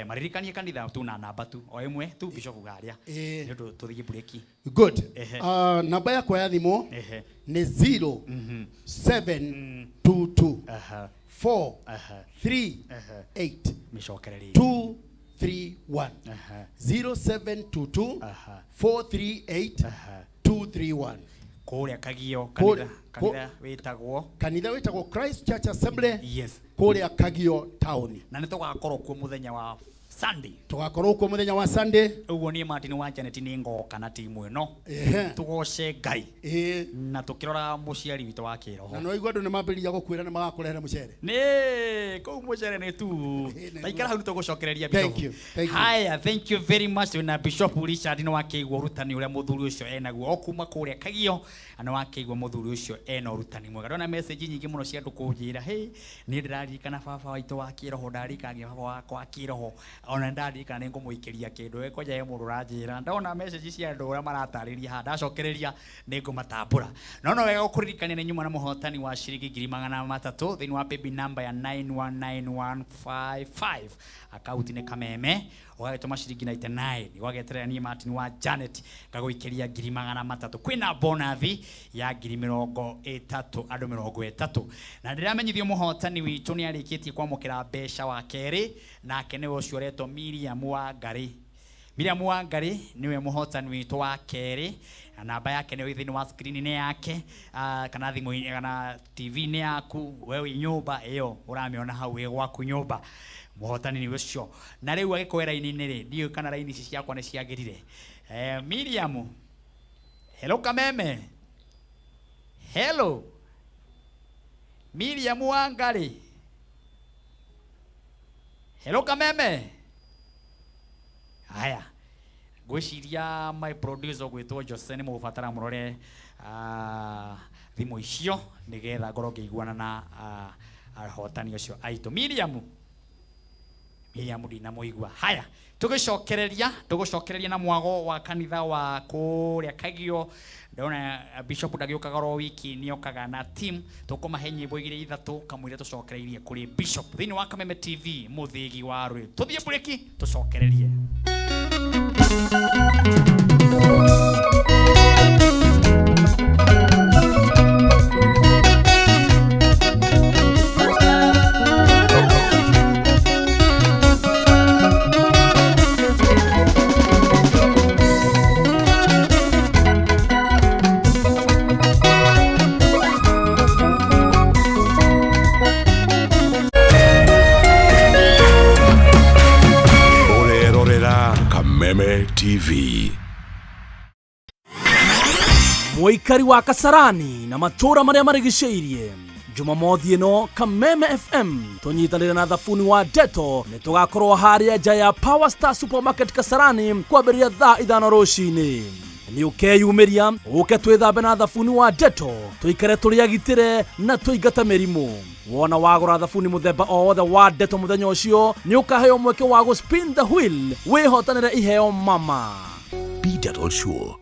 Maririkanie kanitha tu na namba tu o ĩmwe tu Bishop Garia nĩ ũndũ tũthiĩ break. Good. Namba yakwa ya thimũ nĩ 0722 438 mĩcokererie 231 0722 438 231 kũrĩa Kagio kanitha wĩtagwo Christ Church Assembly. Yes. Kũrĩa Kagio town. Na nĩ tũgakorwo kuo mũthenya wa Sunday. Tugakorwo kuo mũthenya wa Sunday. Ũguo niĩ Martin wa Janet nĩ ngoka na timu ĩno. Tugoce Ngai. Na tũkĩrora mũciari witũ wa kĩroho. Na no igua andũ nĩ mambĩrĩria gũkwĩra nĩ magakũrehera mũcere. Nĩ kũu mũcere nĩ tu. Taikara hau tũgũcokereria Bishop. Thank you. Haya, thank you very much na Bishop Richard nĩ wakĩigua ũrutani ũrĩa mũthuri ũcio enaguo o kuma kũrĩa Kagio ana wakĩigua mũthuri ũcio ena ũrutani mwega. Ndona message nyingĩ mũno cia andũ kũnjĩra niĩ ndĩraririkana baba waitũ wa kĩroho, ndarikanagia baba wakwa wa kĩroho, ona ndarikana nĩ ngũmũikĩria kĩndũ ekoja ye mũndũ ranjĩra. Ndona message cia andũ ũrĩa maratarĩria ha ndacokereria nĩ ngũmatambũra. No wega gũkũririkania nĩ nyuma na mũhotani wa ciringi 300 thĩinĩ wa paybill number ya 919155 akaunti nĩ Kameme ũgagĩtũma ciringi 99 ũgageterera niĩ Martin wa Janet ngagũikĩria 300. Kwĩna bonus ya 30 andũ 30 na ndĩramenyithio mũhotani witũ nĩ arĩkĩtie kwamũkĩra mbeca wa kerĩ nake nĩ ũcio ũretwo Miriam Wangari. Miriam Wangari niwe mũhotani witũ wa kerĩ na namba yake nĩ thĩinĩ wa screen yake kana thimũ kana TV-inĩ yaku wewe nyũmba ĩyo ũramĩona hau gwaku nyũmba. Mũhotani ni ũcio na rĩu agĩkoe raini-inĩ rĩ ndiũ kana raini ici ciakwa nĩ ciagĩrire. Miriam, hello Kameme, hello Miriam Wangari, hello Kameme. Haya, gwĩciria my producer gwĩtwo Jose nĩ mũbatara mũrore thimũ icio nĩgetha ngorwo ngĩiguana na ahotani ũcio aitũ. Miriam ndinamũigua. Haya, tũgũcokereria na mwago wa kanitha wa kũrĩa Kagio. Ndona Bishop ndagĩũkaga ro wiki nĩ okaga na team tũkũmahe nyĩmbo 2-3 kamũira tũcokereirie kũrĩ Bishop thĩinĩ wa Kameme TV mũthĩgi wa rwĩ. Tũthiĩ break tũcokererie. Kameme TV. Mũikari wa Kasarani na matũra marĩa marigicĩirie Jumamothi ĩno Kameme FM tũnyitanĩre na thabuni wa Deto nĩ tũgakorwo harĩa nja ya Power Star Supermarket Kasarani kwambĩrĩria thaa 5 rũcinĩ. Nĩ ũkeyumĩria ũke twĩthambe na thabuni wa Deto tũikare tũrĩ agitĩre na tũingata mĩrimũ. Wona wagũra thabuni mũthemba o wothe wa Deto mũthenya ũcio nĩ ũkaheo mweke wa gũ spin the wheel wĩhotanĩre iheo mama. Be Dettol sure.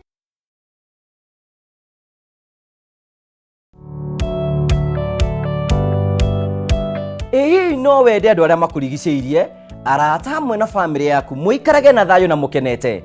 Hihi no wende andũ arĩa makũrigicĩirie arata hamwe na famĩlĩ yaku mũikarage na thayũ na mũkenete.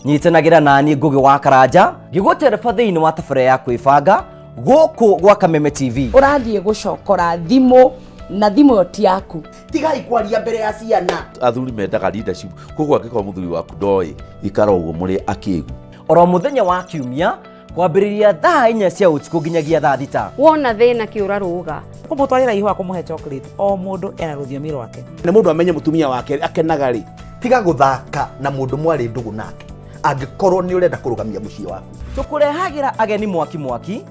Nyitanagĩra naniĩ Ngũgĩ wa Karanja ngĩgũtereba thĩinĩ wa tabarĩra ya kwĩbanga gũkũ gwa Kameme TV. Ũrathiĩ gũcokora thimũ na thimũ yo ti yaku. Tigai kwaria mbere ya ciana. Athuri mendaga leadership koguo angĩkorwo mũthuri waku ndoĩ ikara ũguo mũrĩ akĩĩgu. Oro mũthenya wa Kiumia kwambĩrĩria thaa 4 cia ũtukũ nginyagia thaa 5. Wona thĩna kĩũra rũga ũmũtwarĩra ihũa kũmũhe chocolate o mũndũ ena rũthiomi rwake. Nĩ mũndũ amenye mũtumia wake akenaga rĩ. Tiga gũthaka na mũndũ mwarĩ ndũgũ nake angĩkorwo nĩ ũrenda kũrũgamia mũciĩ waku. Tũkũrehagĩra ageni mwaki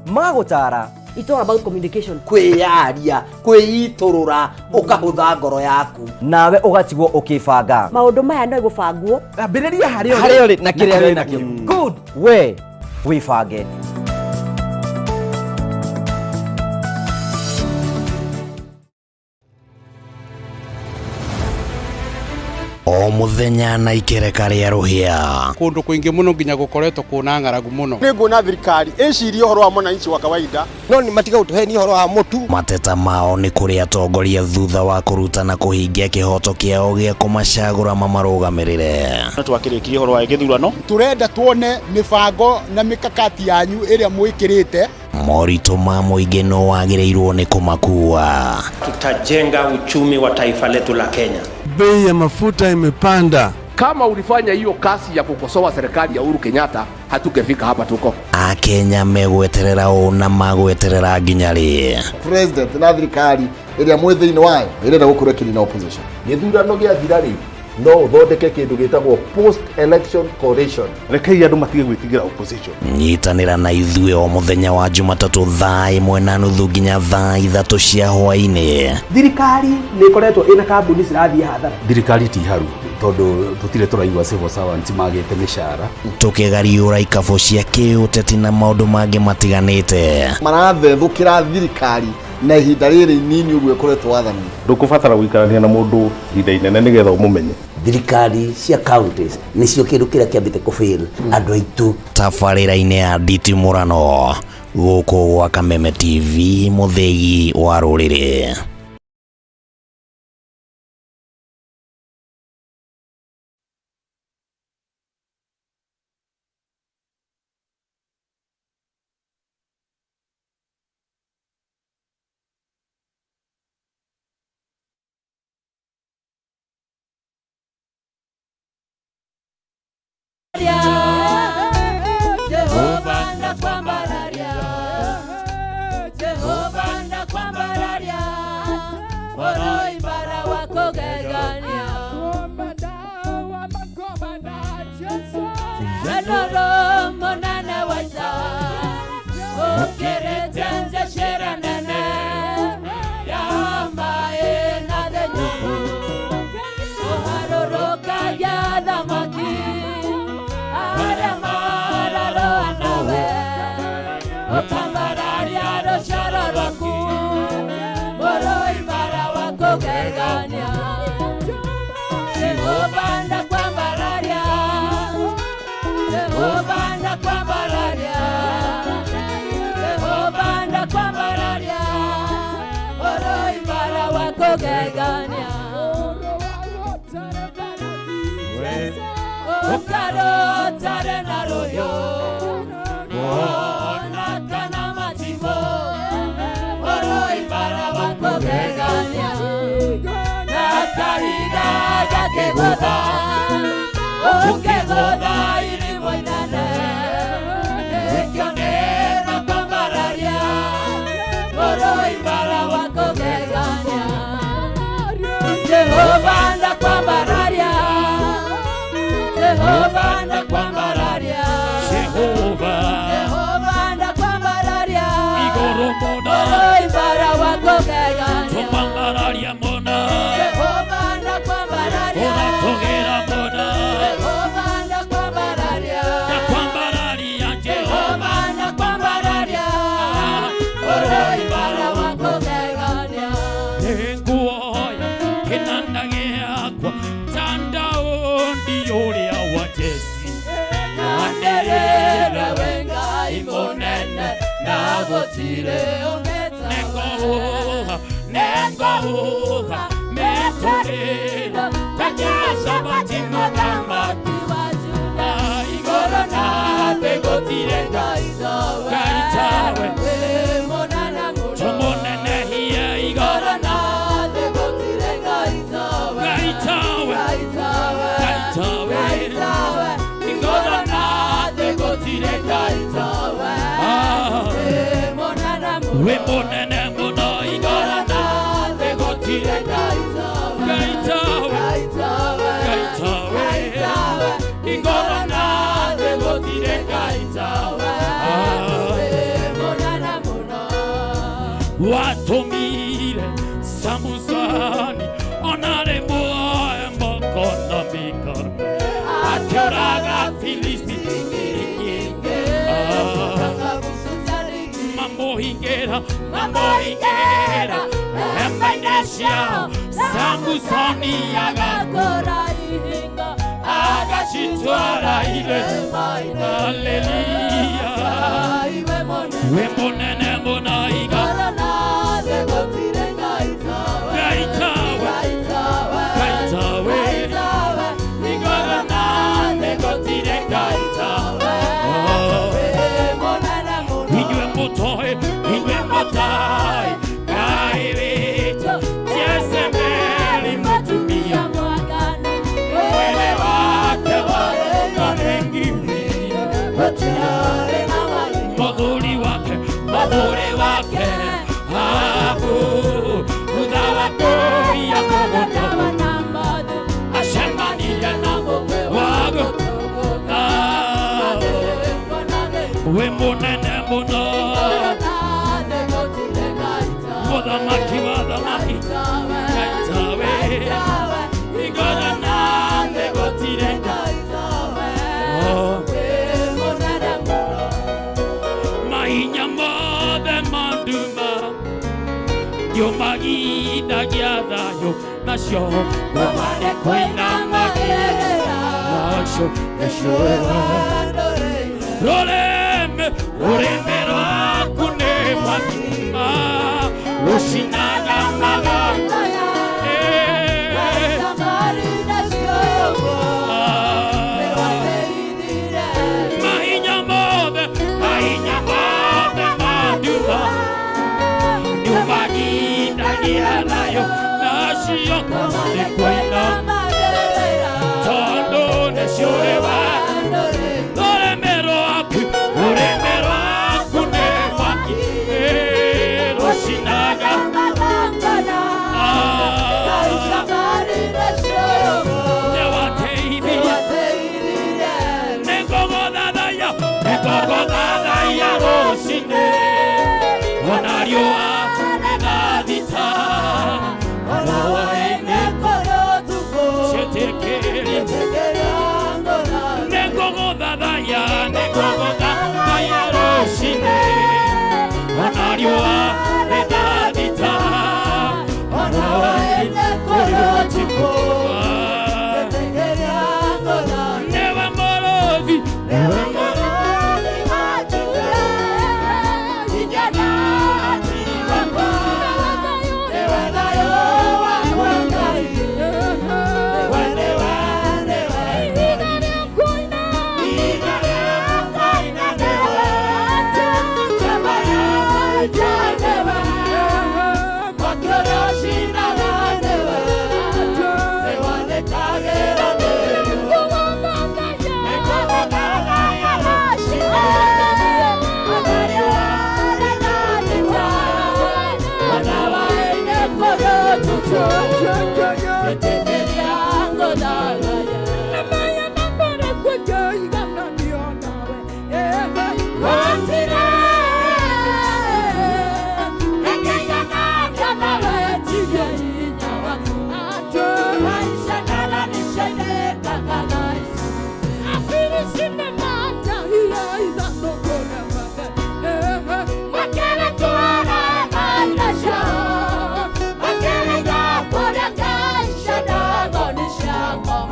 magũtara. It's all about communication. Kwĩyaria, kwĩitũrũra, ũkahũtha ngoro yaku. Nawe ũgatigwo ũkĩbanga. Maũndũ maya no gũbangwo. Ambĩrĩria harĩa ũrĩ na kĩrĩa wĩ nakĩo. Good. We wĩbange. o muthenya na ikereka ria ruhia kundu kuingi muno nginya gukoretwo kuna ngaragu muno ni nguna thirikari icirie horo wa mwananchi wa kawaida no ni matiga utuheni horo wa mutu mateta mao ni kuri atongoria thutha wa kurutana kuhingia kihoto kiao gia kumacagura mamarugamirire twakirikirie horo wa githurano turenda tuone mibango na mikakati yanyu iria mwikirite morito ma muingi no wagireirwo ni kumakua. Tutajenga uchumi wa taifa letu la Kenya. Bei ya mafuta imepanda. Kama ulifanya hiyo kasi ya kukosoa serikali ya Uhuru Kenyatta, hatungefika hapa tuko. Akenya megweterera na magweterera nginyari. President na thirikari iria mwithiini wayo irenda gukorwo kiri na opposition. Githurano gia thirari no uthondeke kindu gitagwo post election coalition. Rekei andu matige gwitigira opposition. Nyitanira na ithuĩ o muthenya wa Jumatatu thaa 1:30 nginya thaa 3 cia hwaini. Thirikari ni ikoretwo ina kambuni cirathie hathara. Thirikari ti haru tondu tutire turaigua civil servants magite mishara. Tukigariura ikabo cia kiuteti na maundu mangi matiganite. Marathethukira thirikari na ihinda riri nini uguo ikoretwo wathani. Ndukubatara guikarania na mundu ihinda inene nigetha umumenye. Thirikari cia counties nicio kindu kiria kiambite kufail andu aitu. Tabarĩra-inĩ ya nditimũrano gũkũ gwa Kameme TV muthegi wa rũrĩrĩ. Jehova ndakwambararia, Jehova ndakwambararia, moro ibara wako gegania, Jehova monana waita, okere tenze shera nene, yamba na de nyuku, oharoroka ya damaki. Kwambararia ro shararaku moro ibara wako gegania Jehova ndakwambararia Jehova ndakwambararia Jehova ndakwambararia moro ibara wako gegania Okaro tare na royo Ona kana matimo Oro ibara wako gegania Na karida yake goda Uke goda ili moinane Ekione na kwambararia Oro ibara wako gegania Jehova ndakwambararia Jehova ndakwambararia Jehova ndakwambararia Igoromona ibara wako gegania Twambararia mona Jehova ndakwambararia Onatogera mona Jehova ndakwambararia Ndakwambararia Jehova ndakwambararia Oro ibara wako gegania Nenguoya kinandage akwa Tandao ndiyoria wa Jesi Anderera wenga imonene Nagotire ongeta Nengoha Metorera Takasha batima damaki wajuna Igoro na begotire Gaitawe Gaitawe Monana muna Chomonene hiya Igoro na begotire Gaitawe Gaitawe Gaitawe Gaitawe Igoro na begotire Gaitawe We monene muna Igoro na begotire Gaitawe Gaitawe Gaitawe Igoro na begotire Gaitawe Monana muna Watomire Samusani Onare moa Mokona bikar Atioraga Filisti Mambo hingera Embaineshia Samusoni Agakorai chitwara ile haleluya wemonene monaiga gaitawe igorana negotire gaitawe inywe motoe inywe motai gairito jesemeli mutumia mwele wake wanengimia madhuri wake hafu udawako ya kogoto ashemaniya namo wago we monene mono wadamaki gaitawe igora nande gotire mahinya mothe manduma yomagida giathayo nacio gomane koina magera nacio eshoewa Oreme rwaku ne mwakima Ushinaga magana Mahinya mothe maduha Nyumagida gianayo Nashio kamane koina Tondo neshoewa Shut up,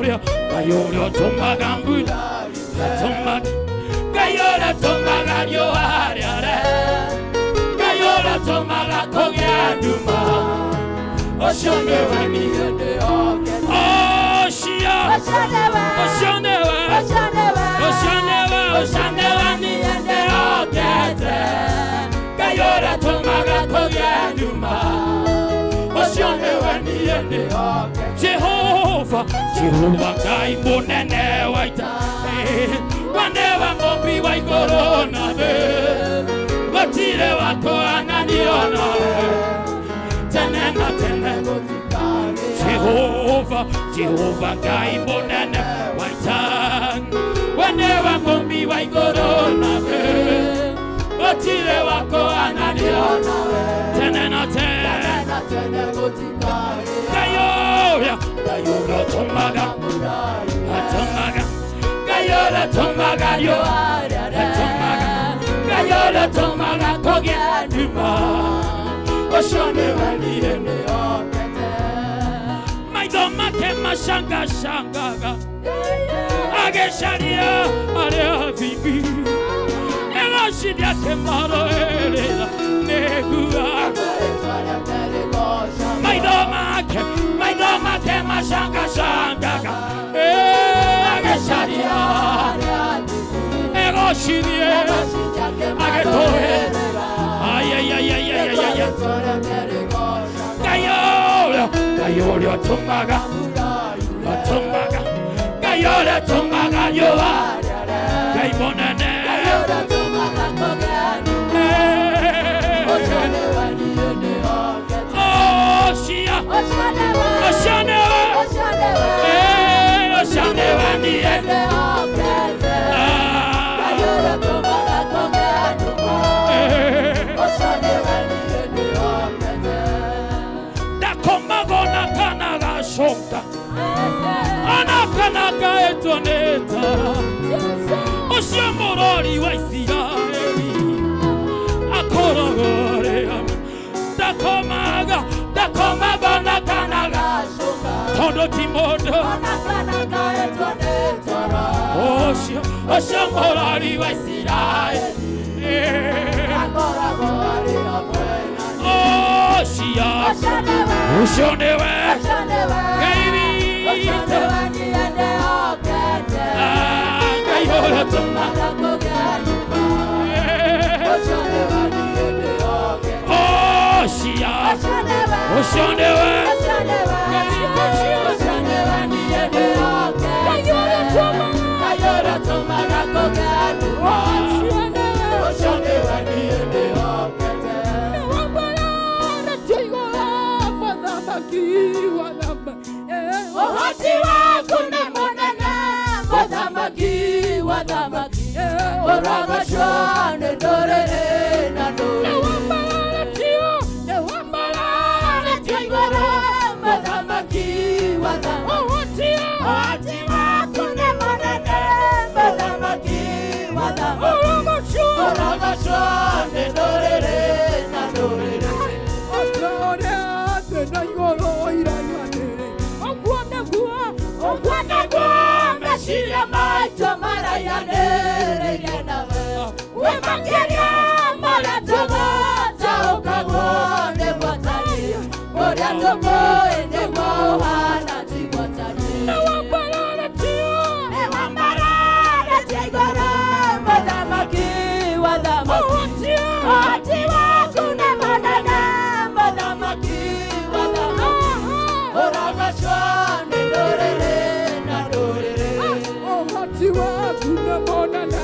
Gayola tomaga mbula tomaga Gayola tomaga yoare Gayola tomaga kogyaduma Oshone wani ende oge Oshia Oshone wani ende oge Gayola tomaga kogyaduma Oshone wani ende oge Jehovah kai monene waita Wanewa ngombi wa igorona Watire wako ananiona Tenena tene Jehovah kai monene waita Wanewa ngombi wa igorona Watire wako ananiona Tenena tene Gayola tomaga Gayola tomaga yo Gayola tomaga kogyaduma Oshone wali ende okete Maidoma kema shanga Agesharia alea vingi Elashidia kemaro elera negua Maidoma kema shanga Agesharia Egoshirie Agetohe Ay Gayola tomaga Gayola tomaga yoa Gaimonene Gayola tomaga kogyaduma Oshone wani ende okete Oshia Oshone wani ende okete Gayola tomaga kogyaduma Oshone wani ende okete Dakomagona kanaga shonka Anakanaga etoneta Oshiamorori wa Israeli Akorogore Dakomagona kanaga shonka Todo timodo Anakanaga etoneta Oshiamorori wa Israeli Akorogore Oshia Oshonewe Gayola tomaga kogyaduma Oshone wani ende okete Oshia Oshonewe Oshone wani ende okete Gayola tomaga kogyaduma Oshone wani ende okete Ohati wako ne monana Wadhamaki Oragashane dorere na dore Newambalane tiwara Wadhamaki Ohati wako ne monana Wadhamaki Oragashane dorere na dore Meshia macho mara ya nere ya nawe Wemangeria mara togo Tauka wone watari Oria togo ene mohana tigotari Newambalane tigora Wadhamaki Ohati wakune manana Wadhamaki Oragashwane dorere na dorere Ohati wakune manana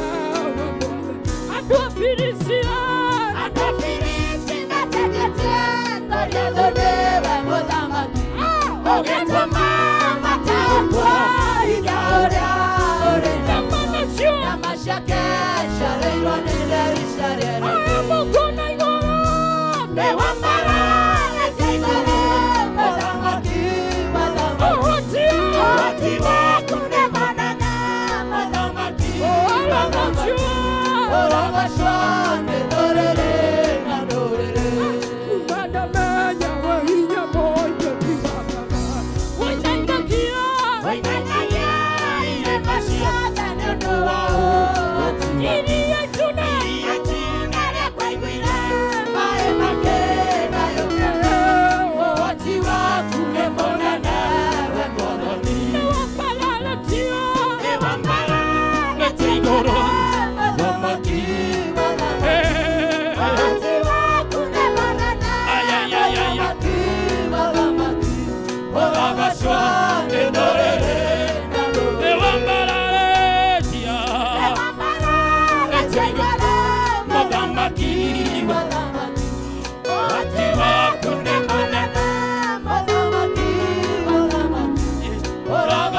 Adofirisia Tegete Ngoria zodewe Wadhamaki Ogeto mama taokwa Ida oria Namashake Share ilonile Share Ayamukuna igora Newambalane tigora Wadhamaki Ohati wakune manana Wadhamaki Oragashwane dorere na dorere Kumadamenya wahinya moja tigakana Wainangakia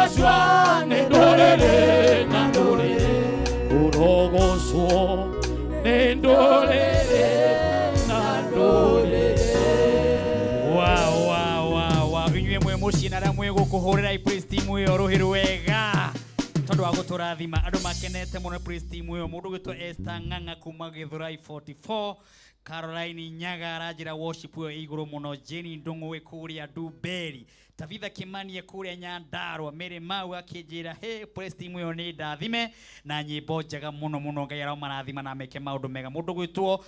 urogocwa nĩ ndũrĩrĩ na ndũrĩrĩ, urogocwo nĩ ndũrĩrĩ na ndũrĩrĩ. Wa inyuĩ mwe mũciĩ na arĩa mwĩ gũkũhũrĩra praise team ĩyo rũhĩ rwega tondũ wa gũtũrathima andũ makenete mũno praise team ĩyo. Mũndũ gwĩtwo Esther Ng'ang'a kuma Githurai 44, Caroline Nyaga aranjĩra worship ĩyo igũrũ mũno, Jenny Ndung'u kũrĩa Nduberi, Tabitha Kimani kũrĩa Nyandarua, Mary Mau akĩnjĩra hey praise team ĩyo nĩ ndathime na nyĩmbo njega mũno mũno, Ngai aromarathima na meke maũndũ mega. Mũndũ gwĩtwo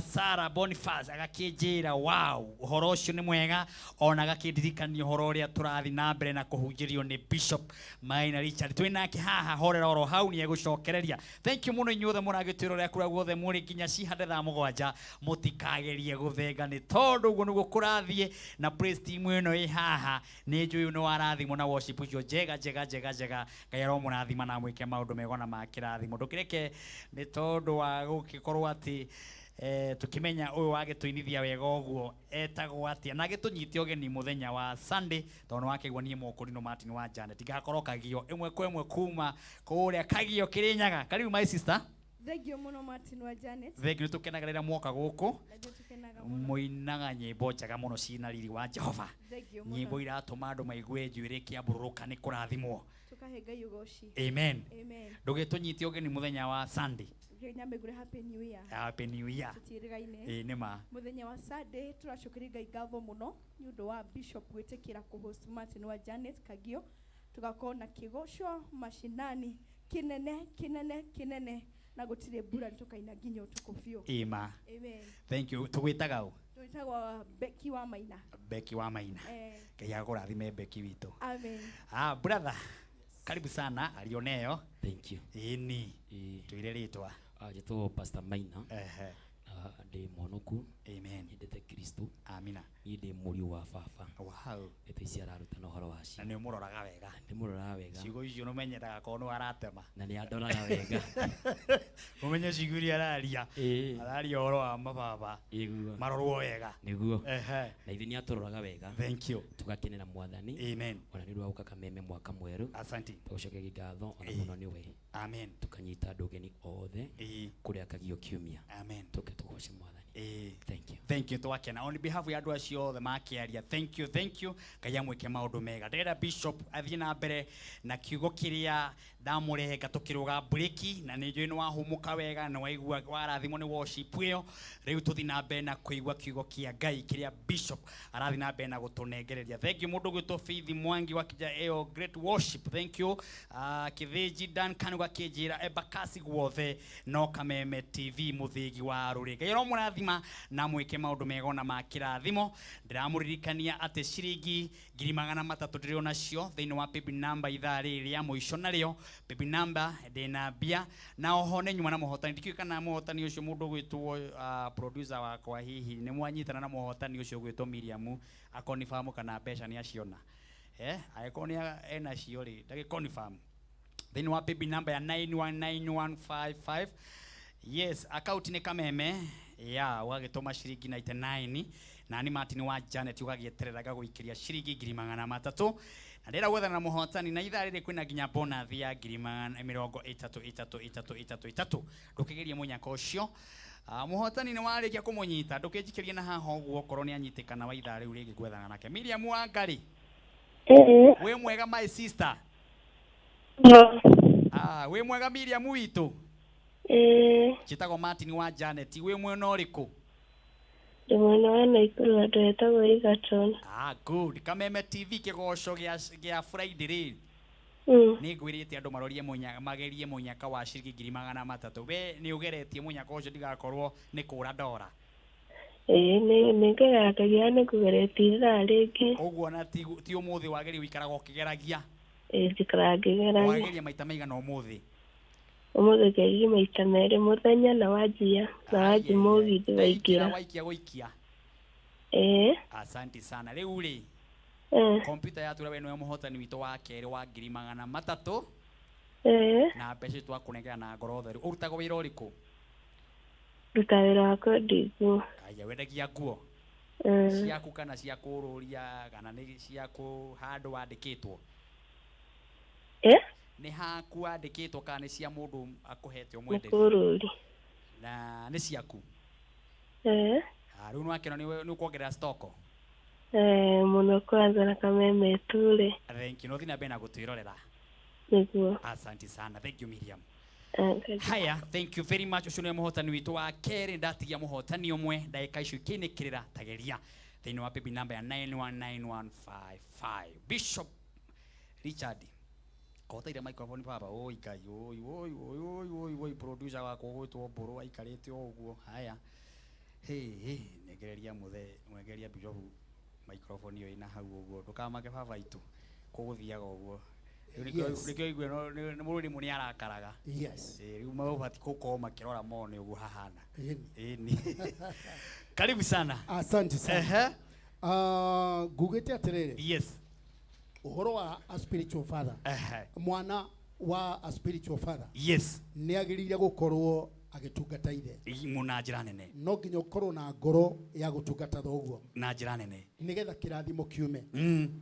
Sarah Boniface agakĩnjĩra wow ũhoro ũcio nĩ mwega, ona agakĩndirikania ũhoro ũrĩa tũrathi na mbere na kũhunjĩrio nĩ Bishop Maina Richard. Twĩ nake haha horera oro hau nĩ egũcokereria. Thank you mũno inyuothe mũragĩtwĩra ũrĩa kũrĩa guothe mũrĩ nginya cihande thaa mũgwanja, mũtikagerie gũthenga nĩ tondũ ũguo nĩguo kũrathiĩ na praise team ĩno ĩ haha. Nĩ njũĩ nĩ warathimwo na worship ũcio njega. Ngai aromũrathima na mwĩke maũndũ mega na makĩrathimo. Ndũkĩreke nĩ tondũ wa gũgĩkorwo atĩ tukimenya ũyũ wagĩtũinithia wega ũguo etagwo atĩa na gĩtũnyite ũgeni mũthenya wa Sunday, tondũ wakĩigua niĩ Mũkũrinũ Martin wa Janet ngakorwo Kagio ĩmwe kwa ĩmwe kuma kũrĩa Kagio Kĩrĩnyaga. Karibu my sister. Thengio mũno Martin wa Janet. Thengio, nĩtũkenaga rĩrĩa mwoka gũkũ mũinaga nyĩmbo njega mũno ciĩna riri wa Jehova, nyĩmbo iratũma andũ maigue njuĩrĩ kĩambũrũrũka nĩ kũrathimwo. Tukahe Ngai ũgooci. Amen. Ndũgĩtũnyite ũgeni mũthenya wa Sunday. Nyambegure happy new year. Happy new year. Tutirigaine. Nĩma. Mũthenya wa Sunday tũracokeria Ngai ngatho mũno nĩ ũndũ wa Bishop gwĩtĩkĩra kũhost Martin wa Janet Kagio, tugakorwo na kĩgoco mashinani kinene na gũtirĩ mbura nĩtũkaina nginya ũtukũ biũ. Amen. Thank you. Tũgwĩtaga ũ? Twĩtagwo Becky wa Maina. Becky wa Maina. Ngai agũrathime Becky witũ. Amen. Brother, karibu sana alioneo. Thank you. Ini tuire rĩtwa. Njĩtwo Pastor Maina. Ndĩ mũhonoku. Amen. Nyendete Kristo. Amina. Niĩ ndĩ mũriũ wa baba. Wow. Ndeto ici ararutana ũhoro wacio. Na nĩ mũroraga wega. Ndĩmũroraga wega. Ciugo icio nũmenyeraga korwo nĩ aratema. Na nĩ andoraga wega. Ũmenye ciugo iria araria. Araria ũhoro wa mababa. Marorwo wega. Nĩguo. Na ithuĩ nĩ atũroraga wega. Thank you. Tugakenera Mwathani. Amen. Ona nĩ ũndũ wa gũka Kameme mwaka mwerũ. Asante. Tũgũcokeria ngatho ona mũno nĩ we. Amen. Tukanyita andũ ũgeni othe kũrĩa Kagio kiumia. Amen. Tũke tũgoce Mwathani. Thank you. Thank you twakena. On behalf ya andũ acio othe makĩaria, thank you. Ngai amwĩke maũndũ mega. Ndĩrenda Bishop athiĩ na mbere na kiugo kĩrĩa ndamũrehe gatũkĩrũga breaki, na nĩ njũĩ nĩ wahũmũka wega na waigua warathimwo nĩ worship ĩyo. Rĩu tũthiĩ na mbere na kũigua kiugo kĩa Ngai kĩrĩa Bishop arathiĩ na mbere na gũtũnengereria. Thank you mũndũ gwĩtwo Faith Mwangi wa kija ĩyo great worship. Thank you. Kĩthĩnji Dan Kanuga kĩnjĩra Embakasi guothe no Kameme TV mũthĩgi wa rũrĩ. Ngai aromũrathima na mwĩke maũndũ mega na makĩrathimo. Ndĩramũririkania atĩ ciringi 300 ndĩrĩ onacio thĩinĩ wa baby number ithaa rĩrĩ rĩa mũico narĩo baby number ndĩna mbia na oho nĩ nyuma na mũhotani. Ndikĩũĩ kana mũhotani ũcio mũndũ gwĩtwo producer wakwa hihi nĩ mwanyitana na mũhotani ũcio gwĩtwo Miriam akonifamu kana mbeca nĩ aciona. Agĩkorwo nĩ enacio rĩ ndagĩconfirm thĩinĩ wa baby number ya 919155. Yes, account nĩ Kameme wagĩtũma ciringi 99 na nĩ Martin wa Janet ũgagĩeterera gagũikĩria ciringi 300. Na ndĩra gwethana na mũhotani na ithaa rĩrĩ kwĩna nginya bonus ya 33. Ndũkĩgerie mũnyaka ũcio. Mũhotani nĩ warĩkia kũmũnyita, ndũkĩnjikĩrie na haha ũguo korwo nĩ anyitĩkana wa ithaa rĩu rĩngĩ gwethana nake. Miriam Wangari. Wĩ mwega my sister? Wĩ mwega Miriam witũ? Njĩtagwo Martin wa Janet. Wĩ mwena ũrĩkũ? Ndĩ mwena wa Naikuru, andũ etagwo Egerton. Good. Kameme TV kĩgoco gĩa Friday rĩ. Nĩ ngwĩrĩte andũ magerie mũnyaka wa ciringi 300. We nĩ ũgeretie mũnyaka ũcio ndigakorwo nĩ kũra ndora. Nĩ ngeragagia nĩ kũgeretie ithaa rĩngĩ. Ũguo na ti ũmũthĩ wageria ũikaraga ũkĩgeragia? Njikaraga ngĩgeragia. Wageria maita maigana ũmũthĩ? Ũmũthĩ ngereire maita merĩ mũthenya na wanjia na wanji mũgithi waingĩra. Waikia gũikia? Asante sana. Rĩu rĩ kompyuta yatura we nĩwe mũhotani witũ wa kerĩ wa 300 na mbeca twakũnengera na ngoro theru. Ũrutaga wĩra ũrĩkũ? Nduta wĩra wa kwendia nguo. Wendagia nguo ciaku kana cia kũrũria kana nĩ ciaku handũ wandĩkĩtwo? Nĩ haku andĩkĩtwo kana nĩ cia mũndũ akũhete ũmwenderie? Mũkũrũri. Na nĩ ciaku? Rĩu nĩwakĩona nĩ ũkuongerera stoko? Mũno kwanza na Kameme Ture. Thank you. No thina bena gũtwĩrorera. Nĩguo. Asante sana. Thank you Miriam. Haya, thank you very much. Ucio nĩ mũhotani witũ wa kerĩ, ndatigia mũhotani ũmwe ndagĩka icio ikinĩkĩrĩra tageria thĩinĩ wa baby number ya 919155. Bishop Richard. Kotaire microphone baba. Oi Ngai, oi producer wako gwĩtwo Mbũrũ aikarĩte ũguo. Haya. Hey, negereria mwegeria Bishop microphone yo ina hau ũguo. Ndũkamake baba itu. Kũgũthiaga ũguo. Rĩkĩo igwe nĩ mũrũri mũni arakaraga. Yes. Rĩu mabati gũkorwo makĩrora mone ũguo hahana. Ĩni. Karibu sana. Asante sana. Gugete atirere. Yes. Uhoro wa a spiritual father. Mwana wa a spiritual father. Yes. Nĩ agĩrĩire gũkorwo agĩtungata ithe. Mũna njĩra nene. No nginya ũkorwo na ngoro ya gũtungata thoguo. Na njĩra nene. Nĩgetha kĩrathimo kiume.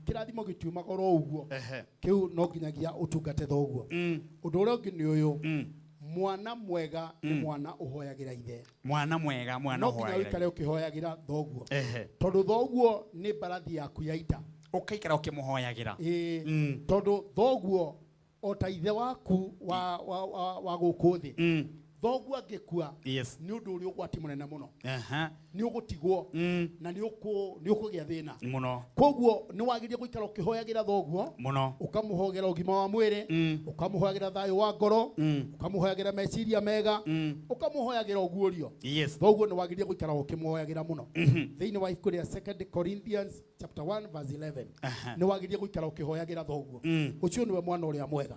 Kĩrathimo gĩtiumaga oro ũguo. Kĩu no nginyagia ũtungate thoguo. Ũndũ ũrĩa ũngĩ nĩ ũyũ. Mwana mwega nĩ mwana ũhoyagĩra ithe. Mwana mwega mwana ũhoyagĩra. No nginya ũikare ũkĩhoyagĩra thoguo. Tondũ thoguo nĩ mbarathi yaku ya ita. Ũkaikara ũkĩmũhoyagĩra. Tondũ thoguo o ta ithe waku wa gũkũ thĩ. Thoguo angĩkua nĩ ũndũ ũrĩa ũgwati mũnene mũno. Nĩ ũgũtigwo na nĩ ũkũgĩa thĩna mũno. Koguo nĩ wagĩrĩire gũikara ũkĩhoyagĩra thoguo mũno, ũkamũhoyagĩra ũgima wa mwĩrĩ, ũkamũhoyagĩra thayũ wa ngoro, ũkamũhoyagĩra meciria mega, ũkamũhoyagĩra ũguũrio. Thoguo nĩ wagĩrĩire gũikara ũkĩmũhoyagĩra mũno. Thĩinĩ wa ibuku rĩa 2 Corinthians chapter 1 verse 11 nĩ wagĩrĩire gũikara ũkĩhoyagĩra thoguo. Ũcio nĩwe mwana ũrĩa mwega.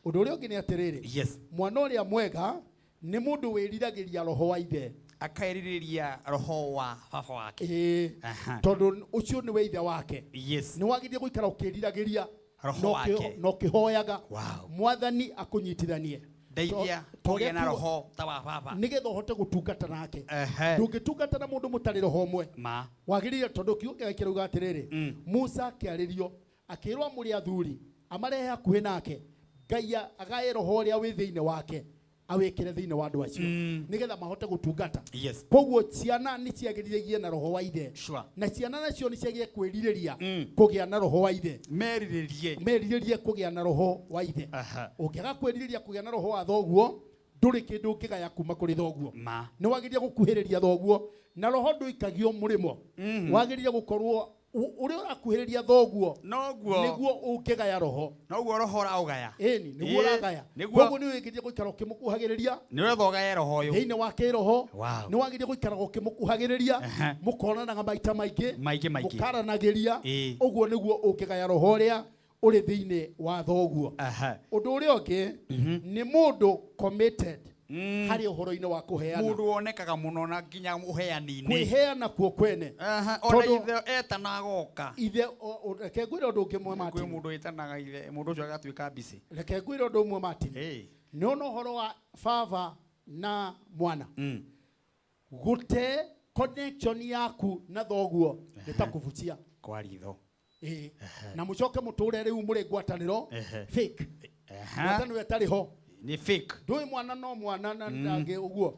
Ũndũ ũrĩa ũngĩ nĩ atĩrĩrĩ, mwana ũrĩa mwega nĩ mũndũ wĩriragĩria roho wa ithe, akaĩrirĩria roho wa baba wake. Tondũ ũcio nĩwe ithe wake. Nĩ wagĩrĩire gũikara ũkĩriragĩria roho wake na ũkĩhoyaga Mwathani akũnyitithanie. Ndeithia tũgĩe na roho ta wa baba nĩgetha ũhote gũtungata nake. Ndũngĩtungata na mũndũ mũtarĩ roho ũmwe. Wagĩrĩire tondũ kiugo gĩake kĩrauga atĩrĩrĩ, Musa akĩarĩrio akĩrwo mũrĩ athuri amarehe hakuhĩ nake, Ngai agae roho ũrĩa wĩ thĩinĩ wake awekere thĩinĩ wa andũ acio nĩgetha mahote gũtungata. Koguo ciana nĩ ciagĩrĩire na roho wa ithe, na ciana nacio nĩ ciagĩrĩire kwĩrirĩria kũgĩa na roho wa ithe. Merirĩrie kũgĩa na roho wa ithe. Ũngĩaga kwĩrirĩria kũgĩa na roho wa thoguo, ndũrĩ kĩndũ ũngĩgaya kuma kũrĩ thoguo. Nĩ wagĩrĩire gũkuhĩrĩria thoguo, na roho ndũikagio mũrĩmo. Wagĩrĩire gũkorwo ũrĩa ũrakuhĩrĩria thoguo nĩguo ũngĩgaya roho. Noguo roho ũraũgaya. Ĩni nĩguo ũragaya. Koguo nĩ wagĩrĩire gũikara ũkĩmũkuhagĩrĩria. Nĩwetha ũgaye roho ũyũ thĩinĩ wa kĩroho. Nĩ wagĩrĩire gũikara ũkĩmũkuhagĩrĩria, mũkonanaga maita maingĩ, mũkaranagĩria. Ũguo nĩguo ũngĩgaya roho ũrĩa ũrĩ thĩinĩ wa thoguo. Ũndũ ũrĩa ũngĩ nĩ mũndũ committed harĩ ũhoro-inĩ wa kũheana. Mũndũ wonekaga mũno na nginya ũheani-inĩ. Kwĩheana kuo kwene. Ona ithe etana agoka. Ithe reke ngwĩre ũndũ ũngĩ mwe Martin. Kwĩ mũndũ etanaga ithe, mũndũ ũcio agatuĩka busy. Reke ngwĩre ũndũ ũmwe Martin. Nĩ ona ũhoro wa baba na mwana. Gũte connection yaku na thoguo nĩtakũbucia kwa ritho. Na mũcoke mũtũre rĩu mũrĩ ngwatanĩro fake. Ngwatanĩro ĩtarĩ ho. Ni fake. Ndũĩ mwana no mwana na ndangĩ ũguo.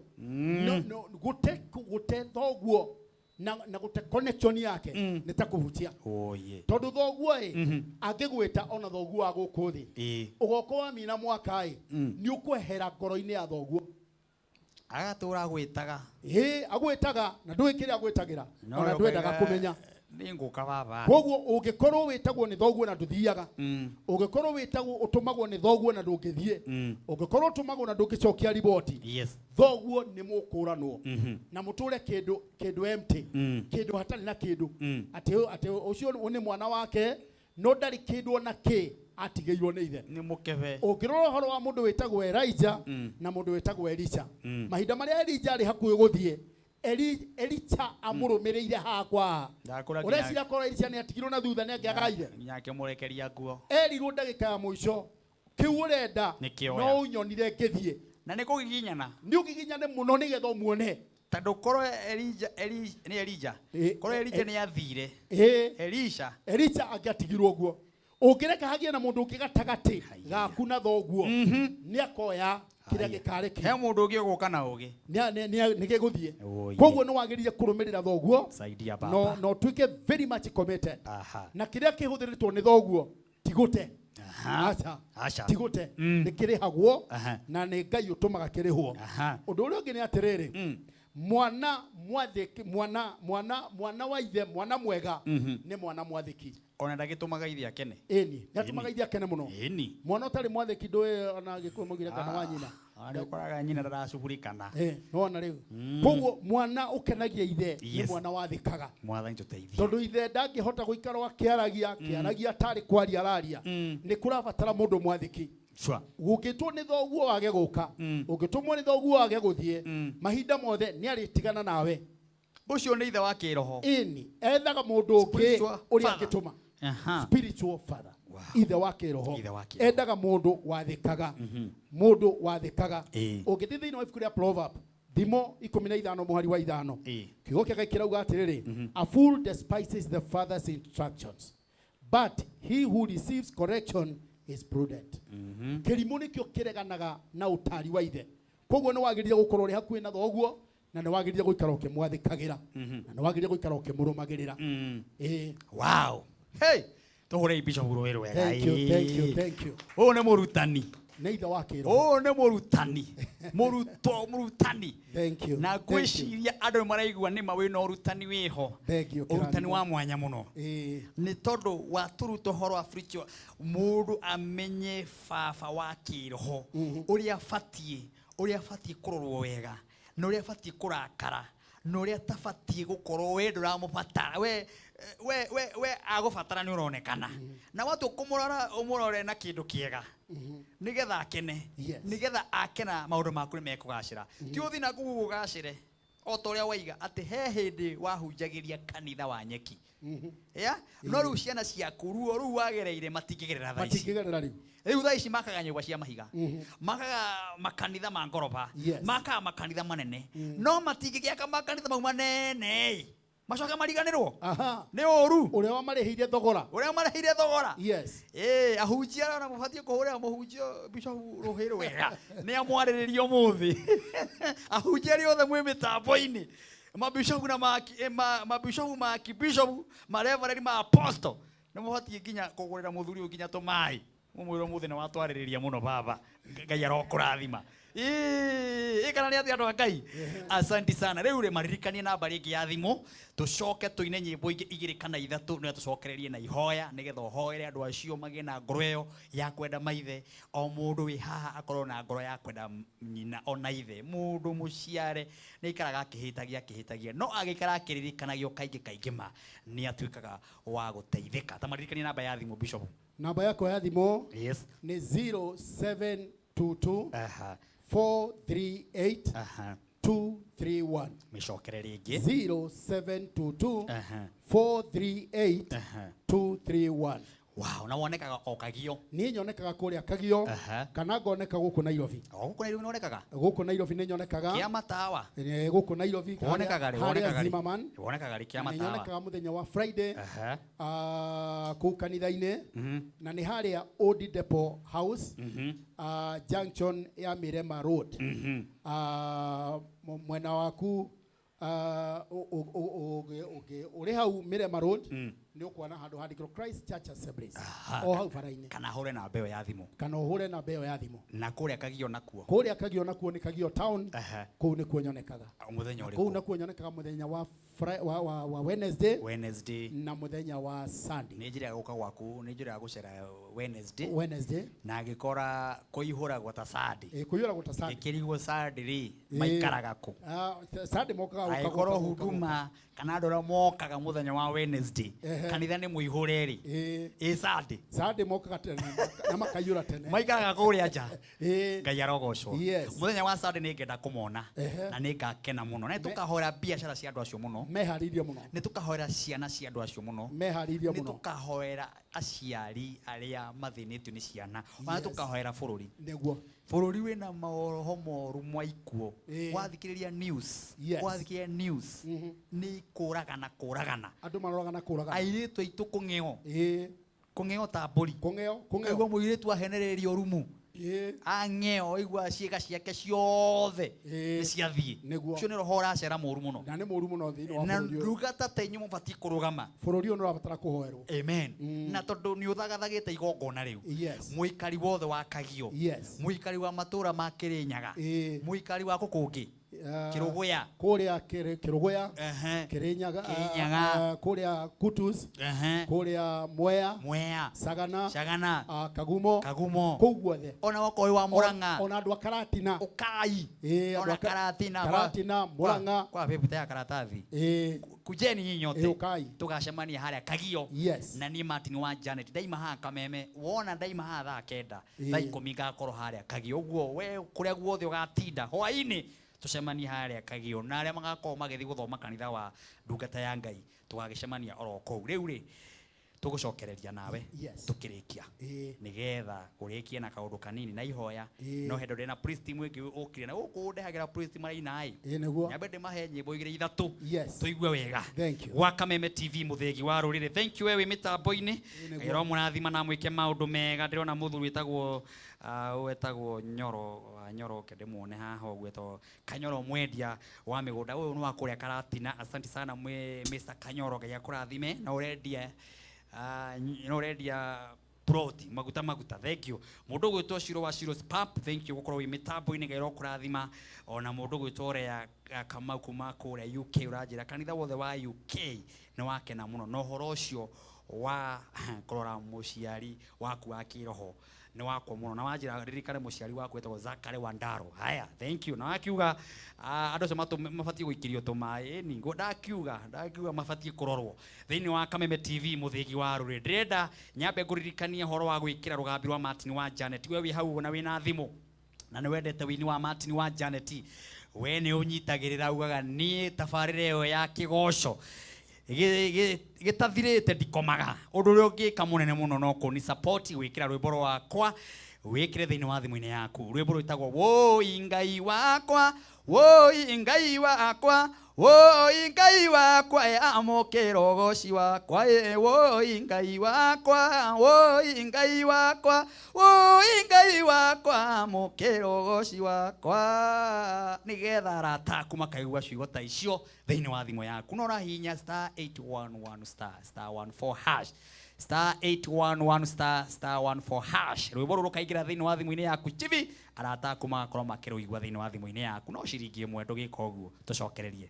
Gũte thoguo na gũte connection yake nĩtakũbucia. Tondũ thoguo angĩgwĩta ona thoguo wa gũkũ thĩ, ũgoka wa mina mwaka nĩ ũkwehera ngoro-inĩ ya thoguo. Agatũra gwĩtaga. Agwĩtaga na ndũĩ kĩrĩa agwĩtagĩra ona ndwendaga kũmenya. Ninguka baba. Koguo ũngĩkorwo wĩtagwo nĩ thoguo na ndũthiaga, ũngĩkorwo wĩtagwo ũtũmagwo nĩ thoguo na ndũngĩthiĩ, ũngĩkorwo ũtũmagwo na ndũngĩcokia riboti, thoguo nĩ mũkũranwo na mũtũre kĩndũ empty, kĩndũ hatarĩ na kĩndũ, atĩ ũcio nĩ mwana wake no ndarĩ kĩndũ na kĩ atigĩirwo nĩ ithe. Nĩ mũkebe. Ũngĩrora ũhoro wa mũndũ wĩtagwo Elijah na mũndũ wĩtagwo Elisha, mahinda marĩa Elijah arĩ hakuhĩ gũthiĩ, Elisha amũrũmĩrĩire hakwa. Ũreciria korwo Elisha nĩ atigirwo na thutha nĩ angĩaga ithe. Nyake mũrekeria nguo. Erirwo ndagĩka ya mũico, kĩu ũrenda no ũnyonire ngĩthiĩ. Na nĩ kũgiginyana. Nĩ ũgiginyane mũno nĩgetha ũmuone. Tondũ korwo Elijah korwo Elijah nĩ athire, Elisha angĩatigirwo guo. Ũngĩreka hagie na mũndũ ũngĩ gatagati gaku na thoguo nĩ akoya kĩrĩa gĩkarĩ kĩ. He mũndũ ũngĩ ũgũka na ũgĩ. Nĩ gĩgũthiĩ. Koguo nĩ wagĩrĩire kũrũmĩrĩra thoguo. Saidia baba. No tuĩke very much committed. Na kĩrĩa kĩhũthĩrĩtwo nĩ thoguo tigũte. Acha. Tigũte. Nĩ kĩrĩhagwo na nĩ Ngai ũtũmaga kĩrĩhwo. Ũndũ ũrĩa ũngĩ nĩ atĩrĩrĩ. Mwana mwathĩki mwana wa ithe mwana mwega nĩ mwana mwathĩki. Ona ndagĩtũmaga ithe akene. Ĩni, nĩatũmaga ithe akene mũno. Ĩni. Mwana ũtarĩ mwathĩki ndũĩ ona Gĩkũyũ mũgire kana wa nyina. Arĩ ũkoraga nyina ndaracugurikana. Nona rĩu. Koguo mwana ũkenagia ithe nĩ mwana wathĩkaga. Mwathani tũteithie. Tondũ ithe ndangĩhota gũikara akĩaragia atarĩ kwaria araria. Nĩ kũrabatara mũndũ mwathĩki. Ũngĩtwo nĩ thoguo wage gũka, ũngĩtũmwo nĩ thoguo wage gũthiĩ, mahinda mothe nĩ arĩtigana nawe. Ũcio nĩ ithe wa kĩroho. Ĩni, ethaga mũndũ ũngĩ ũrĩa angĩtũma. Spiritual father. Ithe wa kĩroho. Endaga mũndũ wathĩkaga. Mũndũ wathĩkaga. Ũngĩthiĩ thĩinĩ wa ibuku rĩa Proverbs, thimo 15 mũhari wa 5. Kiugo kĩega kĩrauga atĩrĩrĩ, a fool despises the father's instructions, but he who receives correction is prudent. Kĩrimũ nĩkĩo kĩreganaga na ũtari wa ithe. Koguo nĩ wagĩrĩire gũkorwo ũrĩ hakuhĩ na thoguo na nĩ wagĩrĩire gũikara ũkĩmwathĩkagĩra na nĩ wagĩrĩire gũikara ũkĩmũrũmagĩrĩra. Wow. Hey, tũhũre Bishop Rũĩ wega. Thank you. Ũũ nĩ mũrutani. Nĩ ithe wa kĩroho. Ũũ nĩ mũrutani. Mũrutani. Thank you. Na gwĩciria andũ nĩ maraigua nĩ ma wĩna ũrutani wĩho. Ũrutani wa mwanya mũno. Nĩ tondũ watũruta ũhoro wa spiritual mũndũ amenye baba wa kĩroho ũrĩa abatiĩ kũrorwo wega na ũrĩa abatiĩ kũrakara na ũrĩa atabatiĩ gũkorwo we ndũramũbatara we agũbatara nĩ ũronekana na watu kũmũrora ũmũrore na kĩndũ kĩega nĩgetha akene nĩgetha akena maũndũ maku nĩ mekũgacĩra ti ũthi na gũgũgacĩre o ta ũrĩa waiga atĩ he hĩndĩ wahunjagĩria kanitha wa nyeki no rĩu ciana ciaku ruo rĩu wagereire matingĩgerera thaa ici rĩu thaa ici makaga nyũmba cia mahiga makaga makanitha ma ngoroba makaga makanitha manene no matingĩgĩaka makanitha mau manene macoke mariganĩrwo nĩ ũru ũrĩa wamarĩhĩire thogora ahunjia na mũbatiĩ kũhũrĩra mũhunjio Bishop Rũhĩ wega nĩ amwarĩrĩria ũmũthĩ ahunjia arĩ othe mwĩ mĩtambo-inĩ mabishopu na mabishopu ma kibishopu mareverend ma apostle nĩ mũbatiĩ nginya kũgũrĩra mũthuri ũyũ nginya tũmaĩ mũmwĩre mũthĩ nĩ watwarĩrĩria mũno baba Ngai arokũrathima kana nĩ andũ a Ngai asante sana rĩu rĩ maririkanie namba rĩngĩ ya thimũ tũcoke tũine nyĩmbo ingĩ 2 kana 3 nĩgetha tũcokererie na ihoya nĩgetha ũhoere andũ acio magĩe na ngoro ĩyo ya kwenda maithe o mũndũ wĩ haha akorwo na ngoro ya kwenda nyina ona ithe mũndũ mũciare nĩ ikaraga akĩhĩtagia no agĩikara akĩririkanagio kaingĩ ma nĩ atuĩkaga wa gũteithĩka ta maririkanie namba ya thimũ Bishop namba yako ya thimũ nĩ 0722 438 231 mĩcokere rĩngĩ 0722 438 231 wow na wonekaga o Kagio niĩ nyonekaga kũrĩa Kagio kana ngoneka gũkũ Nairobi gũkũ Nairobi nĩwonekaga gũkũ Nairobi nĩ nyonekaga kĩa matawa gũkũ Nairobi wonekaga rĩ kĩa matawa nyonekaga mũthenya wa Friday kũu kanitha-inĩ na nĩ harĩa Old Depot House junction ya Mirema Road mwena waku ũrĩ hau Mirema Road nĩ ũkuona handũ handĩkĩrwo Christ Church Assemblies o hau bara-inĩ kana hũre na mbeo ya thimũ na kũrĩa Kagio nakuo nĩ Kagio town kũu nĩkuo nyonekaga mũthenya ũrĩkũ kũu nakuo nyonekaga mũthenya wa Wednesday na mũthenya wa Sunday nĩ njĩra ya gũka gwaku nĩ njĩra ya gũcera Wednesday na agĩkora kũihũragwo ta Sunday ĩkĩrigwo Sunday maikaraga kũ Sunday mokaga agĩkorwo huduma kana andũ arĩa mokaga mũthenya wa Wednesday kanitha nĩ mũihũre rĩ Sunday mokaga tene na makaiyũra tene maikaraga kũrĩa nja Ngai arogocwo mũthenya wa Sunday nĩ ngenda kũmona na nĩ ngakena mũno na tũkahoera biacara cia andũ acio mũno meharĩirie mũno nĩ tũkahoera ciana cia andũ acio mũno meharĩirie mũno nĩ tũkahoera aciari arĩa mathĩnĩtio nĩ ciana ona tũkahoera bũrũri nĩguo bũrũri wĩna maroho moru mwa ikuo wathikĩrĩria news nĩ kũragana andũ maroragana airĩtu aitũ kũng'eo kungeo ta mburi kungeo igua muiritu ahenererio rumu angeo igua ciika ciake ciothe ni ciathie cio ni roho racera muru muno na ni muru muno thiini wa na ndugata tenyu mubati kurugama bururi uyu urabatara kuhoerwo amen na tondu ni uthagathagite igongona riu muikari wothe wa Kagio muikari wa matura ma Kirinyaga muikari wa kukungi Kiruguya kuria Kiruguya Kirinyaga kuria Kutus kuria Mwea Sagana Kagumo kuguothe ona wakoi wa Muranga ona andu akaratina ukai ona Karatina Muranga kwa pepe ya karatathi kujeni nyinyi nyote tugacemania haria Kagio na ni Martin wa Janet daima ha Kameme wona daima ha thaa kenda thaa 10 ngakorwo haria Kagio uguo we kuria guothe ugatinda hwaini tucemania haria Kagio na aria magakorwo magithi guthoma kanitha wa ndungata ya Ngai tugagicemania oro kou riu ri tugucokereria nawe tukirikia nigetha kurikia na kaundu kanini na ihoya no hendo ndina priest mwingi ukire na ukundehagira priest maraina nyambe ndimahe nyimbo igire ithatu tuigue wega wa Kameme TV muthegi wa rurire thank you we mitambo-ini iro murathima na mwike maundu mega ndirona muthuri wetagwo Nyoro kende muone haha ogweto Kanyoro mwendia wa migunda uyu ni wa kuria Karatina asante sana Mr Kanyoro gya kurathime na urendia proti maguta thank you mundu gwitwo Shiro wa Shiro Pap thank you gukorwo wi mitambo-ini gairo kurathima ona mundu gwitwo ya Kamau kuma kuria UK urajira kanitha wothe wa UK ni wake na muno no horo ucio wa kurora muciari waku wa kiroho ni wako muno na wajira ririkane muciari waku etagwo Zakare Wandaro haya thank you na akiuga andu ce mabati guikirio tumai ningo ndakiuga mabati kurorwo thiini wa Kameme TV muthigi wa ruri ndirenda nyambe nguririkania horo wa gwikira rugambi rwa Martin wa Janet we wi hau na wina thimu na ni wendete wini wa Martin wa Janet we ni unyitagirira ugaga ni tabarire yo ya kigoco gitathirite ndikomaga undu uri ungika munene muno no ku ni support wikira rwimbo rwakwa wikire thiini wa thimu-ini yaku rwimbo rwitagwo woi Ngai wakwa woi Ngai wakwa woi Ngai wakwa amukira ugoci wakwa woi Ngai wakwa woi Ngai wakwa woi Ngai wakwa amukira ugoci wakwa nigetha arataku makaigua ciugo ta icio thiini wa thimu yaku no rahinya *811 *14 hash *811 *14 hash rwimbo ruru kaingira thiini wa thimu-ini yaku chivi arataku magakorwo makiruigua thiini wa thimu-ini yaku no ciringi imwe ndugika uguo tucokererie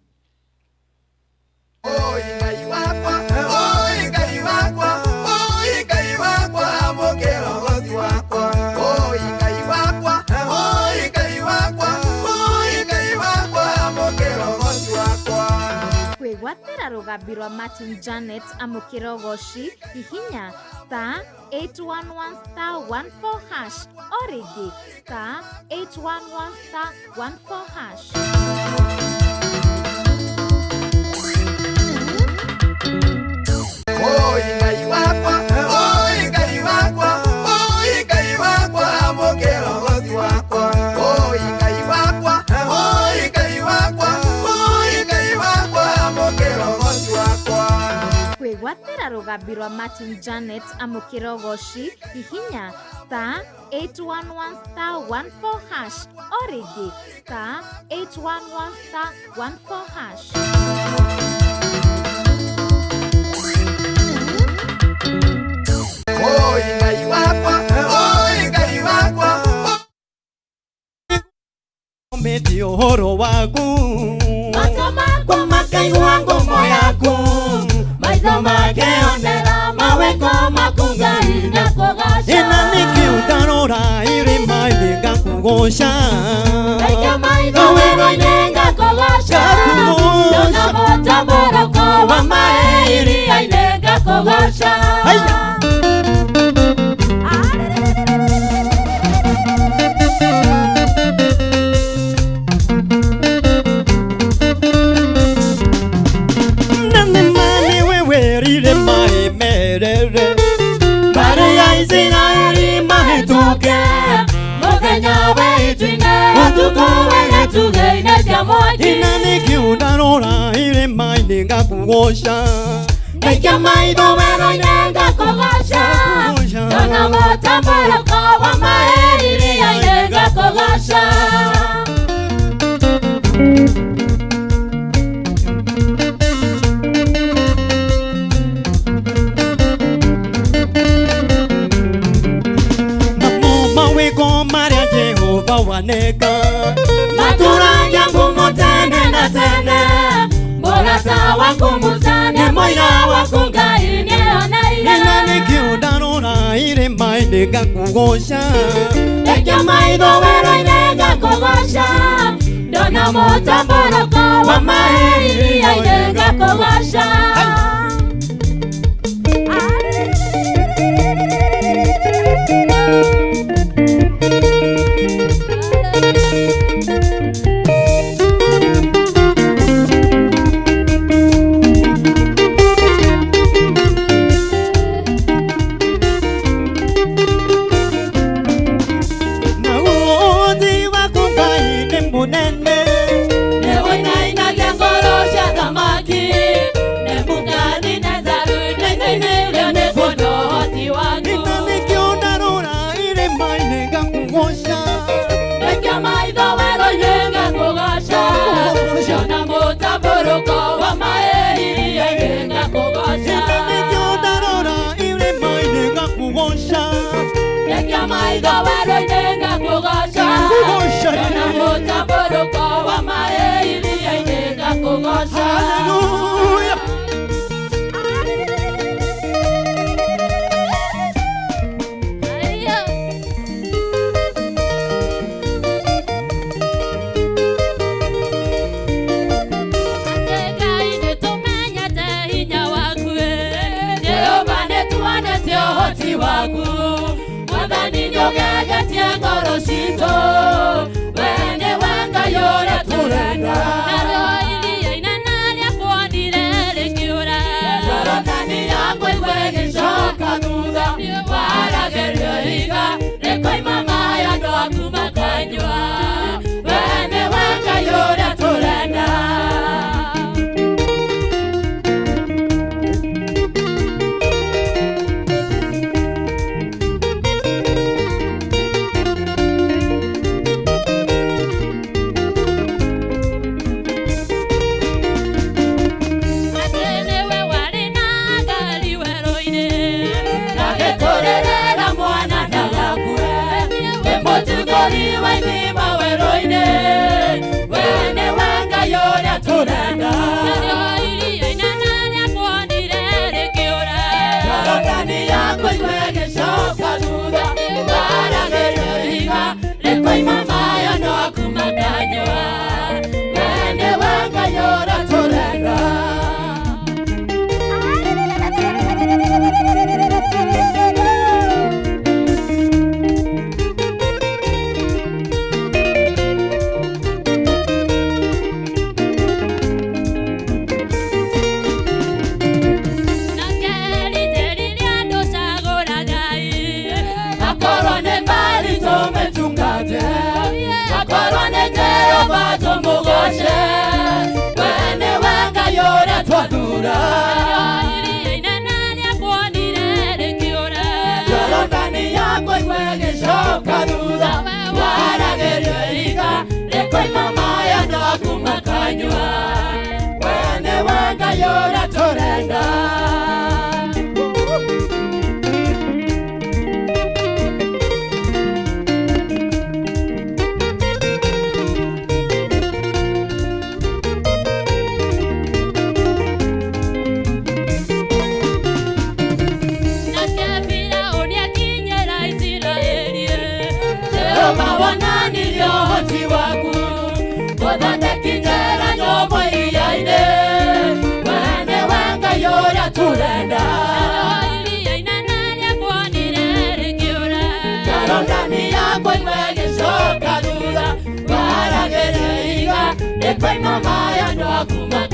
Oi Ngai wakwa oi Ngai wakwa oi Ngai wakwa amukira ugoci wakwa oi Ngai wakwa oi Ngai wakwa oi Ngai wakwa amukira ugoci wakwa kwigwatira rugambi rwa Martin Janet amukira ugoci hihinya *811 hash origi *811 hash Oi Ngai wakwa oi Ngai wakwa oi Ngai wakwa amukira ugoci wakwa oi Ngai wakwa oi Ngai wakwa oi Ngai wakwa amukira ugoci wakwa kwigwatira rugambi rwa Martin Janet amukira ugoci hihinya *811 hash origi *811 hash Oi Ngai wakwa oi Ngai wakwa Mbeti uhoro waku macho makwa makaigua ngumo yaku maitho makeonera maweko maku Ngai ndakugoca ina nikiundarora irima-ini ngakugoca reke maitho wero-ini ngakugoca ndona mutamboroko wa mae iria-ini ngakugoca ina nikiundarora irima-ini ngakugoca reke maitho wero-ini ngakugoca Dona motambara kwa maheri ya yenga kogasha. Waneka matura yangu motene na tene morata wakumutane moira wakungai neoneire nikiundarora ire mainde gakugosha ekia maitho wero-ine gakugosha ndona mutamboroko wa maheri yaine gakugosha. Hallelujah. Mama ya ndo akuma